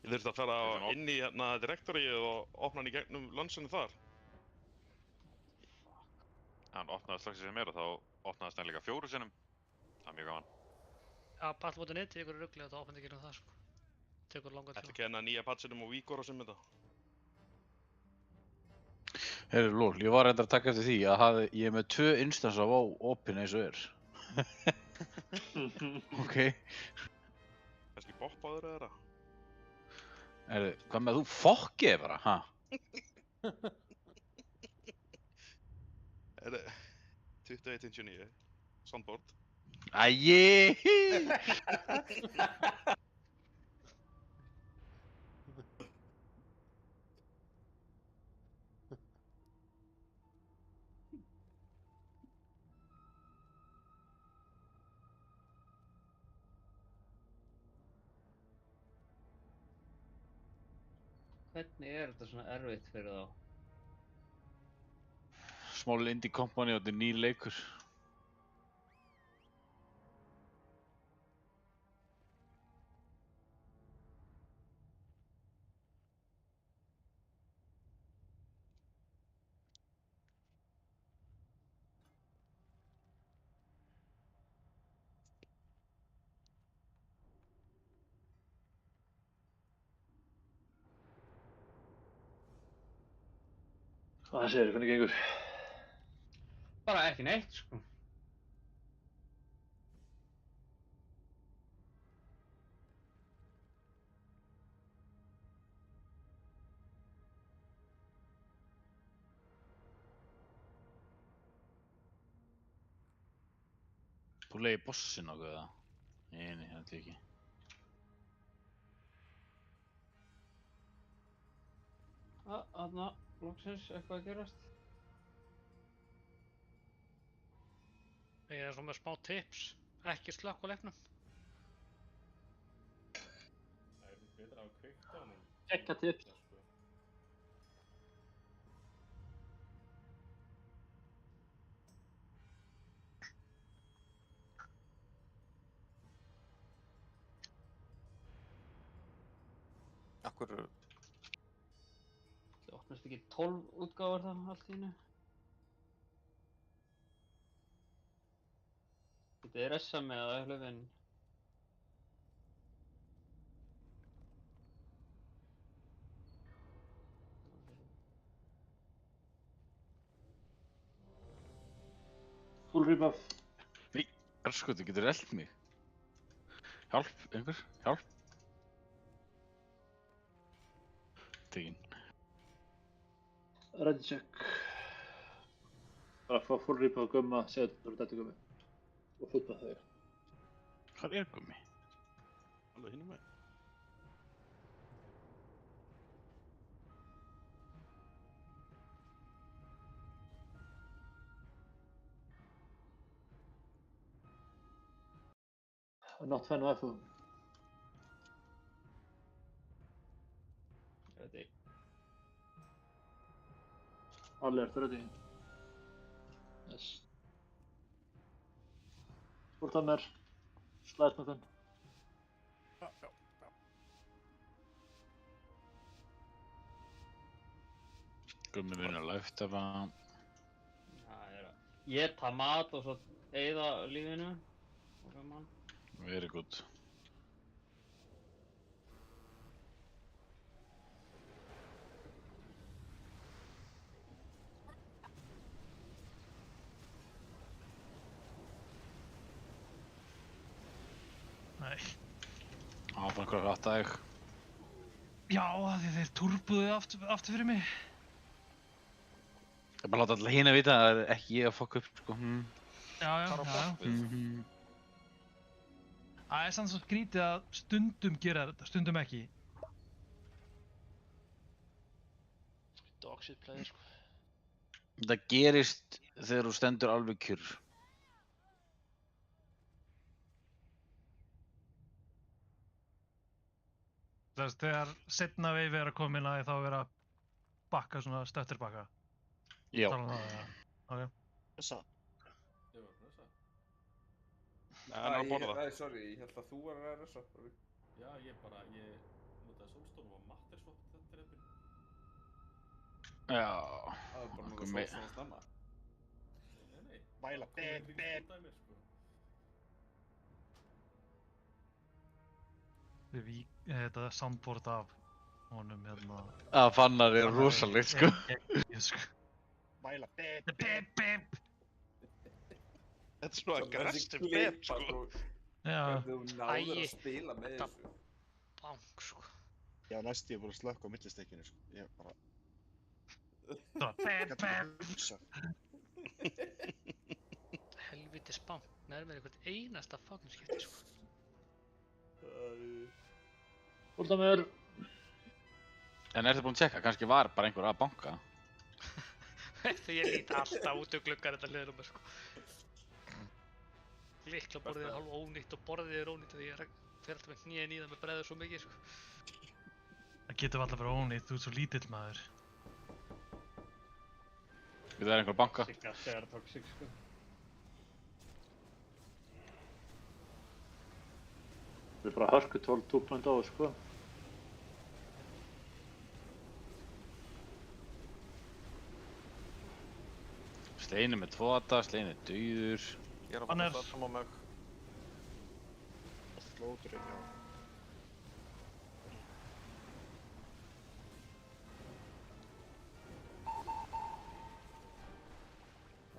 Speaker 3: Ég þurfti að fara inn í hérna direktorið og opna hann í gegnum lansinu þar.
Speaker 13: Hann opnaði strax sem meira, þá opnaðist hann líka 4 sinnum. Það er mjög gaman.
Speaker 14: Já, patchmótið netið ykkur er rugglega, þetta opnandi ekki það, sko. Tekur langa
Speaker 3: Þetta ekki hérna nýja patchinum og Víkor og sem þetta.
Speaker 1: Heyrðu, lol, ég var reyndar að taka eftir því að ég er með 2 instance af open eins og er. Ok.
Speaker 3: Kannski boppaður eða það?
Speaker 1: Heyrðu, hvað með þú fokkið bara, ha?
Speaker 3: Er það 21.59, soundboard.
Speaker 1: Æi!
Speaker 12: Hvernig er þetta svona erfitt fyrir þá?
Speaker 1: Small indie company og þetta er nýr leikur.
Speaker 4: Hvað segirðu, hvernig gengur?
Speaker 12: Bara ekki neitt, sko.
Speaker 1: Þú leiði bossin okkur eða? Nei, held ég ekki.
Speaker 12: Þarna, loksins, eitthvað að gerast.
Speaker 14: Ég er svona með smá tips, ekki slökk á leiknum.
Speaker 5: Það er betra að kveikta á honum.
Speaker 4: Ekka tips.
Speaker 2: Akkur...
Speaker 12: Það opnast ekki 12 útgáfur það allt í einu. Þetta er SM eða hlöfin.
Speaker 4: Full rebuff.
Speaker 1: Nei, erskotu, getur elt mig. Hjálp, einhver, hjálp. Tegin.
Speaker 4: Ready check. Bara að fá full rebuff og gumma, segja þetta gummi. Og fútbað þau.
Speaker 1: Hvað er gummi?
Speaker 3: Alveg hinum með.
Speaker 4: Not fan of FU.
Speaker 12: Ready.
Speaker 4: Alle er ready. Yes. Sportað mér. Slæðist með þenn.
Speaker 1: Gummi minn að lifta bara.
Speaker 12: Það er að éta mat og svo eyða lífinu. Og gaman.
Speaker 1: Very good.
Speaker 18: Nei.
Speaker 1: Áfram einhverja hratta þig.
Speaker 18: Já, af því þeir turbuðu aftur fyrir mig.
Speaker 1: Ég bara láta alla hina vita að það er ekki ég að fokka upp, sko.
Speaker 18: Já. Það er samt svo skrítið að stundum gera þetta, stundum ekki.
Speaker 5: Dogshit player, sko.
Speaker 1: Það gerist þegar þú stendur alveg kjur.
Speaker 18: Þess þegar setna veifi er að koma inn að þá vera að bakka svona stöttirbakka.
Speaker 1: Já.
Speaker 18: Tala um það, já. Ok.
Speaker 6: Þessa.
Speaker 3: Nei, hann er að borða.
Speaker 16: Nei, sorry, ég held að þú var að ressa.
Speaker 5: Já, ég notaði Soulstone og Matter Swap þetta reyfin.
Speaker 1: Já.
Speaker 16: Það var bara notað Soulstone að snemma.
Speaker 5: Nei.
Speaker 6: Bæla, bep.
Speaker 18: Þetta soundboard af honum hérna.
Speaker 1: Að Fannar er rosalegt, sko.
Speaker 6: Bæla, bep.
Speaker 3: Þetta er svona aggressive bep, sko.
Speaker 18: Já.
Speaker 16: Hvernig þú náður að spila með þessu.
Speaker 14: Bank, sko.
Speaker 6: Já, næst ég er búin að slökka á millistekkinu, sko. Ég bara...
Speaker 14: Helvitis bank. Nærmið eitthvað einasta fucking skipti, sko.
Speaker 4: Úldamur.
Speaker 1: En ertu búinn að tjekka? Kannski var bara einhver að banka?
Speaker 14: Þegar ég lít alltaf út gluggar þetta hliðar á mér, sko. Lyklaborðið er hálf ónýtt og borðið er ónýtt því ég fer alltaf með hnén í það með bregður svo mikið, sko.
Speaker 18: Það getur alltaf verið ónýtt, þú ert svo lítill maður.
Speaker 1: Getur það einhver banka?
Speaker 12: Sigga segjar toxic, sko.
Speaker 4: Það er bara hörku 12 2.0, sko.
Speaker 1: Steini með 2 atta, Steini er dauður.
Speaker 2: Ég er að fara það fram á mig.
Speaker 6: Slóturinn, já.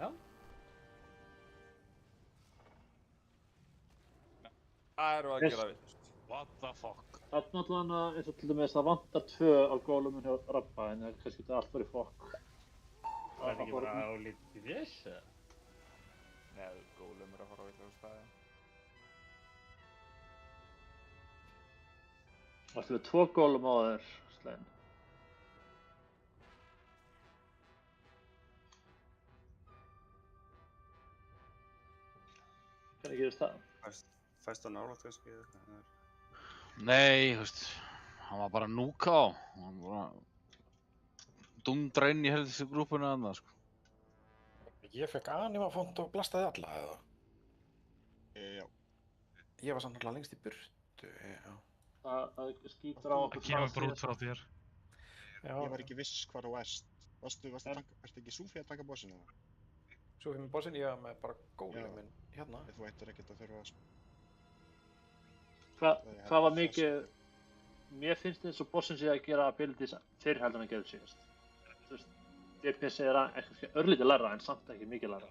Speaker 12: Já.
Speaker 16: Það eru að gera vitlaust.
Speaker 1: What the fuck?
Speaker 4: Þarna allavega eins og til dæmis það vantar 2 á gólumun hjá Rabba en það er kannski þetta allt verið fokk.
Speaker 12: Það er ekki bara á lítið þess, eða?
Speaker 16: Nei, gólum er að fara á eitthvað staði.
Speaker 4: Það er 2 gólum á þér, Slein. Hvernig gerist það?
Speaker 19: Fæst á nálægt kannski eða eitthvað?
Speaker 1: Nei, þú veist, hann var bara að núka á. Hann var bara dundra inn í helðissu grúpuna þarna, sko.
Speaker 20: Ég fekk animafont og blastaði alla, eða?
Speaker 6: Já.
Speaker 20: Ég var samt náttúrulega lengst í burtu, já.
Speaker 4: Það skýtur á okkur
Speaker 18: það kemur bara út frá þér.
Speaker 6: Ég var ekki viss hvar þú erst. Ertu ekki Súfi að taka bossinu það?
Speaker 20: Súfi með bossinu? Ég var með bara góluminn hérna.
Speaker 6: Þú ættir ekkert að þurfa að...
Speaker 4: Hvað var mikið... Mér finnst eins og bossin sé að gera abilities fyrir heldur en að gera síðast. Þú veist, DPS er örlítið læra en samt ekki mikið læra.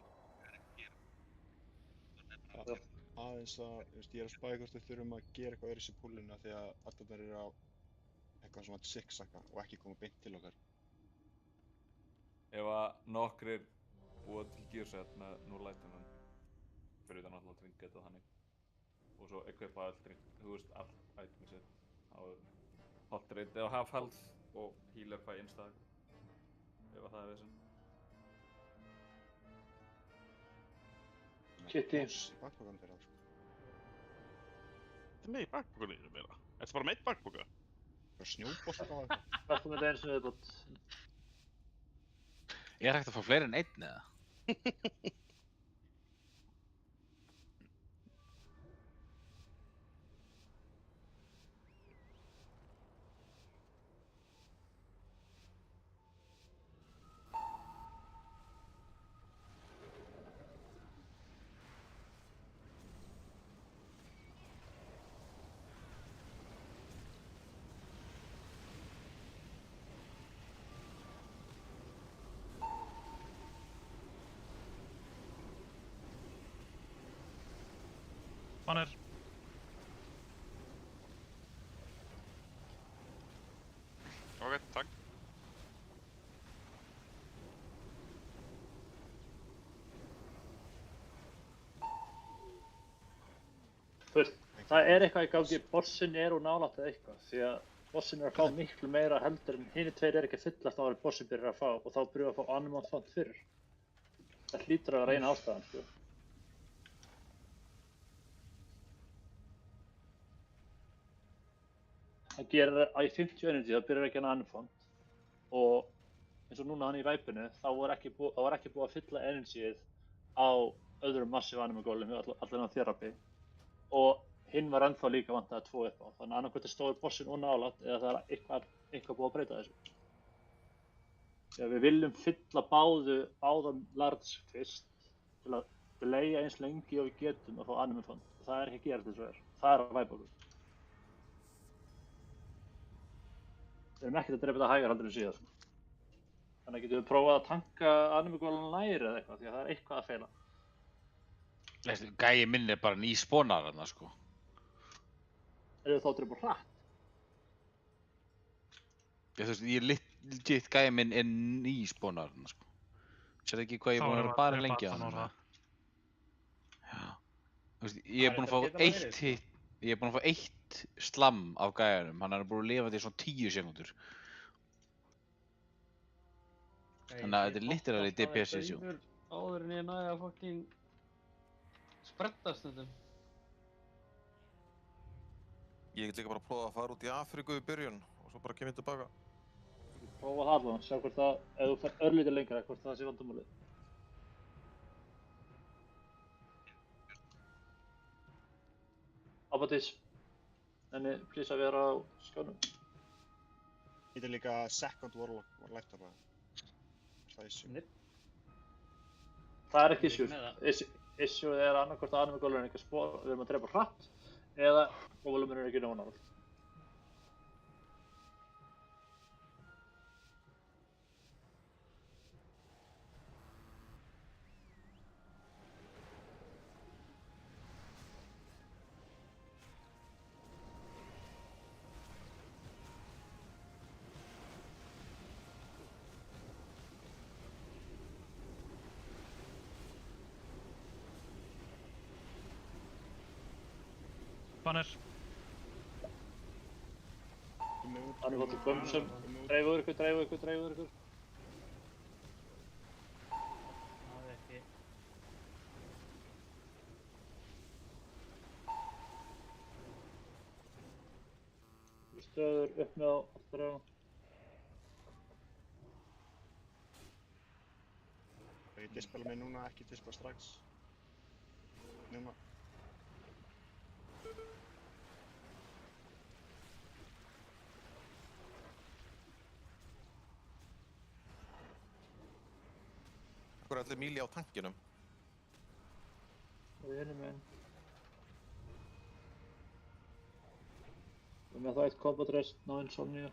Speaker 6: Aðeins að, ég er að spæða hvort við þurfum að gera eitthvað öðruvísi í púluna því að alltaf þær eru á eitthvað svona zigzagga og ekki koma beint til okkar.
Speaker 16: Ef að nokkrir búa til gearset með núrlætunum fyrir utan alltaf trinket og þannig og svo equipa all drink, þú veist, all itemsið á hot rate eða half health og healer by insta ef að það er vissin.
Speaker 4: Kitty.
Speaker 6: Bakpokan fyrir það, sko.
Speaker 3: Þetta er með í bakpokunni meira. Þetta er bara með eitt bakpoka.
Speaker 6: Það er snjóbolta á það.
Speaker 4: Vertu með þetta eins og viðbútt.
Speaker 1: Er hægt að fá fleiri en einn, eða?
Speaker 18: Banner.
Speaker 13: Ok, takk.
Speaker 4: Þú veist, það er eitthvað í gangi, bossinn er úr nálægt eða eitthvað, því að bossinn er að fá miklu meira heldur en hinir tveir er ekki að fyllast áður en bossinn byrjar að fá og þá byrjar að fá Animal Font fyrir. Það hlýtur að vera eina ástæðan, sko. Það gerir að í 50 energy það byrjar ekki að Animal Font og eins og núna hann í væpinu þá var ekki búið að fylla energyið á öðrum Massive Animal Golem allan á Therapy og hinn var ennþá líka vantaði 2 upp á, þannig að annarkvæmt stóður bossinn og nálægt eða það er eitthvað búið að breyta þessu. Þegar við viljum fylla báða large fyrst til að delaya eins lengi og við getum að fá Animal Font og það er ekki að gera þess að það er að væpa okkur. Við erum ekkert að drepa þetta hægar heldur en síðan. Þannig getum við prófað að tanka Animal Golem læri eða eitthvað því að það er eitthvað að feila.
Speaker 1: Gæi minn er bara nýspónar þarna, sko.
Speaker 4: Eru þá að drepa hratt?
Speaker 1: Þú veist, legit gæi minn er nýspónar þarna, sko. Sérðu ekki hvað ég er búinn að vera bara lengi að þarna? Já. Þú veist, ég er búinn að fá 1 hit. Ég er búinn að fá 1 slamm af gæjanum. Hann er búinn að lifa til svona 10 sekúndur. Þannig að þetta er literally DPS issue.
Speaker 12: Áður en ég næði að fucking spreddast stundum.
Speaker 2: Ég get líka bara að prófa að fara út í Afríku í byrjun og svo bara kemur ég tilbaka.
Speaker 4: Prófa það allavega, sjá hvort það, ef þú fer örlítið lengra, hvort það sé vandamálið. Abatis, enni plís að vera á skjánum.
Speaker 6: Þetta er líka second warlock og lifetapa. Það er issue.
Speaker 4: Það er ekki issue. Issue er annarkvort að Animal Golem er ekki að spora, við erum að drepa hratt eða Golem er ekki nógu nálægt.
Speaker 18: Banner.
Speaker 4: Hann er fóttur bömsum, dreifuður ykkur.
Speaker 12: Það er ekki.
Speaker 4: Stöður upp með á, aftur á.
Speaker 6: Ég dispela mig núna, ekki dispela strax. Núna.
Speaker 2: Hvað er allir míli á tankinum?
Speaker 4: Það er með. Við erum með það 1 combat rest, ná insomnia.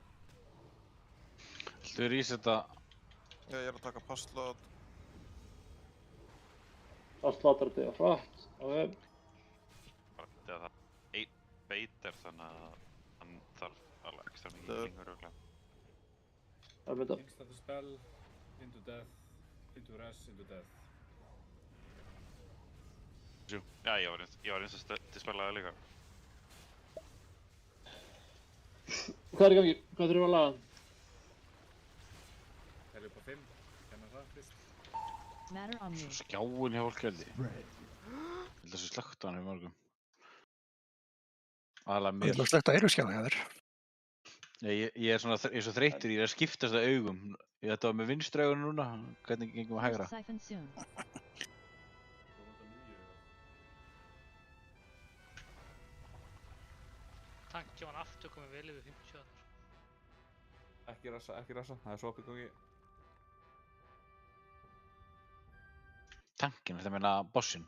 Speaker 1: Viltu við resetta?
Speaker 2: Já, ég er að taka passlot.
Speaker 4: Passlot er að deyja hratt, ok.
Speaker 13: Bara þegar það einn beitir þannig að hann þarf alveg ekstra mikið healingur örugglega.
Speaker 4: Það er með það.
Speaker 5: Instant spell, into death. Into res, into death.
Speaker 13: Já, ég var eins og dispelaði líka.
Speaker 4: Hvað er í gangi? Hvað þurfum við að laga?
Speaker 5: Það er upp á 5, kenna það fyrst.
Speaker 1: Svo skjáin hjá fólk heldur. Ég held að það sé slögt á hann í morgun. Aðalega mér.
Speaker 11: Það er slögt á eyrugskjána hjá þér.
Speaker 1: Ég er svona eins og þreyttur, ég er að skiptast að augum. Þetta var með vinstri augun núna, hvernig gengum við hægra?
Speaker 14: Tanki var aftur komið vel yfir 50 þarna.
Speaker 16: Ekki rassa, það er swap í gangi.
Speaker 1: Tankin, þetta meina bossinn.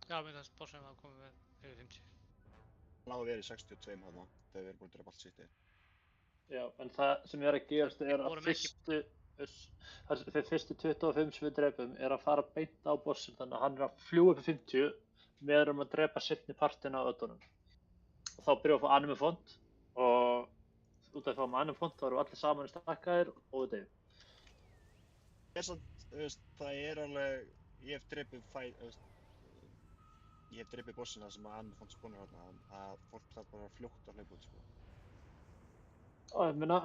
Speaker 14: Já, mér finnst bossinn var komið vel yfir 50.
Speaker 6: Hann á að vera í 62 þarna, þegar við erum búin að drepa allt sitt.
Speaker 4: Já, en það sem er að gerast er að Þeir fyrstu 25 sem við drepum að fara beint á bossin, þannig að hann að fljúga upp í 50 með að drepa seinni partinn af öllunum. Og þá byrjum við að fá anime font og út af að fá anime font þá erum allir saman í stakkaðir og við deyjum.
Speaker 6: Það alveg, ég hef drepið bossina sem að anime font spónir að fólk þarf bara fljótt að hlaupa út, sko.
Speaker 4: Og ég meina,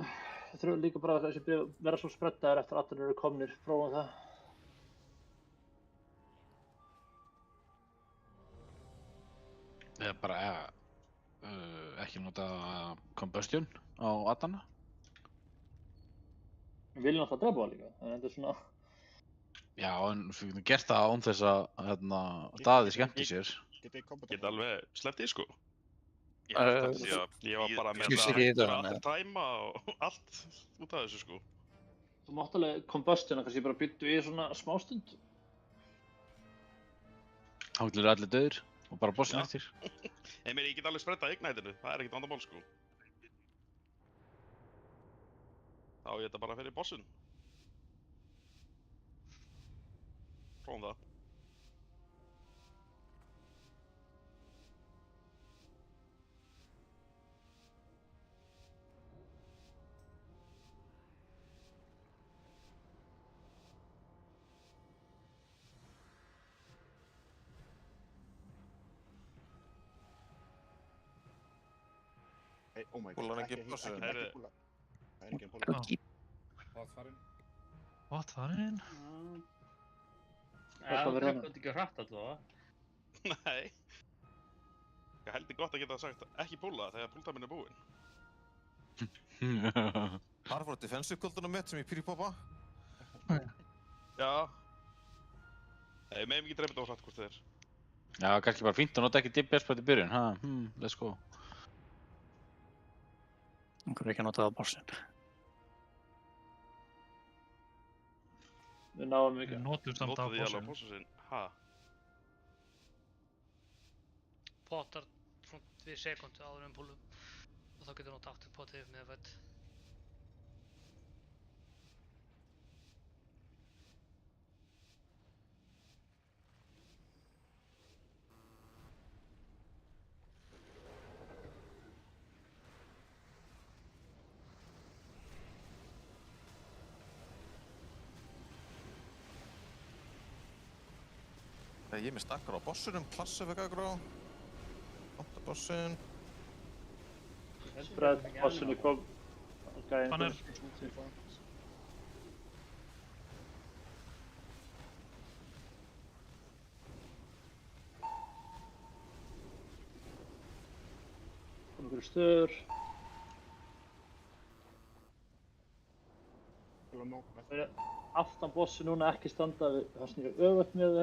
Speaker 4: það þurfum líka bara að þessi vera svo sprettaðir eftir að allir eru komnir, prófum það.
Speaker 1: Eða bara ekki nota combustion á Adana.
Speaker 4: Við viljum alltaf drepa það líka, en þetta er svona...
Speaker 1: Já, en við getum gert það án þess að Daði skemmti sér.
Speaker 3: Geta alveg sleppt í, sko. Ég var bara með allir tæma og allt út af þessu, sko.
Speaker 4: Þú mátt alveg combustion kannski bara byttu í svona smástund.
Speaker 1: Þá getur allir döður og bara bossin eftir.
Speaker 3: En ég get alveg sprettað igniteinu, það er ekkert vandamál, sko. Þá ég þetta bara fyrir bossin. Prófum það.
Speaker 6: Oh my god,
Speaker 2: Púlan ekki bossin.
Speaker 6: Það er engin púla.
Speaker 18: Botfarinn?
Speaker 12: Það verður ekki hratt allavega.
Speaker 3: Nei. Ég heldur gott að geta sagt ekki púla þegar púltæminn er búinn.
Speaker 2: Þar fór defensive kultuna mitt sem ég pýri poppa.
Speaker 3: Já. Nei, meðum ekki dreipið á hratt hvort þið er.
Speaker 1: Já, kannski bara fínt að nota ekki DPS bara í byrjun, let's go.
Speaker 11: Einhver ekki að nota það á bossin.
Speaker 4: Við náðum ekki.
Speaker 18: Við notum samt á
Speaker 3: bossin. Ha?
Speaker 14: Potar við sekundu áður en púlum og þá getur nota aftur potið með vett.
Speaker 2: Ég er með stakkar á bossinum, klassifikagur á. Óttar bossin.
Speaker 4: Spread, bossinu kom.
Speaker 18: Banner.
Speaker 4: Kom ykkur stöður. Aftan bossi núna ekki standa við, það snýr öfugt með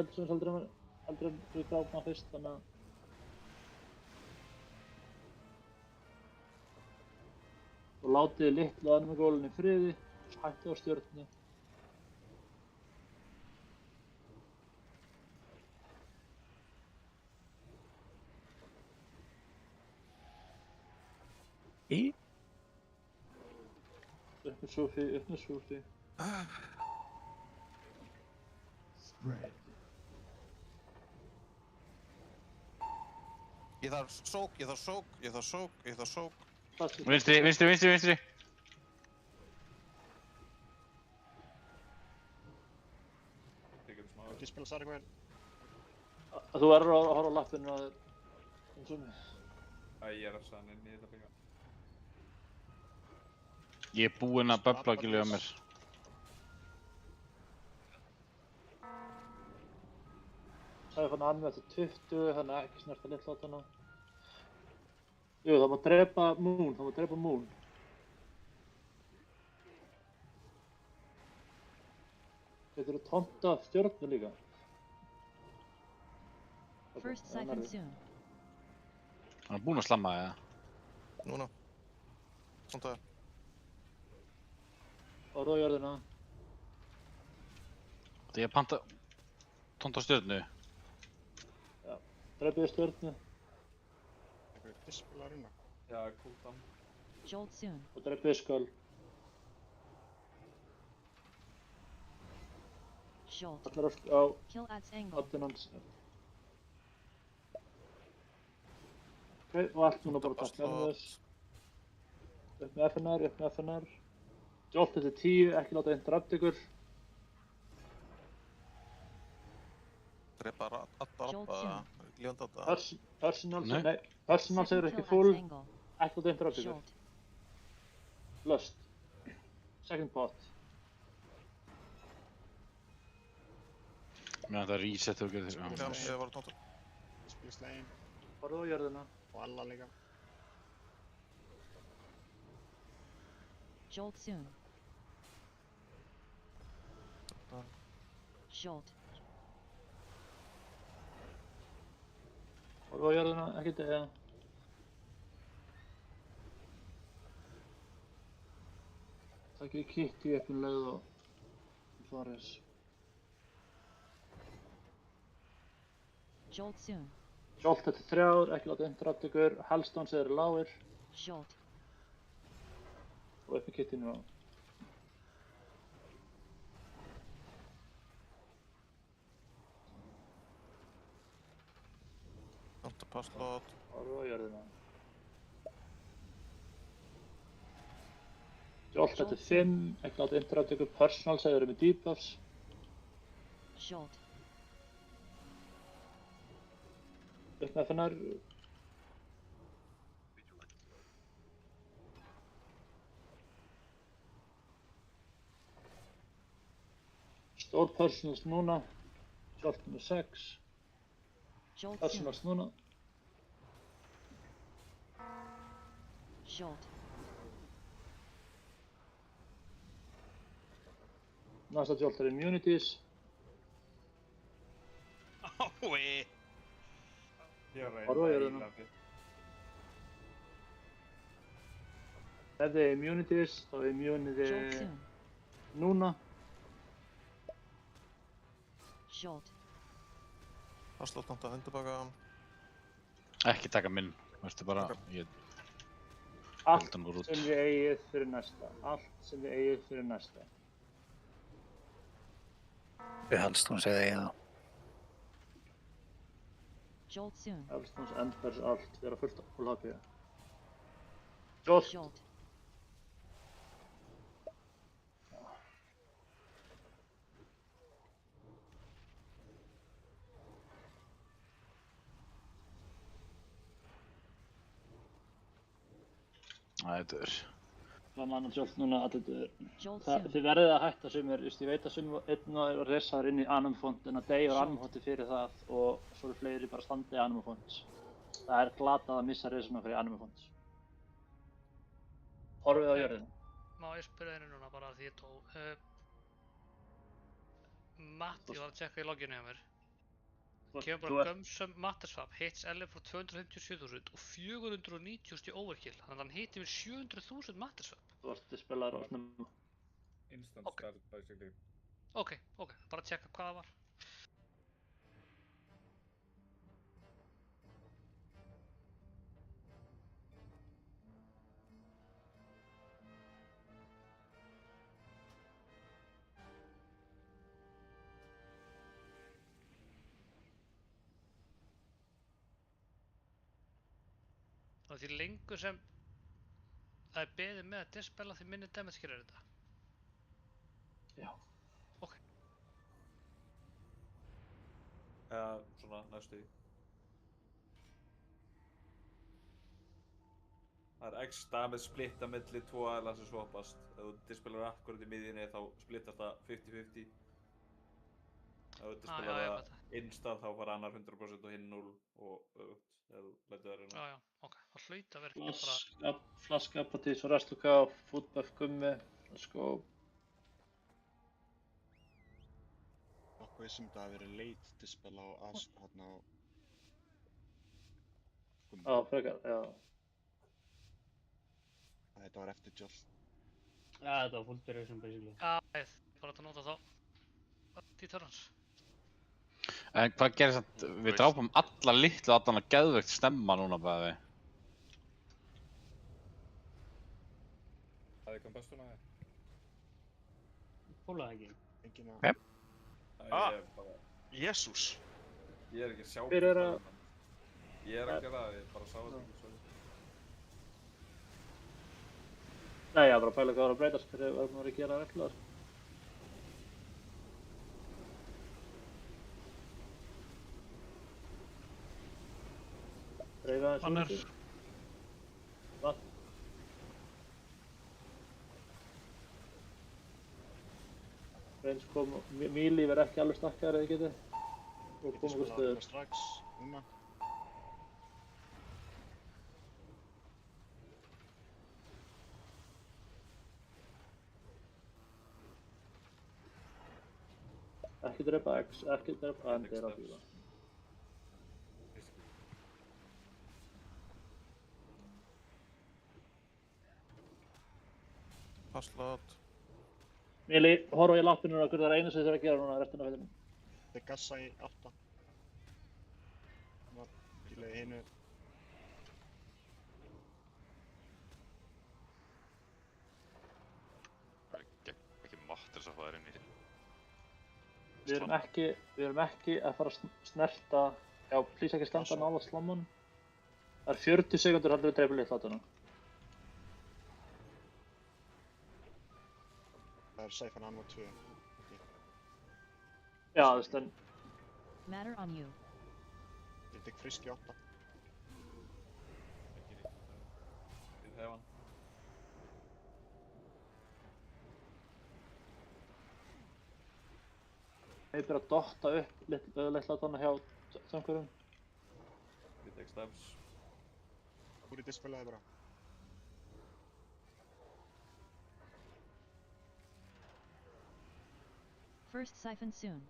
Speaker 4: heldur en við gráfum hann fyrst, þannig að... Og látið litlu animagólinn í friði, hætti á stjörnni. Upp með Sophie.
Speaker 8: Spread.
Speaker 2: Ég þarf sók.
Speaker 1: Vinstri.
Speaker 6: Ekki spila Sarkvæl.
Speaker 4: Þú verður að horfa á lappinu að þér.
Speaker 16: Ég er að sann inn í þetta líka.
Speaker 1: Ég er búinn að böfla ekki lögum mér.
Speaker 4: Sæði fann hann með þetta 20, þannig að ekki snerta litlátana. Jú, það má drepa Moon, Getur þú tónta stjörnu líka?
Speaker 15: First siphon soon.
Speaker 1: Hann er búinn að slamma, eða?
Speaker 2: Núna. Tóntaði.
Speaker 4: Orðu á jörðina.
Speaker 1: Það ég panta... tónta stjörnu.
Speaker 4: Já, drepiði stjörnu.
Speaker 6: Eitthvað dispila runa.
Speaker 16: Já, cooldown.
Speaker 15: Jolt soon.
Speaker 4: Og drepiði sköld.
Speaker 15: Jolt.
Speaker 4: Allir á
Speaker 15: Kill adds angle.
Speaker 4: oddinn hans. Ok, og allt núna bara takk með þess. Upp með FNR, upp með FNR. Jolt þetta 10, ekki láta interrupt ykkur.
Speaker 2: Drepa Adda, lífandi Adda.
Speaker 4: Personal segir ekki full, ekki láta interrupt ykkur. Lust. Second pot.
Speaker 1: Mér þetta reset og getur...
Speaker 2: Ég var að tóta.
Speaker 6: Spila slegin.
Speaker 4: Farðu á jörðina.
Speaker 6: Og alla líka.
Speaker 15: Jolt soon. Jolt.
Speaker 4: Farðu á jörðina, ekki deyja. Takkið Kitty upp leið og Suarez.
Speaker 15: Jolt soon.
Speaker 4: Jolt þetta 3, ekki láta interrupt ykkur. Hellstones eru lágir.
Speaker 15: Jolt.
Speaker 4: Og upp með Kitty nú.
Speaker 2: Nota passlot.
Speaker 4: Farðu á jörðina. Jolt þetta 5, ekki láta interrupt ykkur. Personal segir með debuffs.
Speaker 15: Jolt.
Speaker 4: Upp með FNR. Stór personals núna. Jolt með 6. Personals núna.
Speaker 15: Jolt.
Speaker 4: Næsta Jolt immunities.
Speaker 3: Ái!
Speaker 4: Farðu á jörðina. Ef þið immunities, þá immunið þið núna.
Speaker 15: Jolt.
Speaker 2: Passlot nota undirbaka.
Speaker 1: Ekki taka minn, veistu bara, ég...
Speaker 4: Allt sem þið eigið fyrir næsta. Allt sem þið eigið fyrir næsta.
Speaker 11: Við Hellstones eða ég þá.
Speaker 15: Jolt soon.
Speaker 4: Hellstones, Embers, allt, vera fullt á full HP. Jolt.
Speaker 15: Jolt.
Speaker 1: Þetta er...
Speaker 4: Hvað mann Jolt núna að þetta er...
Speaker 15: Jolt
Speaker 4: Þið verðið að hætta sumir, ég veit að sumir einn og resaður inn í Animufont en að deyja úr Animufonti fyrir það og svo eru fleiri bara standið í Animufont. Það er glatað að missa resuna fyrir Animufont. Horfið á jörðina.
Speaker 14: Má ég spyrja þér núna bara því ég tók. Matti var að tjekka í loginu hjá mér. Kemur bara gömsum Mattersvap, hits LF frá 257.000 og 490.000 í overkill. Þannig að hann hitti mér 700.000 Mattersvap.
Speaker 4: Þú varst að spila þér á snemma.
Speaker 16: Instant start basically.
Speaker 14: Ok, bara að tjekka hvað það var. Og því lengur sem það er beðið með að dispella því minni damage gerir þetta.
Speaker 4: Já.
Speaker 14: Ok.
Speaker 16: Eða svona næstu því. Það er x damage splitta milli 2 aðila sem swapast. Ef þú dispellar akkurat í miðjunni þá splittast það 50-50. Ef þú dispellar það innstað þá fara annar 100% og hinn 0 og öfugt. Ef þú lætur það reyna.
Speaker 14: Já, ok. Það hlaut að vera ekki bara...
Speaker 4: Flaska, Apatis og Restuka, Footbuff, Gummi, let's go.
Speaker 6: Okkur vissum þetta að vera late dispel á hérna á Gummi.
Speaker 4: Já, frekar, já.
Speaker 6: Þetta var eftir Jolt.
Speaker 12: Já, þetta var full duration basically.
Speaker 14: Já, bara að nota þá. D-turns.
Speaker 1: En hvað gerir það? Við drápum alla litlu allan að geðveikt stemma núna bæði.
Speaker 16: Það er kompastuna þér?
Speaker 12: Fólaði ekki.
Speaker 6: Engin að...
Speaker 11: Nei.
Speaker 16: Það
Speaker 3: Ah,
Speaker 16: Ég er bara...
Speaker 3: Jesús.
Speaker 16: Ég er ekki að sjá
Speaker 4: Hver er að-
Speaker 16: Ég er að gera það, ég bara sá þetta ekki svo.
Speaker 4: Nei, ég var bara að pæla hvað var að breytast fyrir að maður að gera reglulega. Dreifa þessu
Speaker 18: Hann er-
Speaker 4: út. Vatn. Reynds kom, Míli verð ekki alveg stakkar eða getið. Og kom okkur stöður.
Speaker 6: Strax, núna.
Speaker 4: Ekki drepa X, ekki drepa N, þeir á bíla.
Speaker 2: Passlát.
Speaker 4: Míli, horfa í lappinu okkur, það er einu sem þið þurfa að gera núna restina af fellinu.
Speaker 6: Þeir gassa í 8. Það var bílaði hinu.
Speaker 13: Ekki máttur svo að það er inn í.
Speaker 4: Við erum ekki að fara að snerta, já, please ekki standa nála slamman. Það er 40 sekundur heldur við dreifum litlátuna.
Speaker 6: Það er Seifan hann var 2.
Speaker 4: Já, þú veist, en
Speaker 15: Matter on you.
Speaker 6: Ég tek frisk í 8.
Speaker 16: Ég hef hann.
Speaker 4: þeir byrja að dotta upp litlátuna hjá samhverjum.
Speaker 16: Ég tek stabs.
Speaker 6: Úr í dispelaði bara.
Speaker 15: First siphon soon.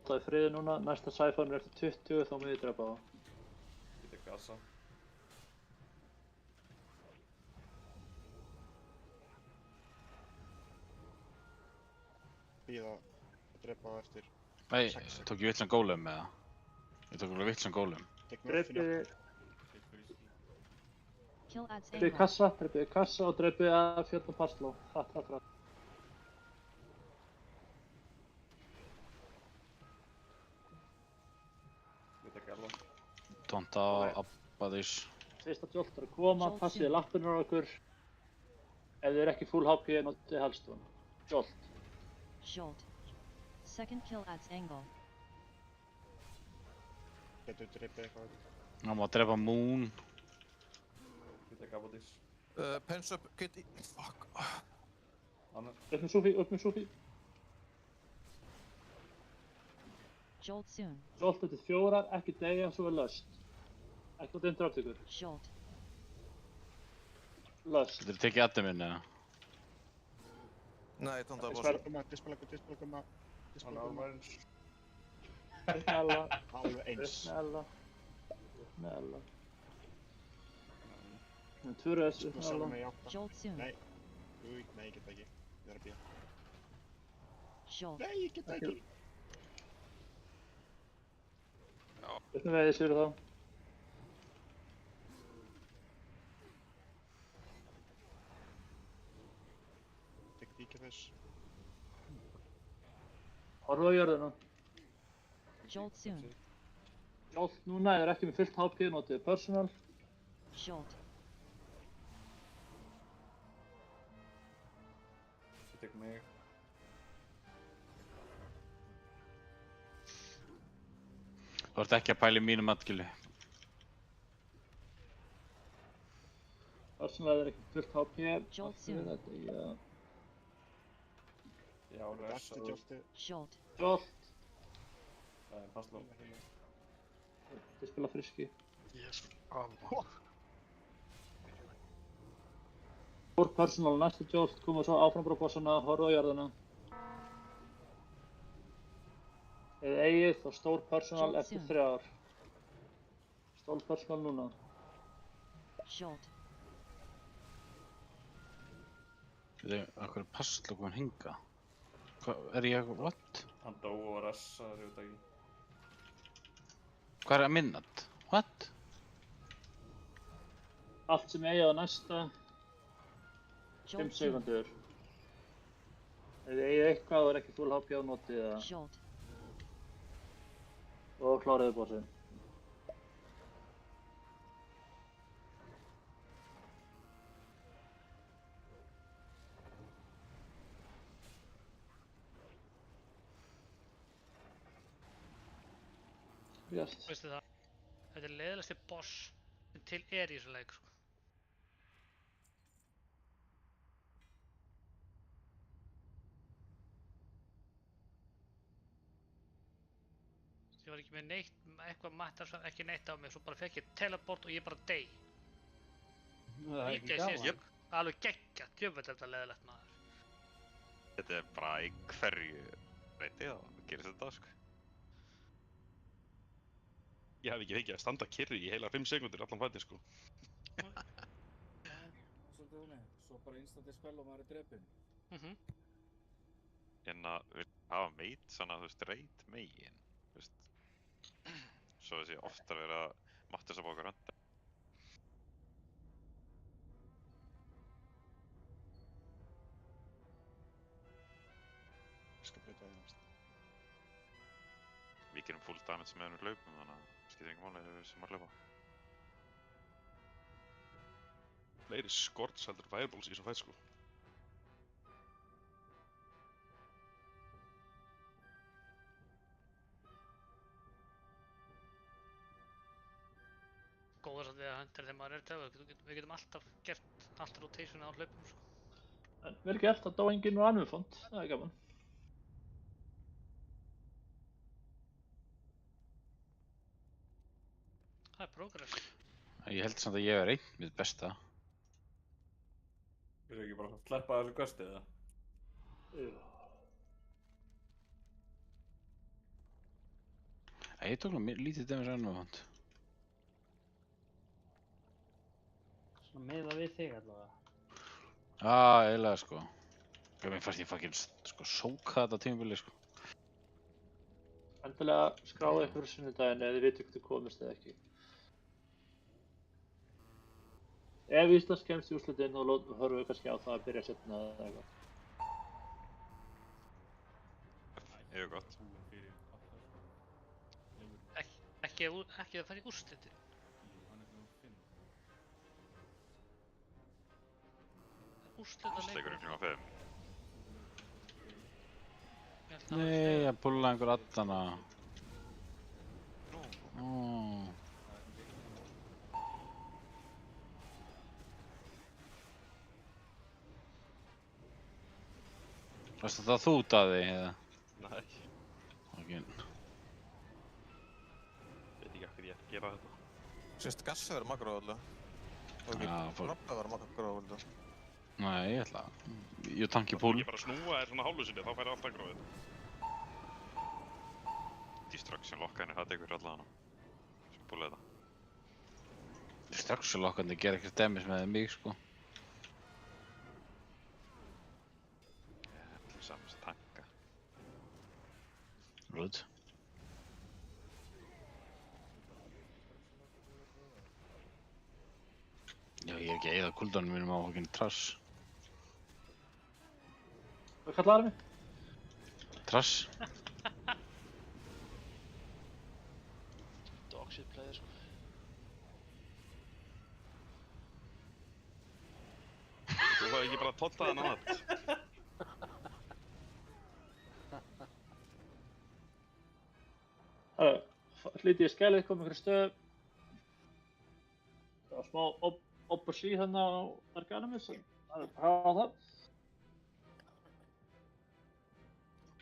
Speaker 4: Það er friði núna, næsta siphon er eftir 20, þá mun ég drepa á.
Speaker 16: Ég tek gassa.
Speaker 6: Bíða að drepa á eftir.
Speaker 1: Nei, tók ég vitlan gólum með það? Ég tók alveg vitlan gólum.
Speaker 4: Dreipið kassa og dreipið að fjörnum parsló. Hratt.
Speaker 16: Ég tek alva.
Speaker 1: Tónta á Abbadís.
Speaker 4: Fyrsta jolt er að koma, passiði lappinur á okkur. Ef þið er ekki full HP, notið helst hún. Jolt.
Speaker 15: Jolt. Second kill at angle.
Speaker 6: Getur dreipið eitthvað.
Speaker 1: Ná má drepa Moon.
Speaker 16: Ég tek Abbadís.
Speaker 2: Pens up, get í... Fuck.
Speaker 4: Upp með Sufi.
Speaker 15: Jolt soon.
Speaker 4: Jolt eftir 4, ekki deyja, svo er löst. Ekki átt interrupt ykkur.
Speaker 15: Jolt.
Speaker 4: Löst.
Speaker 1: Getur þið tekið aðeim minn eða?
Speaker 2: Nei, tónda að bossa.
Speaker 6: Dispela koma.
Speaker 16: Hann er alveg eins.
Speaker 4: Snälla.
Speaker 6: Alveg eins.
Speaker 4: Snälla. Tvö röðs, snälla.
Speaker 15: Jolt soon.
Speaker 6: Nei, ég get ekki. Ég er að bíða.
Speaker 15: Jolt.
Speaker 6: Nei, ég get ekki.
Speaker 4: Upp með veiðis fyrir þá.
Speaker 6: Tek díkja þess.
Speaker 4: Horfa á jörðina.
Speaker 15: Jolt soon.
Speaker 4: Jolt núna, er ekki með fullt HP, notið personal.
Speaker 15: Jolt.
Speaker 16: Ég tek mig.
Speaker 1: Þú ert ekki að pæla í mínum atgili.
Speaker 4: Personal er ekki fullt HP.
Speaker 15: Jolt soon.
Speaker 16: Já, ressa.
Speaker 15: Jolt.
Speaker 4: Jolt.
Speaker 16: Það er passló.
Speaker 4: Þið spila friski.
Speaker 3: Jésu, alveg.
Speaker 4: Stór personal, næstu Jolt, koma svo áfram bara bossana, horfa á jörðina. Eða eigið og stór personal eftir 3 ár. Stór personal núna.
Speaker 15: Jolt.
Speaker 1: Akkur er passló komin hinga? Er ég eitthvað, what?
Speaker 16: Hann dó og ressa, ég veit ekki.
Speaker 1: Hvað er að minnat? What?
Speaker 4: Allt sem eigið á næsta 5 sekundur. þið eitthvað og ekki full HP á noti eða...
Speaker 15: Short.
Speaker 4: Og kláriði bossinn. Yes.
Speaker 14: Veistu það? Þetta er leiðilegasti boss sem til er í þessu leik, sko. Ég var ekki með neitt, eitthvað mattar, ekki neitt á mig, svo bara fekk ég teleport og ég bara dey.
Speaker 12: Það er ekki gaman.
Speaker 14: Alveg geggjað, djöfull er þetta leiðilegt, maður.
Speaker 13: Þetta er bara í hverju reyti þá gerist þetta, sko.
Speaker 3: Ég hef ekki fengið að standa kyrri í heila 5 sekundur allan fæti, sko.
Speaker 16: Svolítið hún er, svo bara instantið spell og maður er drepinn.
Speaker 13: En að við hafa meit svona, þú veist, reit megin, þú veist. Svo þessi oftar verið að matta þess að bóka rönda.
Speaker 6: Ég skal breyta það næst.
Speaker 13: Við gerum full damage með við hlaupum, þannig að skiptir engum máli ef við sem að hlaupa.
Speaker 3: Fleiri skorts heldur fireballs í þessum fætt, sko.
Speaker 14: Góður samt við að hunter þegar maður er töfur. Við getum alltaf gert allt rotation á hlaupum, sko.
Speaker 4: En vel gert að dá enginn úr anvifond, það er gaman.
Speaker 14: Það er progress.
Speaker 1: Ég held samt að ég er einn mitt besta.
Speaker 16: Þú ekki bara að sleppa þessu gösti, eða?
Speaker 1: Ég tók nú lítið dæmis anvifond.
Speaker 12: Svona meða við þig allavega.
Speaker 1: Eiginlega sko. Mér fannst ég fucking sko sóka þetta tímabili sko.
Speaker 4: Endilega skráðu ykkur sunnudaginn eða þið vitu hvort þið komist eða ekki. Ef Íslands kemst í úrslitin þá horfum við kannski á það að byrja seinna eða eitthvað.
Speaker 13: Mjög gott.
Speaker 14: Ekki að fara í úrslitin.
Speaker 13: Úrslitaleikurinn kring á 5.
Speaker 1: Nei, að pulla einhver addana. Varst þetta þú, Daði, eða?
Speaker 3: Nei.
Speaker 1: Ok.
Speaker 3: Veit ekki af hverju ég gera þetta.
Speaker 2: Sérst gassi verið makróðulega. Og ekki rappa verið makróðulega.
Speaker 1: Nei, ég ætla að... Ég tanki púl.
Speaker 3: Ég bara snúa þér svona hálfu sinni, þá færi allt aggróið.
Speaker 13: Destruction lokkanir, það tekur allavega hana. Svo púlið þetta.
Speaker 1: Destruction lokkanir gera ekkert damage með mig, sko.
Speaker 13: Allir saman sem tanka.
Speaker 1: Rúd. Já, ég er ekki að eyða cooldownum mínum á okkur trass.
Speaker 4: Hvað kallaði mig?
Speaker 1: Trass.
Speaker 7: Dogshit player, sko.
Speaker 3: Þú fæði ekki bara að totta þennan allt.
Speaker 4: Hlítið ég skælið, kom einhverju stöð. Það var smá opposí þarna á Arganimus, það er bara að hafa það.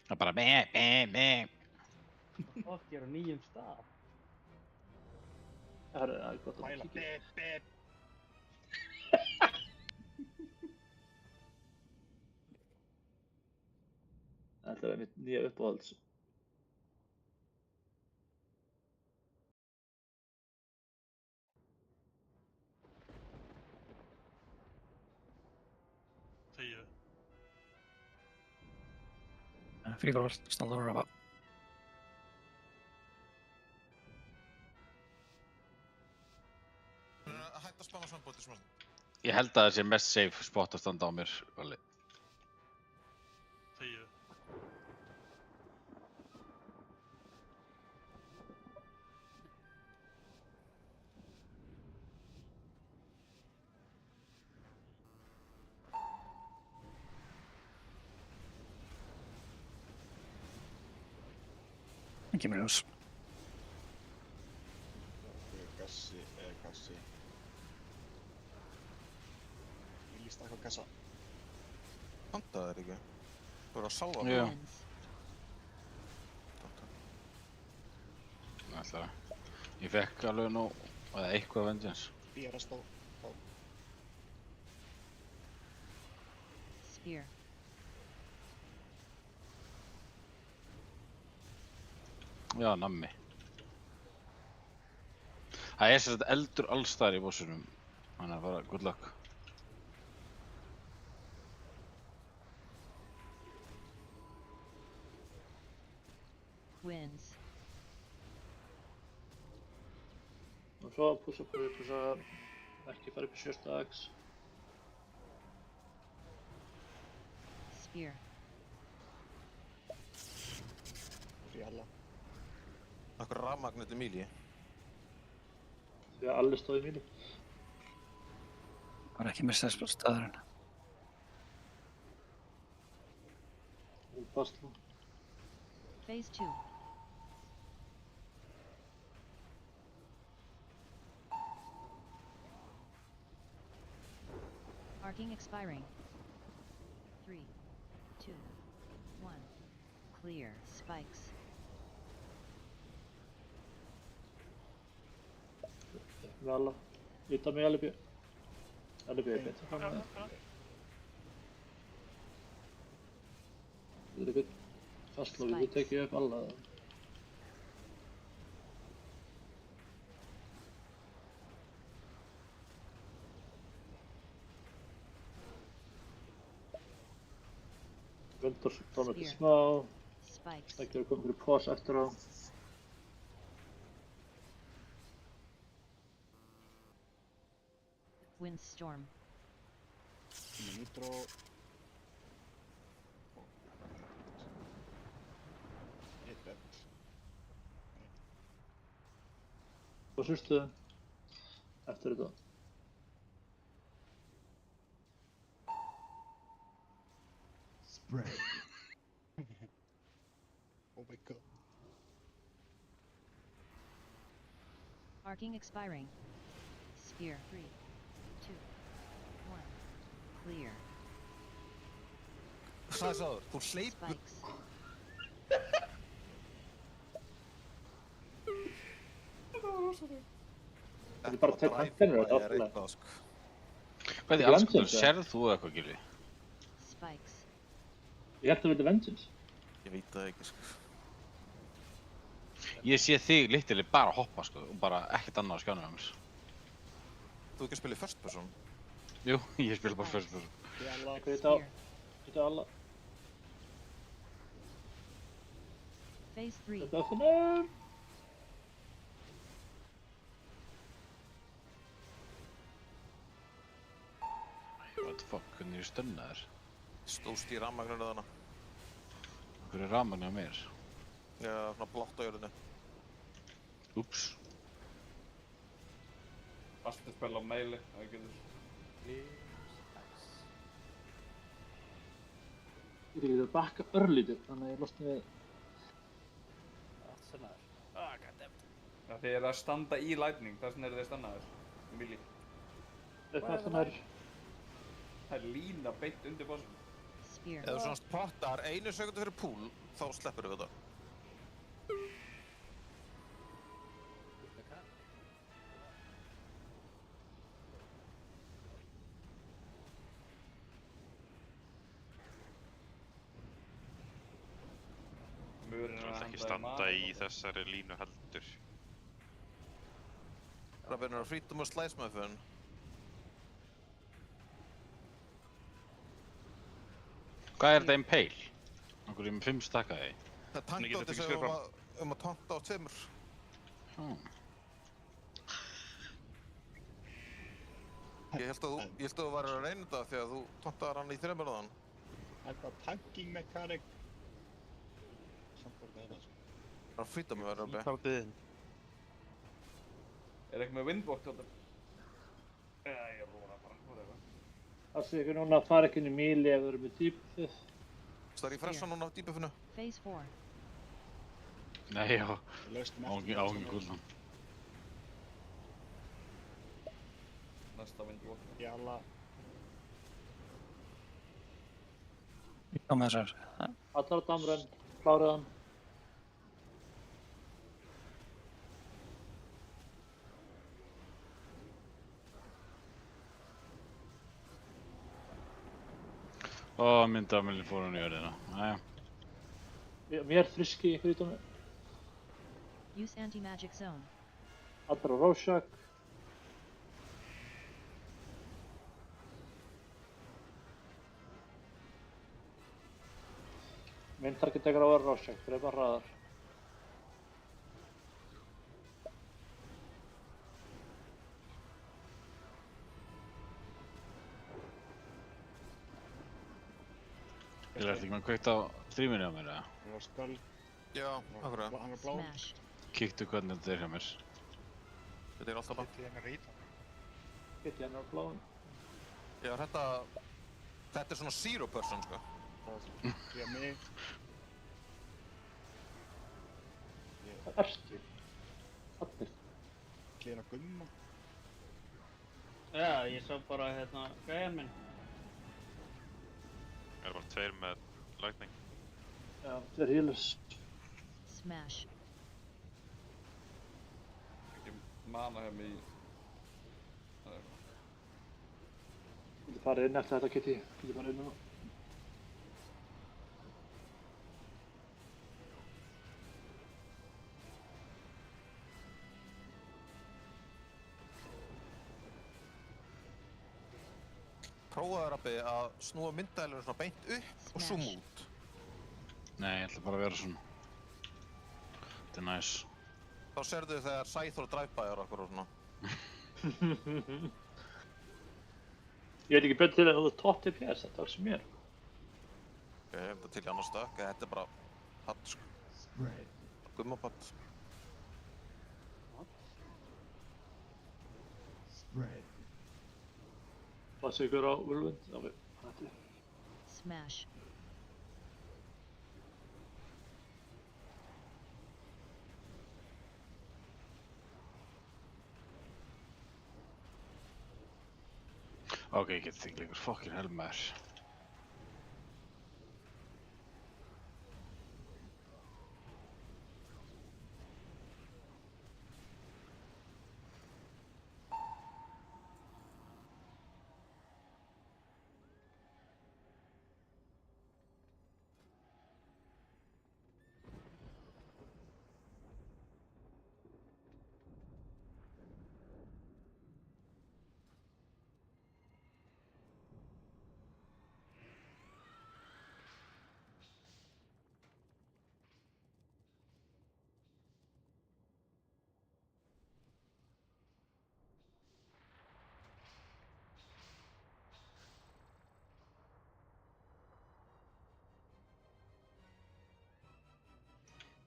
Speaker 1: Það er bara meh.
Speaker 12: Fokk, ég er á nýjum stað.
Speaker 4: Það er gott að kíkja.
Speaker 6: Bep.
Speaker 4: Þetta er mitt nýja uppáhalds.
Speaker 11: Free snart att röra.
Speaker 2: Hætt að spama svambóti smá.
Speaker 1: Ég held að það sé mest safe spot að standa á mér, Valli.
Speaker 11: Það kemur í ljós.
Speaker 6: Gassi eða kassi. Ég líst eitthvað kassa.
Speaker 2: Pantaði þér ekki? Þú verður að salva
Speaker 1: Já. Ætlaði. Ég fekk alveg nú, eða eitthvað vengeance.
Speaker 6: Býjar að stó.
Speaker 15: Spear.
Speaker 1: Já, nammi. Það er sem sagt eldur allstaðar í bossunum. Þannig að bara good luck.
Speaker 15: Wins.
Speaker 4: Og svo pússa ekki fara upp í 7. dags.
Speaker 15: Spear.
Speaker 6: Fjalla.
Speaker 2: Akkur rafmagn til Míli.
Speaker 4: Því að allir stóð í Míli.
Speaker 11: Bara ekki missa þess staðurinn.
Speaker 4: Basla.
Speaker 15: Phase 2. Arcing expiring. 3, 2, 1. Clear. Spikes.
Speaker 4: Með alla. Líta mig Alibi. Alibi er betur fram með það. Alibi. Fastlófið, þú tekið upp alla. Vendur tónið smá. Það getur komið fyrir pós eftir á.
Speaker 15: Windstorm.
Speaker 6: Nitro.
Speaker 4: Hvað syns eftir þetta?
Speaker 8: Spread.
Speaker 6: Oh my god.
Speaker 15: Arcing expiring. Spear. 3, 2, 1. Clear.
Speaker 2: Sæs áður, þú hleypur.
Speaker 4: Það er bara tveir tankennir þetta alltaf.
Speaker 1: Hvað er alls sérð þú eitthvað, Gilvi?
Speaker 15: Spikes.
Speaker 4: Ég held að það verði vengeance.
Speaker 2: Ég veit það ekki, sko.
Speaker 1: Ég sé þig literally bara hoppa, sko, og bara ekkert annað á skjánum á mér.
Speaker 2: Þú ekki að spila í first person?
Speaker 1: Jú, ég spila bara first person.
Speaker 4: Þetta alla.
Speaker 15: Phase 3.
Speaker 4: Þetta er fyrir.
Speaker 1: What the fuck, hvernig er ég stönnað þér?
Speaker 2: Stóðst í rafmagninu þarna.
Speaker 1: Hver er rafmagnu á mér?
Speaker 2: Já, svona blátt á jörðinu.
Speaker 1: Úps.
Speaker 16: Basta spil á meili, það getur.
Speaker 4: Ég vil bakka örlítið, þannig að ég losna við.
Speaker 10: Allt sennaður. Goddammit.
Speaker 16: Það þið að standa í lightning, þess vegna eru þið stannaður. Míli.
Speaker 4: Þetta er þannig.
Speaker 16: Það er lína beint undir bossum.
Speaker 2: Ef þú svona spottar 1 sekundu fyrir pool, þá sleppur við þetta.
Speaker 13: Þú vilt ekki standa í þessari línu heldur.
Speaker 2: Rabbin er að freedom og slice muffin.
Speaker 1: Hvað er þetta impale? Okkur með 5 stakkaði.
Speaker 2: Það er tankdótið sem að tanta á 2. Ég held að þú værir að reyna þetta því að þú tantaðar hann í 3 áðan.
Speaker 6: Eitthvað tanking mechanic. Samt voru það sko.
Speaker 2: Það er freedom verður Rabbi.
Speaker 3: Taldið inn.
Speaker 16: Er ekki með windwalk þetta? Ég er búin að fara að hóra eitthvað.
Speaker 4: Það sé ekki núna að fara ekki inn í Míli ef þú eru með debuffið.
Speaker 2: Það er í fressa núna á debuffinu.
Speaker 15: Phase 4.
Speaker 1: Nei, já.
Speaker 6: Við laustum
Speaker 1: Á
Speaker 6: eftir
Speaker 1: engin gullan.
Speaker 16: Næsta Windwalker.
Speaker 6: Jalla.
Speaker 11: Ég kom með þessar.
Speaker 4: Allar á damren, klárið hann.
Speaker 1: Ó, minn damilin fór hann í jörðina. Jæja.
Speaker 4: Mér friski í hlutunum.
Speaker 15: Use anti-magic zone.
Speaker 4: Allar á Rorschach. Minn target tekur á að vera Rorschach, það er bara hraðar.
Speaker 1: Ég lærði ekki maður kveikt á streaminu á mér, eða?
Speaker 6: Það var skall.
Speaker 2: Já, akkurat.
Speaker 6: Hann var blá.
Speaker 1: Kíktu hvernig þetta er hjá mér.
Speaker 2: Þetta er alltaf bara.
Speaker 20: Getið hennar ít.
Speaker 4: Getið hennar bláðum.
Speaker 2: Já, þetta er svona zero person, sko.
Speaker 6: Já, mig.
Speaker 4: Hvað ertu? Allir.
Speaker 6: Klina gumma.
Speaker 12: Já, ég sá bara hérna gæjan minn.
Speaker 13: Það eru bara tveir með lightning.
Speaker 4: Já, það er healers.
Speaker 15: Smash.
Speaker 16: Ekki mana hef mig í... Það er...
Speaker 4: Þú getur farið inn eftir þetta, Kitty. Þú getur farið inn núna.
Speaker 2: Prófaðu Rabbi að snúa myndælunum svona beint upp og zoom út.
Speaker 1: Nei, ég ætla bara að vera svona. Þetta er næs.
Speaker 2: Þá sérðu þegar Scythe og Drive-by okkur og svona.
Speaker 4: Ég veit ekki betur til að þú top DPS, þetta var sem mér.
Speaker 2: Ok, ég hef þetta til í annar stökk, þetta er bara patt, sko. Gummapatt.
Speaker 8: Spread.
Speaker 4: Passa ykkur á Whirlwind, já við, hætti.
Speaker 15: Smash.
Speaker 1: Ok, ég get þig líkur fokkin helmaður.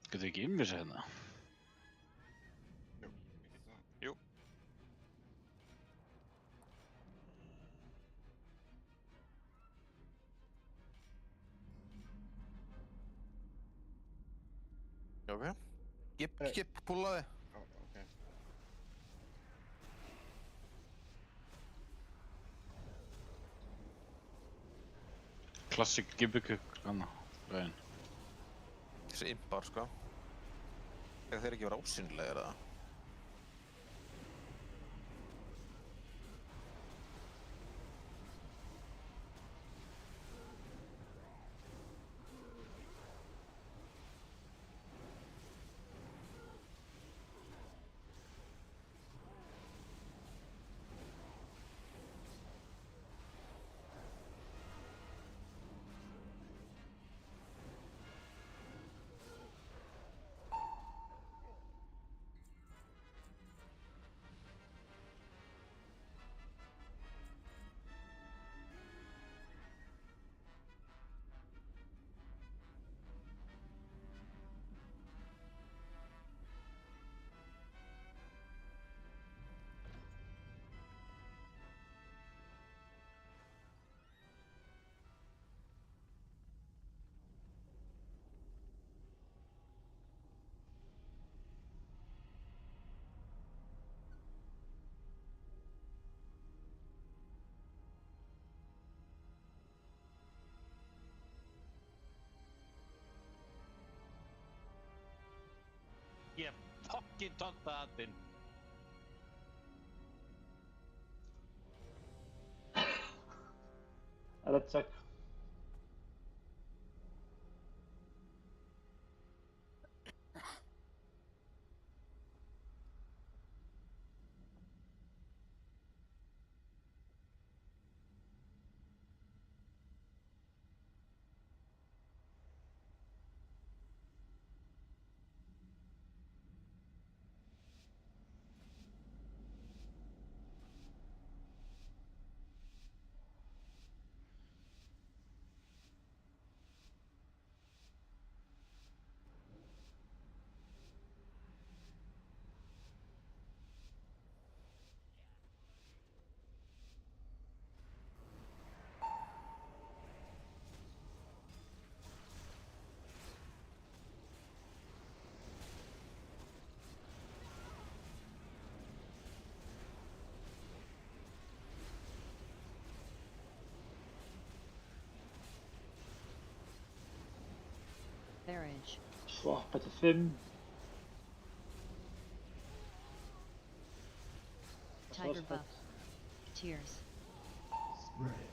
Speaker 1: Getur við ekki innvísað hérna?
Speaker 6: Jú, ég get það.
Speaker 13: Jú.
Speaker 2: Ok. Skip, púlaði.
Speaker 6: Ok.
Speaker 1: Classic gibbikuk, hana, gæðin.
Speaker 2: Þessi imbar, sko. Þegar þeir ekki vera ósynlegir, eða?
Speaker 1: Ekki tóntaðinn.
Speaker 4: Red check.
Speaker 15: Barrage.
Speaker 4: Swappa til 5.
Speaker 15: Tiger buff. Tears.
Speaker 8: Spread.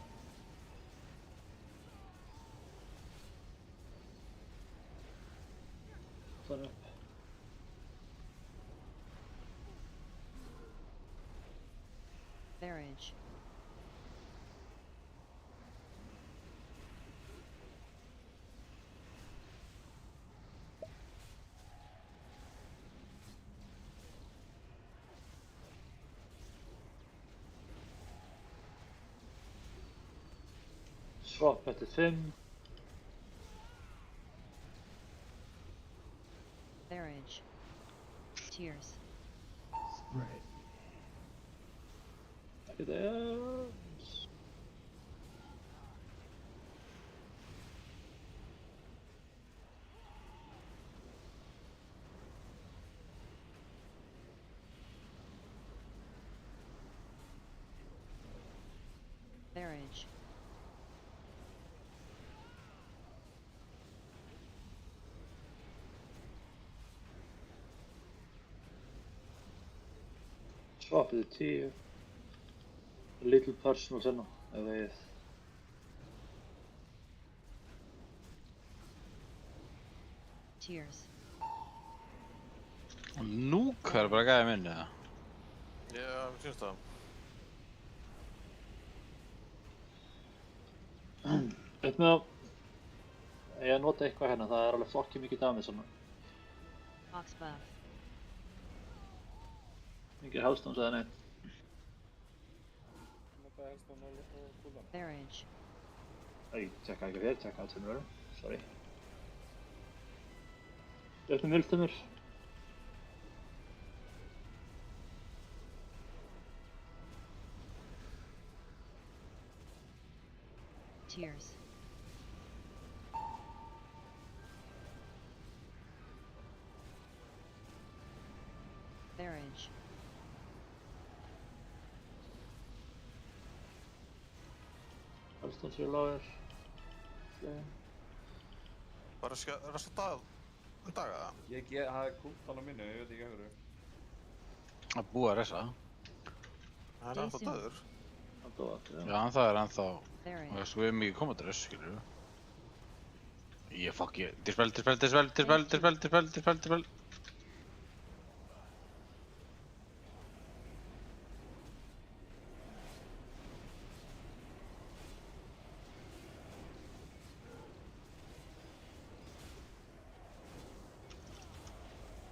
Speaker 4: Sånn upp.
Speaker 15: Barrage.
Speaker 4: Swappa til 5.
Speaker 15: Barrage. Tears.
Speaker 8: Spread.
Speaker 4: Ikke det.
Speaker 15: Barrage.
Speaker 4: Swappa til 10. Little personal senna, ef vegið.
Speaker 15: Tears.
Speaker 1: Og núk er bara gæði minni, eða?
Speaker 2: Já, mér finnst það.
Speaker 4: Veit með að ég nota eitthvað hérna, það er alveg fokkið mikið damage svona.
Speaker 15: Ox buff.
Speaker 4: Mikið hellstones eða neitt.
Speaker 20: Notaði hellstone og cooldown.
Speaker 15: Barrage.
Speaker 4: Ég tjekka ekki fyrir, tjekka allt sem verður. Sorry. Upp með mildumur.
Speaker 15: Tears. Barrage.
Speaker 4: Hellstones eru lágir.
Speaker 2: Bara raska daga það?
Speaker 16: Ég hafði cooldown á minni, ég veit ekki einhverju.
Speaker 1: Það er búið að resa.
Speaker 2: Það er ennþá döður.
Speaker 1: Já, en það er ennþá... Þú veist, við erum mikið komandi rest, skilur við. Ég... Dispel.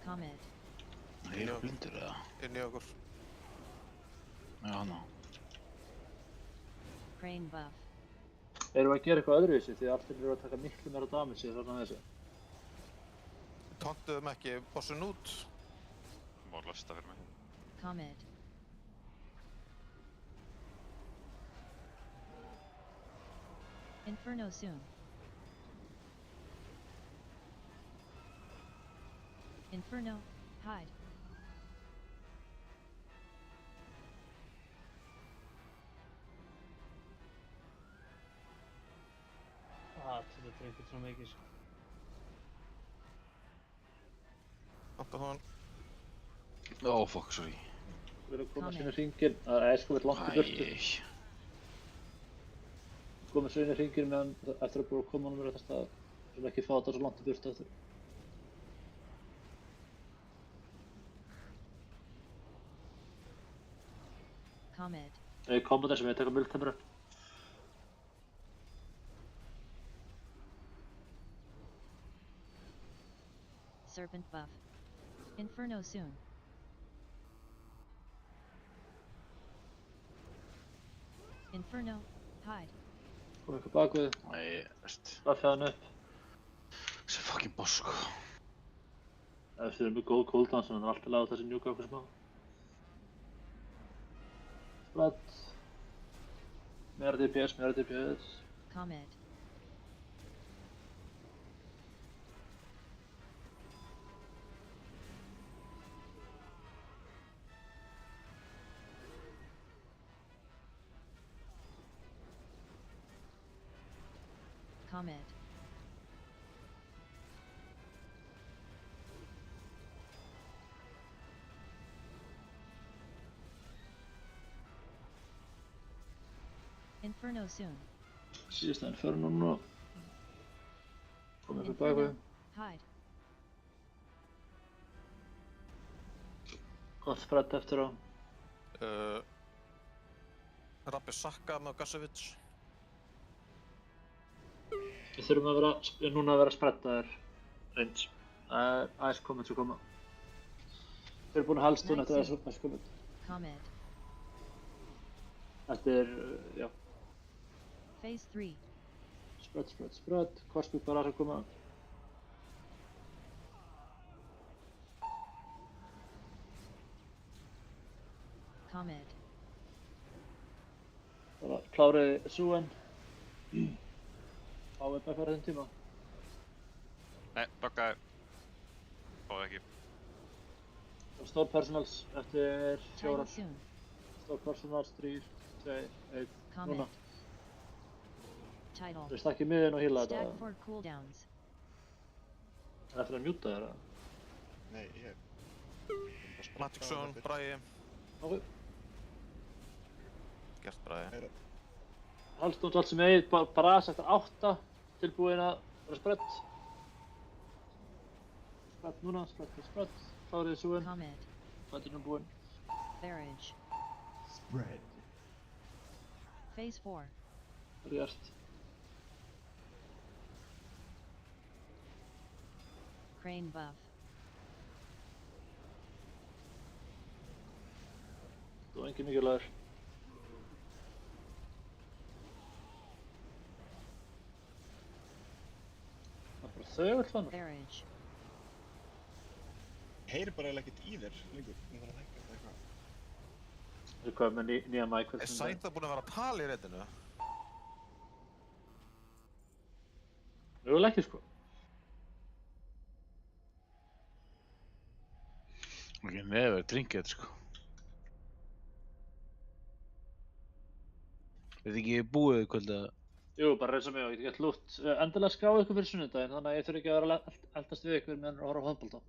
Speaker 15: Comet.
Speaker 1: Ég er blindur, eða?
Speaker 2: Inn í okkur.
Speaker 1: Já, hana.
Speaker 15: Crane buff.
Speaker 4: Erum við að gera eitthvað öðruvísi því að allir eru að taka miklu meira damage í þarna þessu?
Speaker 2: Tóntuðum ekki bossin út.
Speaker 13: Má lösta fyrir mig.
Speaker 15: Comet. Inferno soon. Inferno, hide.
Speaker 12: Þetta treytir svo mikið.
Speaker 2: Vantar hann.
Speaker 1: Oh fuck, sorry.
Speaker 4: Við erum komið sér í hringinn, það er sko langt í burtu. Komið sér inn í hringinn meðan eftir að búið að koma honum verið þess að við ekki fá þetta svo langt í burtu eftir.
Speaker 15: Comet.
Speaker 4: Komið þessum við taka multimur upp.
Speaker 15: Serpent buff. Inferno soon. Inferno, hide.
Speaker 4: Kom ykkur bakvið.
Speaker 1: Nei, veist.
Speaker 4: Buffið hann upp.
Speaker 1: Þessi fucking boss, sko.
Speaker 4: Ef þið erum með góð cooldown, þannig að það er alltaf láta þessi njúka okkur smá. Spread. Meira DPS, meira DPS.
Speaker 15: Comet. Comet. Inferno soon.
Speaker 4: Síðasta Inferno núna. Kom ykkur bakvið.
Speaker 15: Hide.
Speaker 4: Gott spread eftir á.
Speaker 2: Rabbi Sakka með Gassevich.
Speaker 4: Við þurfum að vera, núna að vera spreadaðir eins. Það er aðeins komið svo koma. Við erum búin að halstun eftir aðeins komið.
Speaker 15: Comet.
Speaker 4: Eftir, já.
Speaker 15: Phase 3.
Speaker 4: Spread, spread, spread. Korsbygg bara að koma.
Speaker 15: Comet.
Speaker 4: Bara klárið Súen. Fáið bara fyrir þenn tíma.
Speaker 13: Nei, buggaði. Fáið ekki.
Speaker 4: Stór personals eftir 4.
Speaker 15: soon.
Speaker 4: Stór personals 3, 2, 1. Núna.
Speaker 15: Title.
Speaker 4: Við stakkið miðin og hýla þetta.
Speaker 15: Stack for cooldowns.
Speaker 4: Það eftir að mjúta þér,
Speaker 6: Nei, ég...
Speaker 2: Magic Zone, Bragi.
Speaker 4: Ok.
Speaker 2: Gert Bragi.
Speaker 4: Halstóns allt sem eigið, Bras eftir 8. Tilbúin að vera spread. Spread núna, spread. Klárið Súen.
Speaker 15: Comet.
Speaker 4: Spreadinum búinn.
Speaker 15: Barrage.
Speaker 8: Spread.
Speaker 15: Phase 4.
Speaker 4: Gert.
Speaker 15: Crane buff.
Speaker 4: Það var engin mikilvægur. Það er bara þögull fannar.
Speaker 15: Barrage.
Speaker 6: Ég heyri bara eiginlega ekkert í þér lengur. Ég þarf að hækka þetta eitthvað.
Speaker 4: Það er hvað með nýja mic.
Speaker 2: Er Sæta búin að vera að tala í reitinu?
Speaker 4: Mögulega ekki, sko.
Speaker 1: Ok, never drink it, sko. Veit ekki búið kvöld að...
Speaker 4: Jú, bara reysa mig og ég get gett lútt. Endilega skráðu ykkur fyrir sunnudaginn, þannig að ég þurfi ekki að vera að eldast við ykkur meðan að horfa á handbolta.